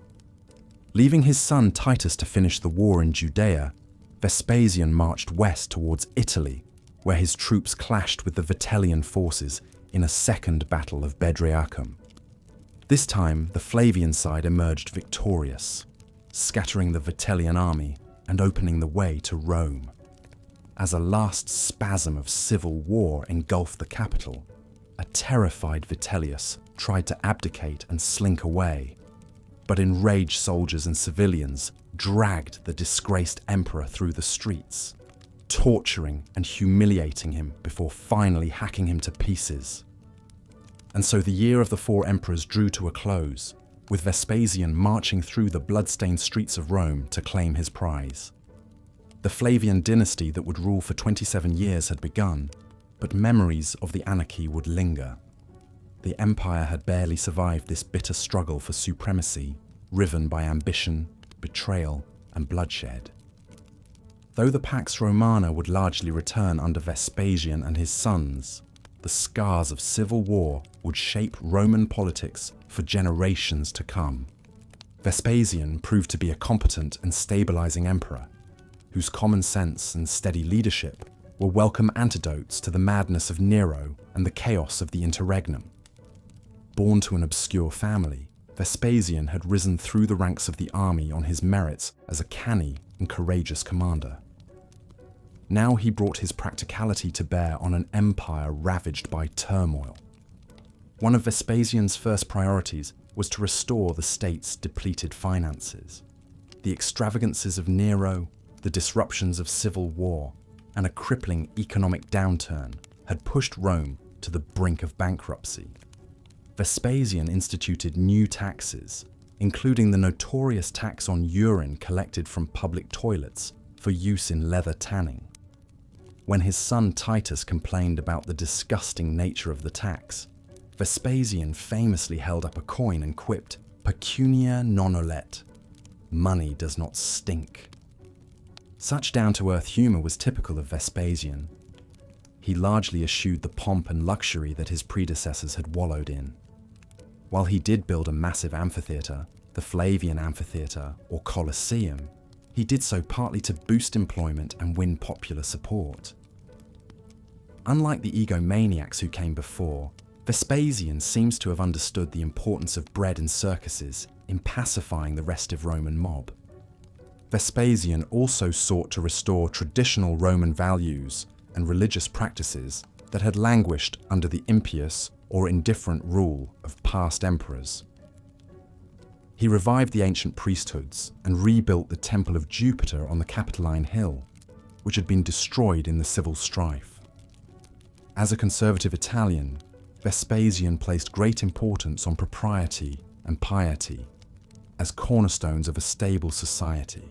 Leaving his son Titus to finish the war in Judea, Vespasian marched west towards Italy, where his troops clashed with the Vitellian forces in a second Battle of Bedriacum. This time, the Flavian side emerged victorious, scattering the Vitellian army and opening the way to Rome. As a last spasm of civil war engulfed the capital, a terrified Vitellius tried to abdicate and slink away, but enraged soldiers and civilians dragged the disgraced emperor through the streets, torturing and humiliating him before finally hacking him to pieces. And so the year of the four emperors drew to a close, with Vespasian marching through the blood-stained streets of Rome to claim his prize. The Flavian dynasty that would rule for 27 years had begun, but memories of the anarchy would linger. The empire had barely survived this bitter struggle for supremacy, riven by ambition, betrayal, and bloodshed. Though the Pax Romana would largely return under Vespasian and his sons, the scars of civil war would shape Roman politics for generations to come. Vespasian proved to be a competent and stabilizing emperor, whose common sense and steady leadership were welcome antidotes to the madness of Nero and the chaos of the interregnum. Born to an obscure family, Vespasian had risen through the ranks of the army on his merits as a canny and courageous commander. Now he brought his practicality to bear on an empire ravaged by turmoil. One of Vespasian's first priorities was to restore the state's depleted finances. The extravagances of Nero, the disruptions of civil war, and a crippling economic downturn had pushed Rome to the brink of bankruptcy. Vespasian instituted new taxes, including the notorious tax on urine collected from public toilets for use in leather tanning. When his son Titus complained about the disgusting nature of the tax, Vespasian famously held up a coin and quipped, "Pecunia non olet," money does not stink. Such down-to-earth humour was typical of Vespasian. He largely eschewed the pomp and luxury that his predecessors had wallowed in. While he did build a massive amphitheatre, the Flavian Amphitheatre, or Colosseum, he did so partly to boost employment and win popular support. Unlike the egomaniacs who came before, Vespasian seems to have understood the importance of bread and circuses in pacifying the restive Roman mob. Vespasian also sought to restore traditional Roman values and religious practices that had languished under the impious or indifferent rule of past emperors. He revived the ancient priesthoods and rebuilt the Temple of Jupiter on the Capitoline Hill, which had been destroyed in the civil strife. As a conservative Italian, Vespasian placed great importance on propriety and piety as cornerstones of a stable society.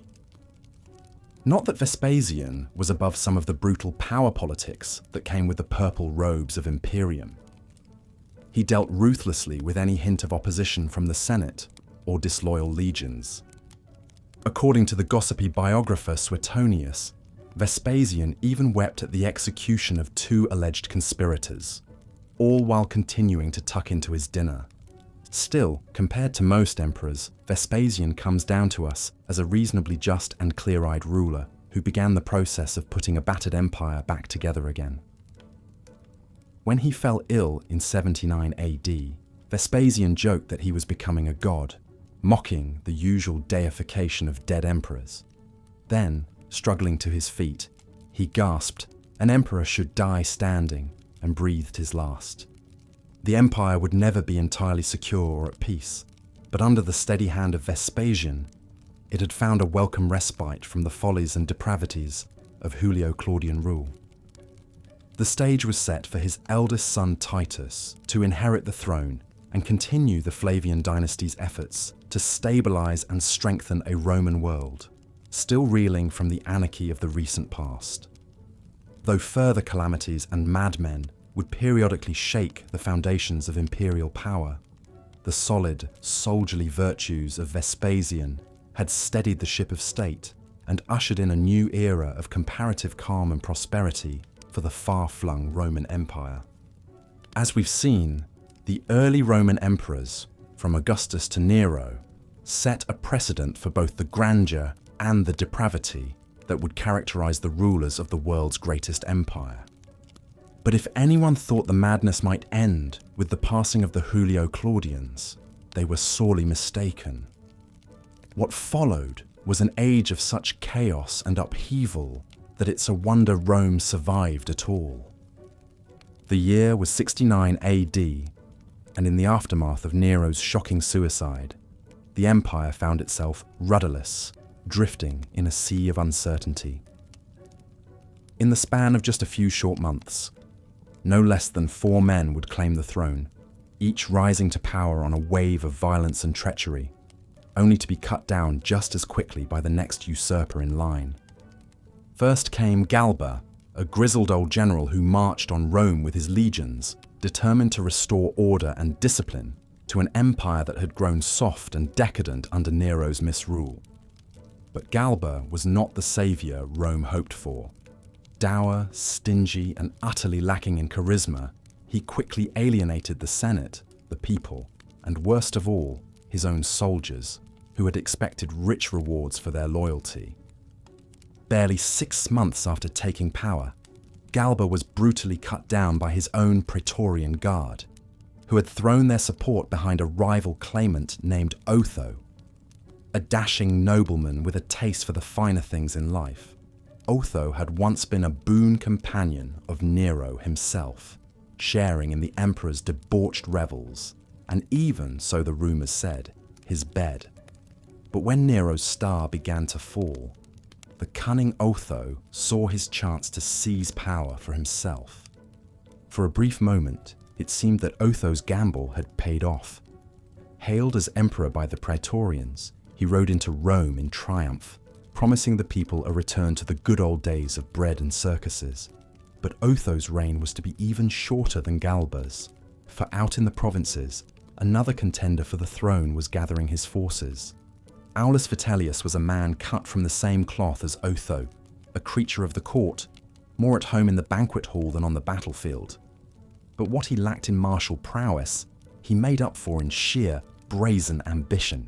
Not that Vespasian was above some of the brutal power politics that came with the purple robes of imperium. He dealt ruthlessly with any hint of opposition from the Senate or disloyal legions. According to the gossipy biographer Suetonius, Vespasian even wept at the execution of 2 alleged conspirators, all while continuing to tuck into his dinner. Still, compared to most emperors, Vespasian comes down to us as a reasonably just and clear-eyed ruler who began the process of putting a battered empire back together again. When he fell ill in 79 AD, Vespasian joked that he was becoming a god, mocking the usual deification of dead emperors. Then, struggling to his feet, he gasped, "An emperor should die standing," and breathed his last. The empire would never be entirely secure or at peace, but under the steady hand of Vespasian, it had found a welcome respite from the follies and depravities of Julio-Claudian rule. The stage was set for his eldest son Titus to inherit the throne and continue the Flavian dynasty's efforts to stabilize and strengthen a Roman world, still reeling from the anarchy of the recent past. Though further calamities and madmen would periodically shake the foundations of imperial power, the solid, soldierly virtues of Vespasian had steadied the ship of state and ushered in a new era of comparative calm and prosperity for the far-flung Roman Empire. As we've seen, the early Roman emperors, from Augustus to Nero, set a precedent for both the grandeur and the depravity that would characterize the rulers of the world's greatest empire. But if anyone thought the madness might end with the passing of the Julio-Claudians, they were sorely mistaken. What followed was an age of such chaos and upheaval that it's a wonder Rome survived at all. The year was 69 AD, and in the aftermath of Nero's shocking suicide, the empire found itself rudderless, drifting in a sea of uncertainty. In the span of just a few short months, no less than 4 men would claim the throne, each rising to power on a wave of violence and treachery, only to be cut down just as quickly by the next usurper in line. First came Galba, a grizzled old general who marched on Rome with his legions, determined to restore order and discipline to an empire that had grown soft and decadent under Nero's misrule. But Galba was not the savior Rome hoped for. Dour, stingy, and utterly lacking in charisma, he quickly alienated the Senate, the people, and worst of all, his own soldiers, who had expected rich rewards for their loyalty. Barely 6 months after taking power, Galba was brutally cut down by his own Praetorian Guard, who had thrown their support behind a rival claimant named Otho, a dashing nobleman with a taste for the finer things in life. Otho had once been a boon companion of Nero himself, sharing in the emperor's debauched revels, and even, so the rumors said, his bed. But when Nero's star began to fall, the cunning Otho saw his chance to seize power for himself. For a brief moment, it seemed that Otho's gamble had paid off. Hailed as emperor by the Praetorians, he rode into Rome in triumph, promising the people a return to the good old days of bread and circuses. But Otho's reign was to be even shorter than Galba's, for out in the provinces, another contender for the throne was gathering his forces. Aulus Vitellius was a man cut from the same cloth as Otho, a creature of the court, more at home in the banquet hall than on the battlefield. But what he lacked in martial prowess, he made up for in sheer, brazen ambition.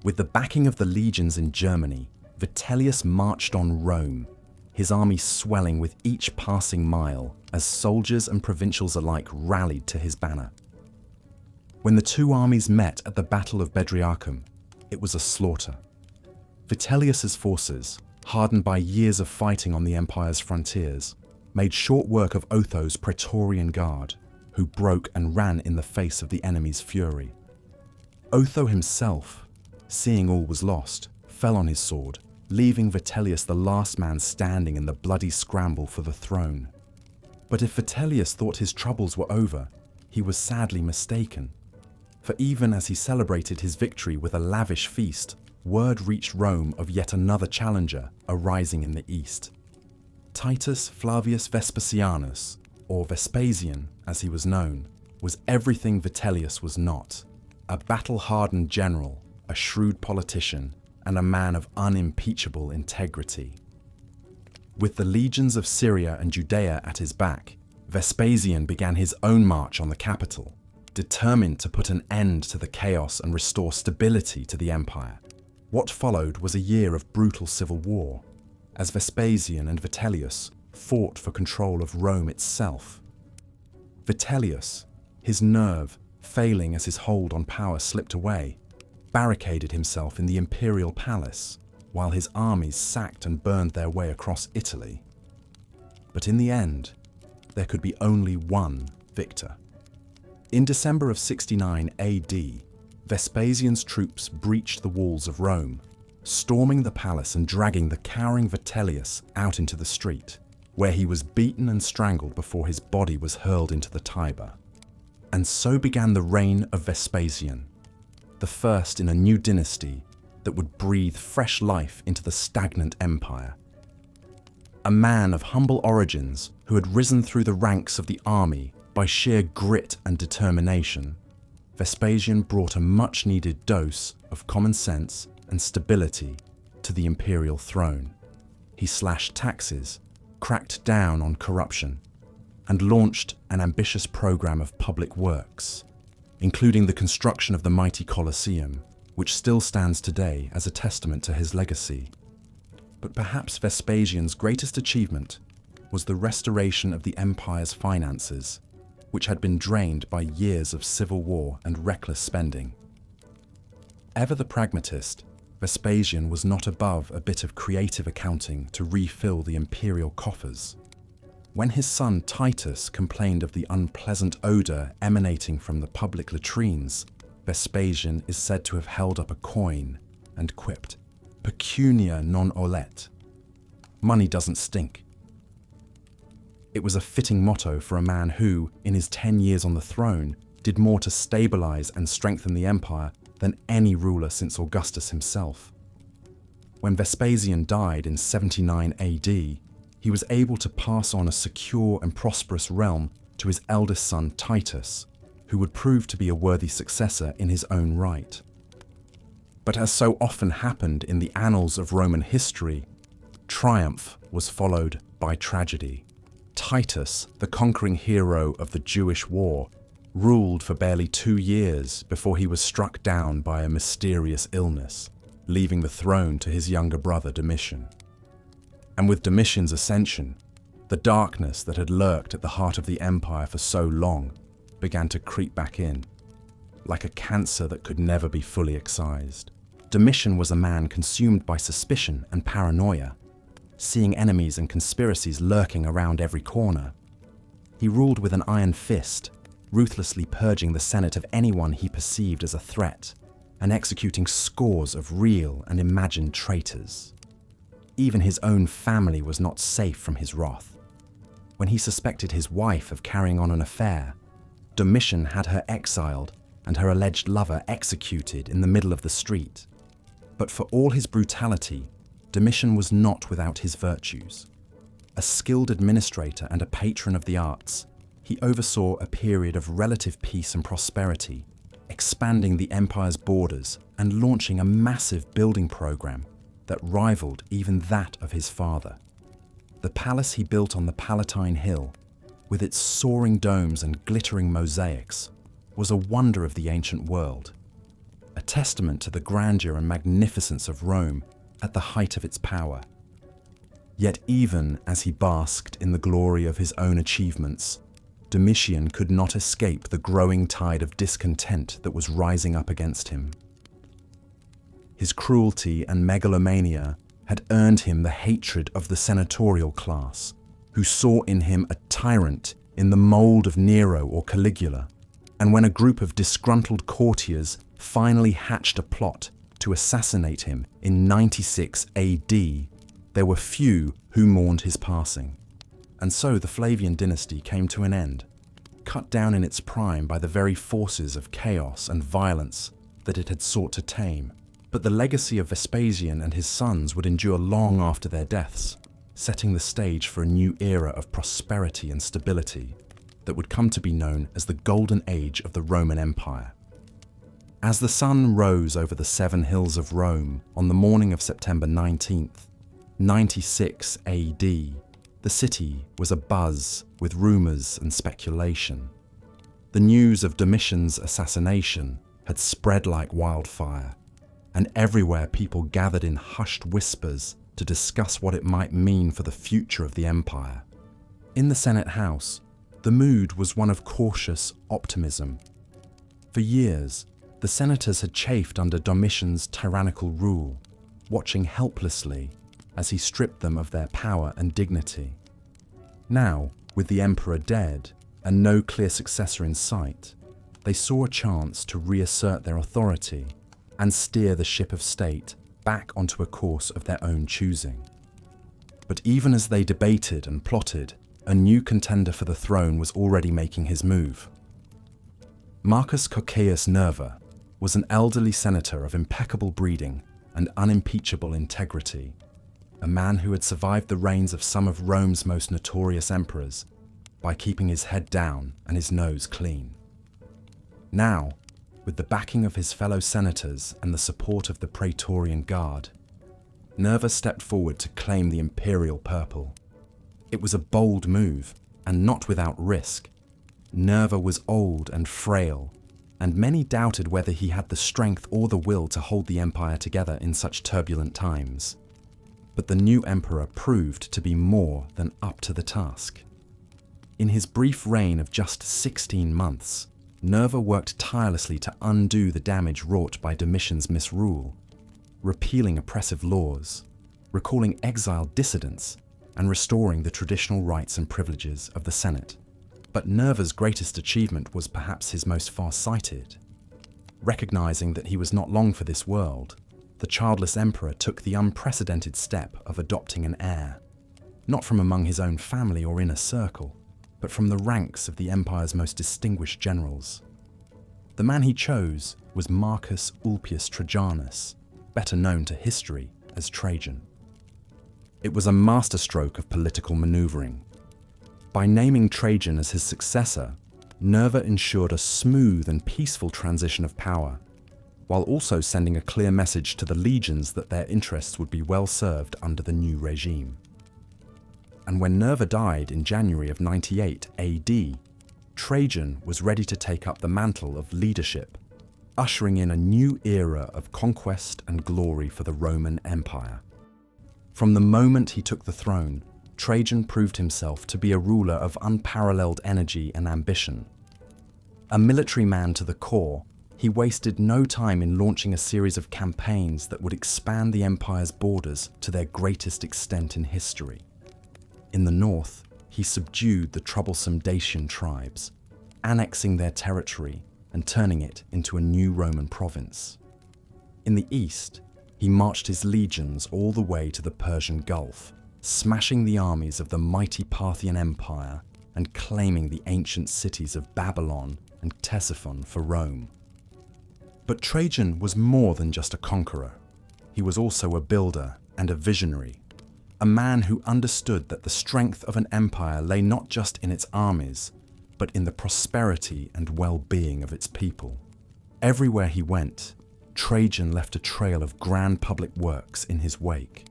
With the backing of the legions in Germany, Vitellius marched on Rome, his army swelling with each passing mile as soldiers and provincials alike rallied to his banner. When the 2 armies met at the Battle of Bedriacum, it was a slaughter. Vitellius's forces, hardened by years of fighting on the empire's frontiers, made short work of Otho's Praetorian Guard, who broke and ran in the face of the enemy's fury. Otho himself, seeing all was lost, fell on his sword leaving Vitellius the last man standing in the bloody scramble for the throne. But if Vitellius thought his troubles were over, he was sadly mistaken. For even as he celebrated his victory with a lavish feast, word reached Rome of yet another challenger arising in the east. Titus Flavius Vespasianus, or Vespasian as he was known, was everything Vitellius was not: a battle-hardened general, a shrewd politician, and a man of unimpeachable integrity. With the legions of Syria and Judea at his back, Vespasian began his own march on the capital, determined to put an end to the chaos and restore stability to the empire. What followed was a year of brutal civil war, as Vespasian and Vitellius fought for control of Rome itself. Vitellius, his nerve failing as his hold on power slipped away, barricaded himself in the imperial palace, while his armies sacked and burned their way across Italy. But in the end, there could be only one victor. In December of 69 AD, Vespasian's troops breached the walls of Rome, storming the palace and dragging the cowering Vitellius out into the street, where he was beaten and strangled before his body was hurled into the Tiber. And so began the reign of Vespasian, the first in a new dynasty that would breathe fresh life into the stagnant empire. A man of humble origins who had risen through the ranks of the army by sheer grit and determination, Vespasian brought a much-needed dose of common sense and stability to the imperial throne. He slashed taxes, cracked down on corruption, and launched an ambitious program of public works, including the construction of the mighty Colosseum, which still stands today as a testament to his legacy. But perhaps Vespasian's greatest achievement was the restoration of the empire's finances, which had been drained by years of civil war and reckless spending. Ever the pragmatist, Vespasian was not above a bit of creative accounting to refill the imperial coffers. When his son Titus complained of the unpleasant odour emanating from the public latrines, Vespasian is said to have held up a coin and quipped, "Pecunia non olet." Money doesn't stink. It was a fitting motto for a man who, in his 10 years on the throne, did more to stabilize and strengthen the empire than any ruler since Augustus himself. When Vespasian died in 79 AD, he was able to pass on a secure and prosperous realm to his eldest son Titus, who would prove to be a worthy successor in his own right. But as so often happened in the annals of Roman history, triumph was followed by tragedy. Titus, the conquering hero of the Jewish War, ruled for barely 2 years before he was struck down by a mysterious illness, leaving the throne to his younger brother Domitian. And with Domitian's ascension, the darkness that had lurked at the heart of the empire for so long began to creep back in, like a cancer that could never be fully excised. Domitian was a man consumed by suspicion and paranoia, seeing enemies and conspiracies lurking around every corner. He ruled with an iron fist, ruthlessly purging the Senate of anyone he perceived as a threat, and executing scores of real and imagined traitors. Even his own family was not safe from his wrath. When he suspected his wife of carrying on an affair, Domitian had her exiled and her alleged lover executed in the middle of the street. But for all his brutality, Domitian was not without his virtues. A skilled administrator and a patron of the arts, he oversaw a period of relative peace and prosperity, expanding the empire's borders and launching a massive building program that rivaled even that of his father. The palace he built on the Palatine Hill, with its soaring domes and glittering mosaics, was a wonder of the ancient world, a testament to the grandeur and magnificence of Rome at the height of its power. Yet even as he basked in the glory of his own achievements, Domitian could not escape the growing tide of discontent that was rising up against him. His cruelty and megalomania had earned him the hatred of the senatorial class, who saw in him a tyrant in the mold of Nero or Caligula. And when a group of disgruntled courtiers finally hatched a plot to to assassinate him in 96 AD, there were few who mourned his passing. And so the Flavian dynasty came to an end, cut down in its prime by the very forces of chaos and violence that it had sought to tame. But the legacy of Vespasian and his sons would endure long after their deaths, setting the stage for a new era of prosperity and stability that would come to be known as the Golden Age of the Roman Empire. As the sun rose over the 7 hills of Rome on the morning of September 19th, 96 AD, the city was abuzz with rumours and speculation. The news of Domitian's assassination had spread like wildfire, and everywhere people gathered in hushed whispers to discuss what it might mean for the future of the empire. In the Senate House, the mood was one of cautious optimism. For years, the senators had chafed under Domitian's tyrannical rule, watching helplessly as he stripped them of their power and dignity. Now, with the emperor dead and no clear successor in sight, they saw a chance to reassert their authority and steer the ship of state back onto a course of their own choosing. But even as they debated and plotted, a new contender for the throne was already making his move. Marcus Cocceius Nerva was an elderly senator of impeccable breeding and unimpeachable integrity, a man who had survived the reigns of some of Rome's most notorious emperors by keeping his head down and his nose clean. Now, with the backing of his fellow senators and the support of the Praetorian Guard, Nerva stepped forward to claim the imperial purple. It was a bold move, and not without risk. Nerva was old and frail, and many doubted whether he had the strength or the will to hold the empire together in such turbulent times. But the new emperor proved to be more than up to the task. In his brief reign of just 16 months, Nerva worked tirelessly to undo the damage wrought by Domitian's misrule, repealing oppressive laws, recalling exiled dissidents, and restoring the traditional rights and privileges of the Senate. But Nerva's greatest achievement was perhaps his most far-sighted. Recognizing that he was not long for this world, the childless emperor took the unprecedented step of adopting an heir, not from among his own family or inner circle, but from the ranks of the empire's most distinguished generals. The man he chose was Marcus Ulpius Trajanus, better known to history as Trajan. It was a masterstroke of political maneuvering. By naming Trajan as his successor, Nerva ensured a smooth and peaceful transition of power, while also sending a clear message to the legions that their interests would be well served under the new regime. And when Nerva died in January of 98 AD, Trajan was ready to take up the mantle of leadership, ushering in a new era of conquest and glory for the Roman Empire. From the moment he took the throne, Trajan proved himself to be a ruler of unparalleled energy and ambition. A military man to the core, he wasted no time in launching a series of campaigns that would expand the empire's borders to their greatest extent in history. In the north, he subdued the troublesome Dacian tribes, annexing their territory and turning it into a new Roman province. In the east, he marched his legions all the way to the Persian Gulf, smashing the armies of the mighty Parthian Empire and claiming the ancient cities of Babylon and Ctesiphon for Rome. But Trajan was more than just a conqueror. He was also a builder and a visionary, a man who understood that the strength of an empire lay not just in its armies, but in the prosperity and well-being of its people. Everywhere he went, Trajan left a trail of grand public works in his wake,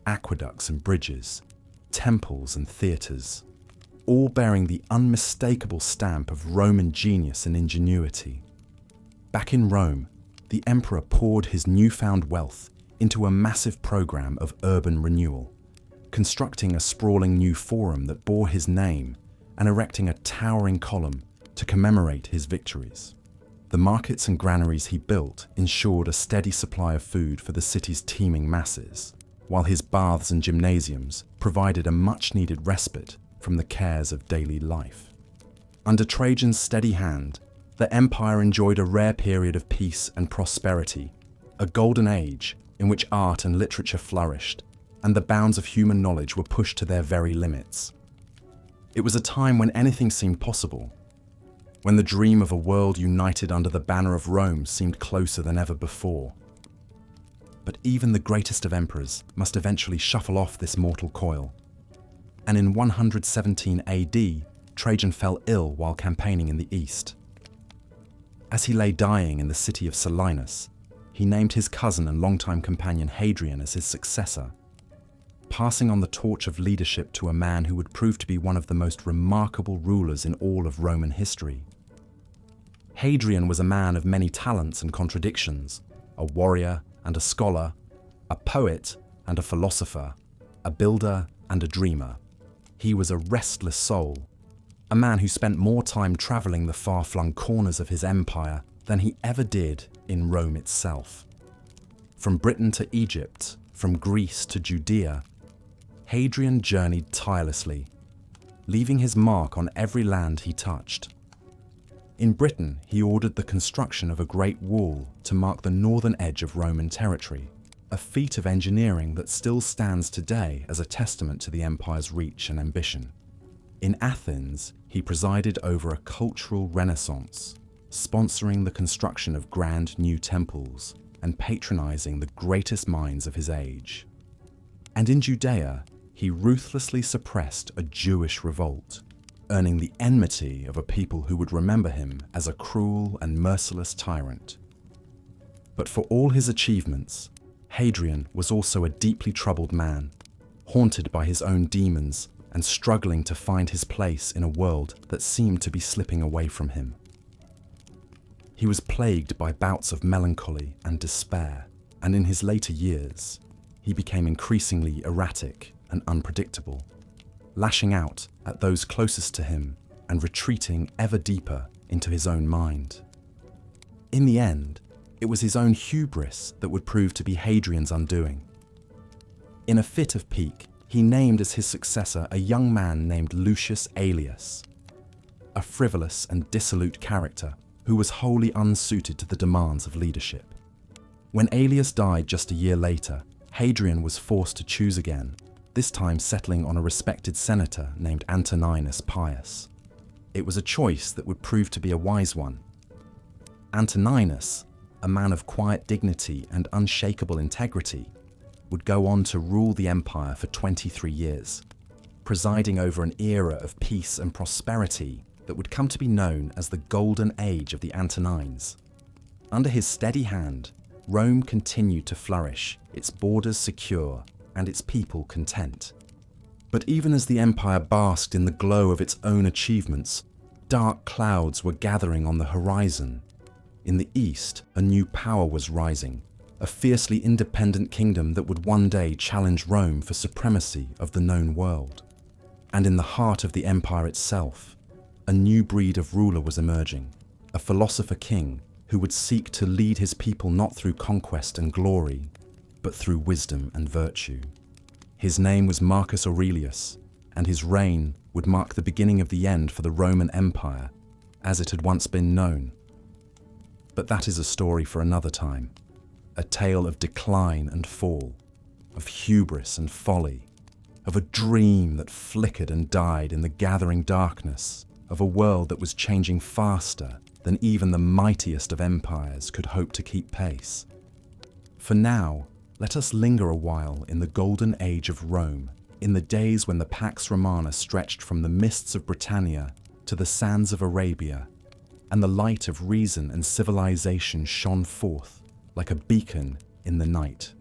aqueducts and bridges, temples and theatres, all bearing the unmistakable stamp of Roman genius and ingenuity. Back in Rome, the emperor poured his newfound wealth into a massive program of urban renewal, constructing a sprawling new forum that bore his name and erecting a towering column to commemorate his victories. The markets and granaries he built ensured a steady supply of food for the city's teeming masses, while his baths and gymnasiums provided a much-needed respite from the cares of daily life. Under Trajan's steady hand, the empire enjoyed a rare period of peace and prosperity, a golden age in which art and literature flourished, and the bounds of human knowledge were pushed to their very limits. It was a time when anything seemed possible, when the dream of a world united under the banner of Rome seemed closer than ever before. But even the greatest of emperors must eventually shuffle off this mortal coil. And in 117 AD, Trajan fell ill while campaigning in the east. As he lay dying in the city of Selinus, he named his cousin and longtime companion Hadrian as his successor, passing on the torch of leadership to a man who would prove to be one of the most remarkable rulers in all of Roman history. Hadrian was a man of many talents and contradictions, a warrior and a scholar, a poet and a philosopher, a builder and a dreamer. He was a restless soul, a man who spent more time traveling the far-flung corners of his empire than he ever did in Rome itself. From Britain to Egypt, from Greece to Judea, Hadrian journeyed tirelessly, leaving his mark on every land he touched. In Britain, he ordered the construction of a great wall to mark the northern edge of Roman territory, a feat of engineering that still stands today as a testament to the empire's reach and ambition. In Athens, he presided over a cultural renaissance, sponsoring the construction of grand new temples and patronizing the greatest minds of his age. And in Judea, he ruthlessly suppressed a Jewish revolt, earning the enmity of a people who would remember him as a cruel and merciless tyrant. But for all his achievements, Hadrian was also a deeply troubled man, haunted by his own demons and struggling to find his place in a world that seemed to be slipping away from him. He was plagued by bouts of melancholy and despair, and in his later years, he became increasingly erratic and unpredictable, lashing out at those closest to him and retreating ever deeper into his own mind. In the end, it was his own hubris that would prove to be Hadrian's undoing. In a fit of pique, he named as his successor a young man named Lucius Aelius, a frivolous and dissolute character who was wholly unsuited to the demands of leadership. When Aelius died just a year later, Hadrian was forced to choose again, this time settling on a respected senator named Antoninus Pius. It was a choice that would prove to be a wise one. Antoninus, a man of quiet dignity and unshakable integrity, would go on to rule the empire for 23 years, presiding over an era of peace and prosperity that would come to be known as the Golden Age of the Antonines. Under his steady hand, Rome continued to flourish, its borders secure, and its people content. But even as the empire basked in the glow of its own achievements, dark clouds were gathering on the horizon. In the east, a new power was rising, a fiercely independent kingdom that would one day challenge Rome for supremacy of the known world. And in the heart of the empire itself, a new breed of ruler was emerging, a philosopher king who would seek to lead his people not through conquest and glory, but through wisdom and virtue. His name was Marcus Aurelius, and his reign would mark the beginning of the end for the Roman Empire, as it had once been known. But that is a story for another time, a tale of decline and fall, of hubris and folly, of a dream that flickered and died in the gathering darkness, of a world that was changing faster than even the mightiest of empires could hope to keep pace. For now, let us linger a while in the golden age of Rome, in the days when the Pax Romana stretched from the mists of Britannia to the sands of Arabia, and the light of reason and civilization shone forth like a beacon in the night.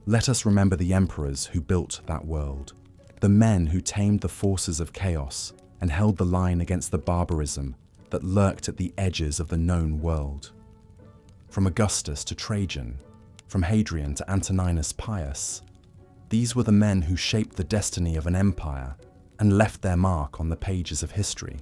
Let us remember the emperors who built that world, the men who tamed the forces of chaos and held the line against the barbarism that lurked at the edges of the known world. From Augustus to Trajan, from Hadrian to Antoninus Pius, these were the men who shaped the destiny of an empire and left their mark on the pages of history.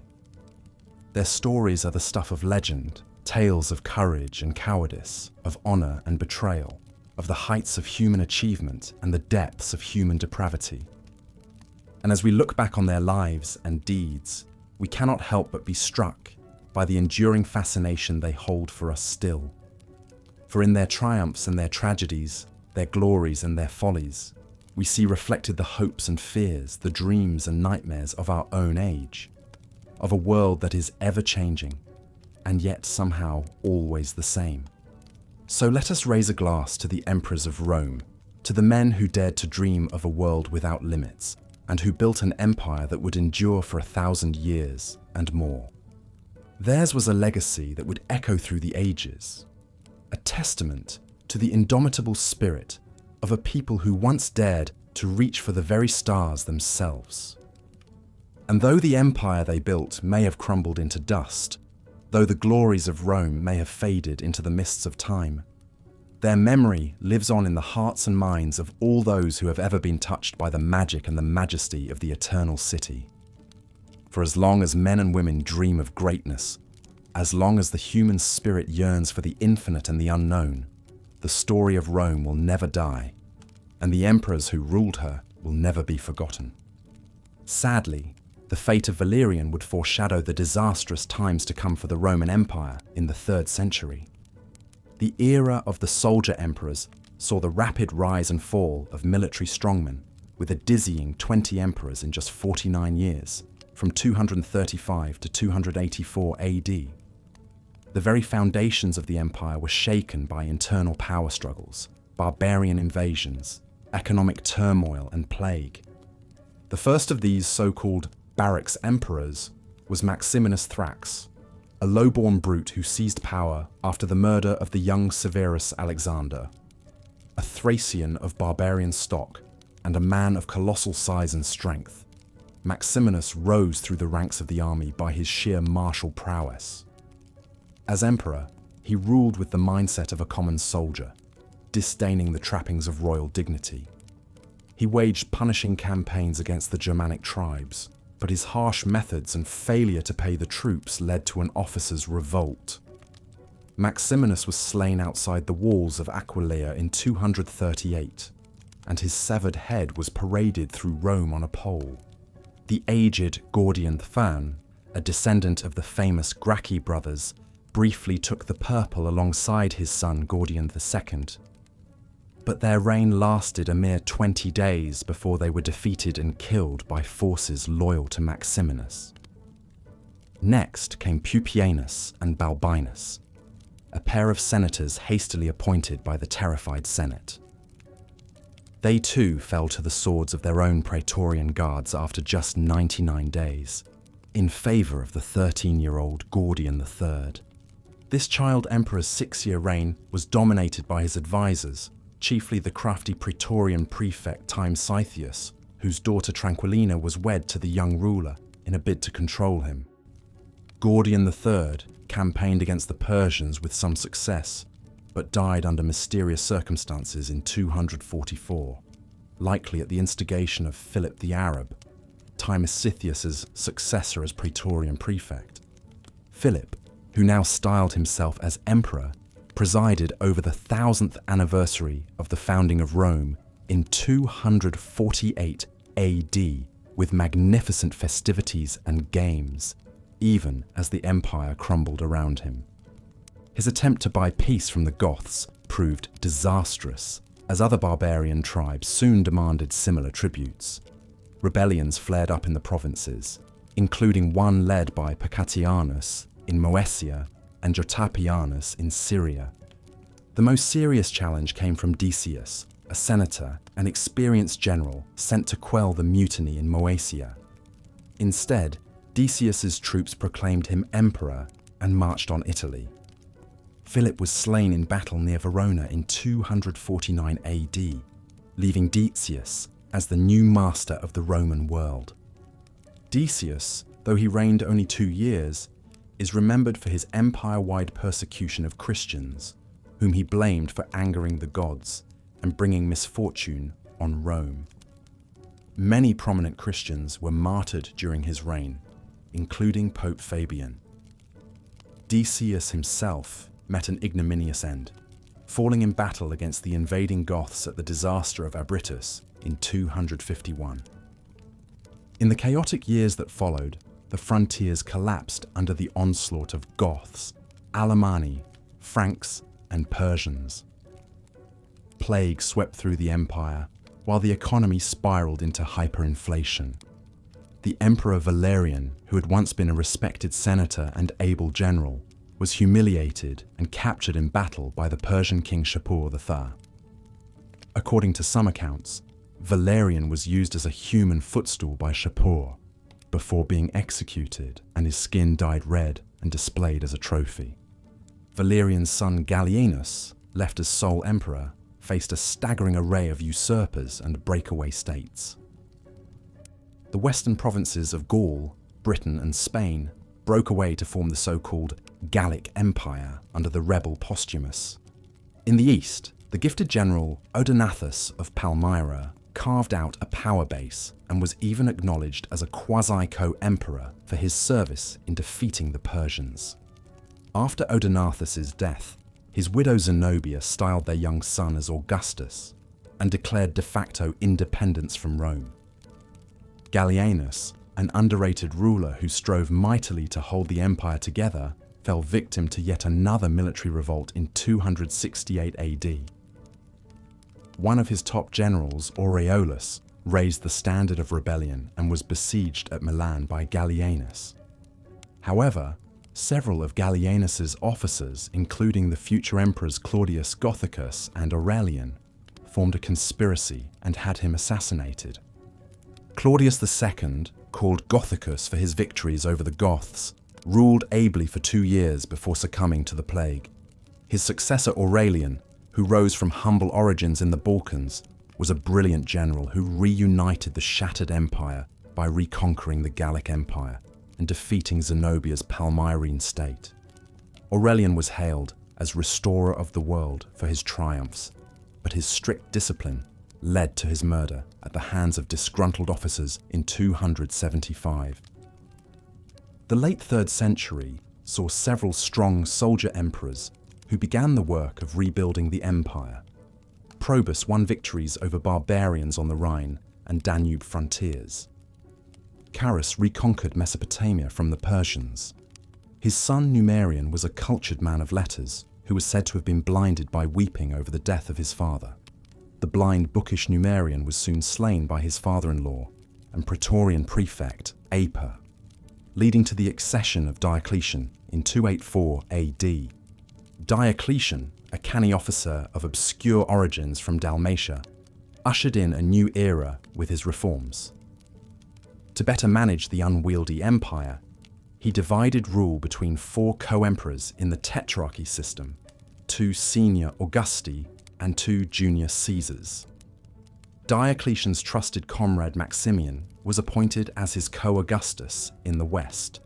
Their stories are the stuff of legend, tales of courage and cowardice, of honor and betrayal, of the heights of human achievement and the depths of human depravity. And as we look back on their lives and deeds, we cannot help but be struck by the enduring fascination they hold for us still. For in their triumphs and their tragedies, their glories and their follies, we see reflected the hopes and fears, the dreams and nightmares of our own age, of a world that is ever-changing, and yet somehow always the same. So let us raise a glass to the emperors of Rome, to the men who dared to dream of a world without limits, and who built an empire that would endure for 1,000 years and more. Theirs was a legacy that would echo through the ages, a testament to the indomitable spirit of a people who once dared to reach for the very stars themselves. And though the empire they built may have crumbled into dust, though the glories of Rome may have faded into the mists of time, their memory lives on in the hearts and minds of all those who have ever been touched by the magic and the majesty of the eternal city. For as long as men and women dream of greatness, as long as the human spirit yearns for the infinite and the unknown, the story of Rome will never die, and the emperors who ruled her will never be forgotten. Sadly, the fate of Valerian would foreshadow the disastrous times to come for the Roman Empire in the 3rd century. The era of the soldier emperors saw the rapid rise and fall of military strongmen, with a dizzying 20 emperors in just 49 years, from 235 to 284 AD. The very foundations of the empire were shaken by internal power struggles, barbarian invasions, economic turmoil and plague. The first of these so-called barracks emperors was Maximinus Thrax, a low-born brute who seized power after the murder of the young Severus Alexander. A Thracian of barbarian stock and a man of colossal size and strength, Maximinus rose through the ranks of the army by his sheer martial prowess. As emperor, he ruled with the mindset of a common soldier, disdaining the trappings of royal dignity. He waged punishing campaigns against the Germanic tribes, but his harsh methods and failure to pay the troops led to an officer's revolt. Maximinus was slain outside the walls of Aquileia in 238, and his severed head was paraded through Rome on a pole. The aged Gordian III, a descendant of the famous Gracchi brothers, briefly took the purple alongside his son Gordian II. But their reign lasted a mere 20 days before they were defeated and killed by forces loyal to Maximinus. Next came Pupienus and Balbinus, a pair of senators hastily appointed by the terrified Senate. They too fell to the swords of their own Praetorian guards after just 99 days, in favour of the 13-year-old Gordian III. This child emperor's 6-year reign was dominated by his advisors, chiefly the crafty Praetorian prefect Time Scythius, whose daughter Tranquillina was wed to the young ruler in a bid to control him. Gordian III campaigned against the Persians with some success, but died under mysterious circumstances in 244, likely at the instigation of Philip the Arab, Time Scythius's successor as Praetorian prefect. Philip, who now styled himself as emperor, presided over the 1000th anniversary of the founding of Rome in 248 AD with magnificent festivities and games, even as the empire crumbled around him. His attempt to buy peace from the Goths proved disastrous, as other barbarian tribes soon demanded similar tributes. Rebellions flared up in the provinces, including one led by Pacatianus in Moesia and Jotapianus in Syria. The most serious challenge came from Decius, a senator and experienced general sent to quell the mutiny in Moesia. Instead, Decius's troops proclaimed him emperor and marched on Italy. Philip was slain in battle near Verona in 249 AD, leaving Decius as the new master of the Roman world. Decius, though he reigned only 2 years, is remembered for his empire-wide persecution of Christians, whom he blamed for angering the gods and bringing misfortune on Rome. Many prominent Christians were martyred during his reign, including Pope Fabian. Decius himself met an ignominious end, falling in battle against the invading Goths at the disaster of Abritus in 251. In the chaotic years that followed, the frontiers collapsed under the onslaught of Goths, Alemanni, Franks, and Persians. Plague swept through the empire, while the economy spiraled into hyperinflation. The Emperor Valerian, who had once been a respected senator and able general, was humiliated and captured in battle by the Persian king Shapur III. According to some accounts, Valerian was used as a human footstool by Shapur before being executed, and his skin dyed red and displayed as a trophy. Valerian's son Gallienus, left as sole emperor, faced a staggering array of usurpers and breakaway states. The western provinces of Gaul, Britain and Spain broke away to form the so-called Gallic Empire under the rebel Postumus. In the east, the gifted general Odenathus of Palmyra carved out a power base and was even acknowledged as a quasi-co-emperor for his service in defeating the Persians. After Odenathus's death, his widow Zenobia styled their young son as Augustus and declared de facto independence from Rome. Gallienus, an underrated ruler who strove mightily to hold the empire together, fell victim to yet another military revolt in 268 AD. One of his top generals, Aureolus, raised the standard of rebellion and was besieged at Milan by Gallienus. However, several of Gallienus's officers, including the future emperors Claudius Gothicus and Aurelian, formed a conspiracy and had him assassinated. Claudius II, called Gothicus for his victories over the Goths, ruled ably for 2 years before succumbing to the plague. His successor Aurelian, who rose from humble origins in the Balkans, was a brilliant general who reunited the shattered empire by reconquering the Gallic Empire and defeating Zenobia's Palmyrene state. Aurelian was hailed as restorer of the world for his triumphs, but his strict discipline led to his murder at the hands of disgruntled officers in 275. The late 3rd century saw several strong soldier emperors who began the work of rebuilding the empire. Probus won victories over barbarians on the Rhine and Danube frontiers. Carus reconquered Mesopotamia from the Persians. His son Numerian was a cultured man of letters who was said to have been blinded by weeping over the death of his father. The blind, bookish Numerian was soon slain by his father-in-law and Praetorian prefect Aper, leading to the accession of Diocletian in 284 AD. Diocletian, a canny officer of obscure origins from Dalmatia, ushered in a new era with his reforms. To better manage the unwieldy empire, he divided rule between 4 co-emperors in the tetrarchy system, 2 senior Augusti and 2 junior Caesars. Diocletian's trusted comrade Maximian was appointed as his co-Augustus in the west,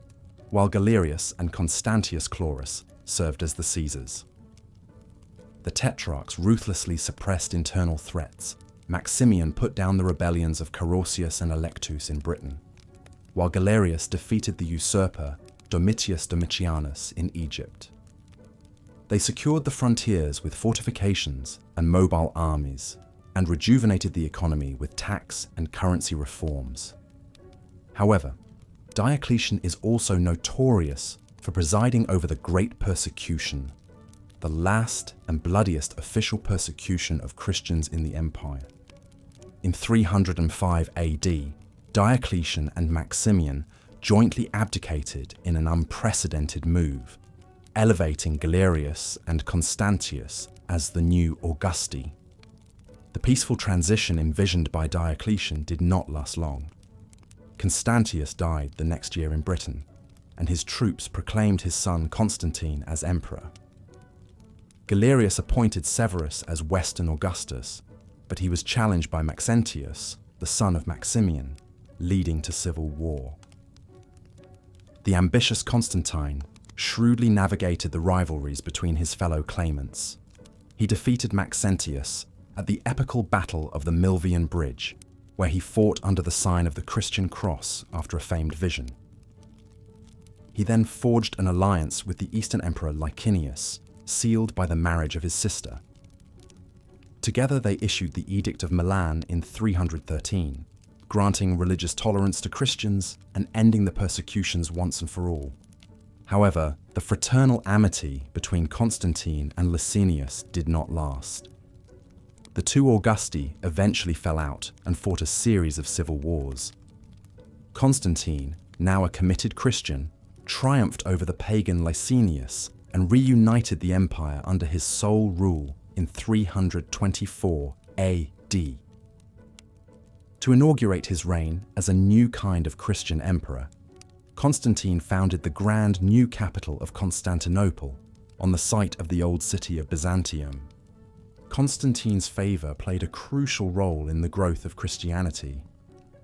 while Galerius and Constantius Chlorus served as the Caesars. The tetrarchs ruthlessly suppressed internal threats. Maximian put down the rebellions of Carausius and Electus in Britain, while Galerius defeated the usurper Domitius Domitianus in Egypt. They secured the frontiers with fortifications and mobile armies, and rejuvenated the economy with tax and currency reforms. However, Diocletian is also notorious for presiding over the Great Persecution, the last and bloodiest official persecution of Christians in the empire. In 305 AD, Diocletian and Maximian jointly abdicated in an unprecedented move, elevating Galerius and Constantius as the new Augusti. The peaceful transition envisioned by Diocletian did not last long. Constantius died the next year in Britain, and his troops proclaimed his son Constantine as emperor. Galerius appointed Severus as Western Augustus, but he was challenged by Maxentius, the son of Maximian, leading to civil war. The ambitious Constantine shrewdly navigated the rivalries between his fellow claimants. He defeated Maxentius at the epical Battle of the Milvian Bridge, where he fought under the sign of the Christian cross after a famed vision. He then forged an alliance with the Eastern Emperor Licinius, sealed by the marriage of his sister. Together they issued the Edict of Milan in 313, granting religious tolerance to Christians and ending the persecutions once and for all. However, the fraternal amity between Constantine and Licinius did not last. The two Augusti eventually fell out and fought a series of civil wars. Constantine, now a committed Christian, triumphed over the pagan Licinius and reunited the empire under his sole rule in 324 AD. To inaugurate his reign as a new kind of Christian emperor, Constantine founded the grand new capital of Constantinople on the site of the old city of Byzantium. Constantine's favour played a crucial role in the growth of Christianity,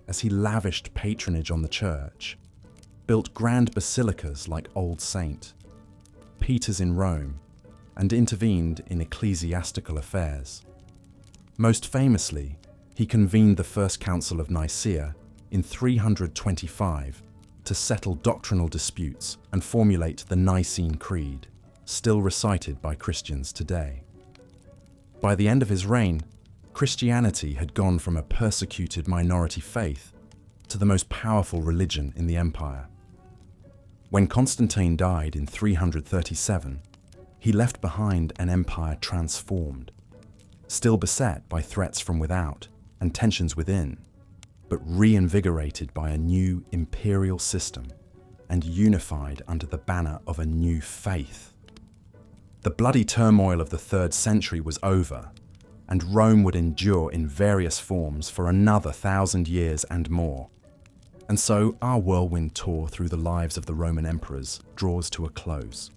as he lavished patronage on the church, built grand basilicas like Old Saint, Peter's in Rome, and intervened in ecclesiastical affairs. Most famously, he convened the First Council of Nicaea in 325 to settle doctrinal disputes and formulate the Nicene Creed, still recited by Christians today. By the end of his reign, Christianity had gone from a persecuted minority faith to the most powerful religion in the empire. When Constantine died in 337, he left behind an empire transformed, still beset by threats from without and tensions within, but reinvigorated by a new imperial system and unified under the banner of a new faith. The bloody turmoil of the 3rd century was over, and Rome would endure in various forms for another 1,000 years and more. And so our whirlwind tour through the lives of the Roman emperors draws to a close.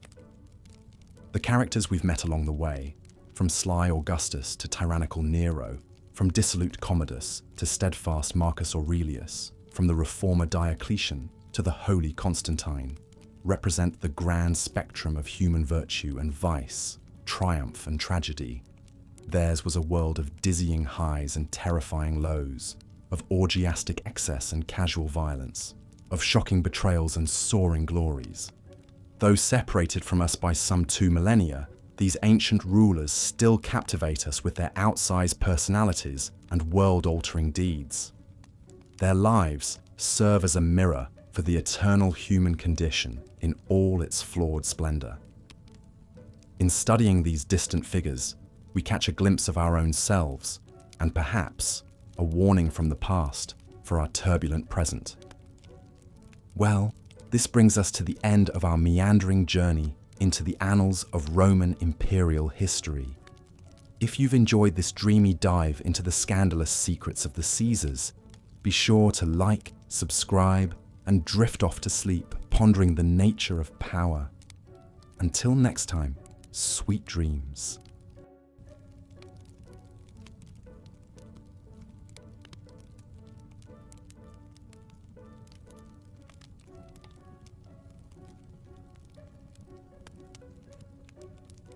The characters we've met along the way, from sly Augustus to tyrannical Nero, from dissolute Commodus to steadfast Marcus Aurelius, from the reformer Diocletian to the holy Constantine, represent the grand spectrum of human virtue and vice, triumph and tragedy. Theirs was a world of dizzying highs and terrifying lows, of orgiastic excess and casual violence, of shocking betrayals and soaring glories. Though separated from us by some 2 millennia, these ancient rulers still captivate us with their outsized personalities and world-altering deeds. Their lives serve as a mirror for the eternal human condition in all its flawed splendor. In studying these distant figures, we catch a glimpse of our own selves, and perhaps a warning from the past for our turbulent present. Well, this brings us to the end of our meandering journey into the annals of Roman imperial history. If you've enjoyed this dreamy dive into the scandalous secrets of the Caesars, be sure to like, subscribe, and drift off to sleep, pondering the nature of power. Until next time, sweet dreams.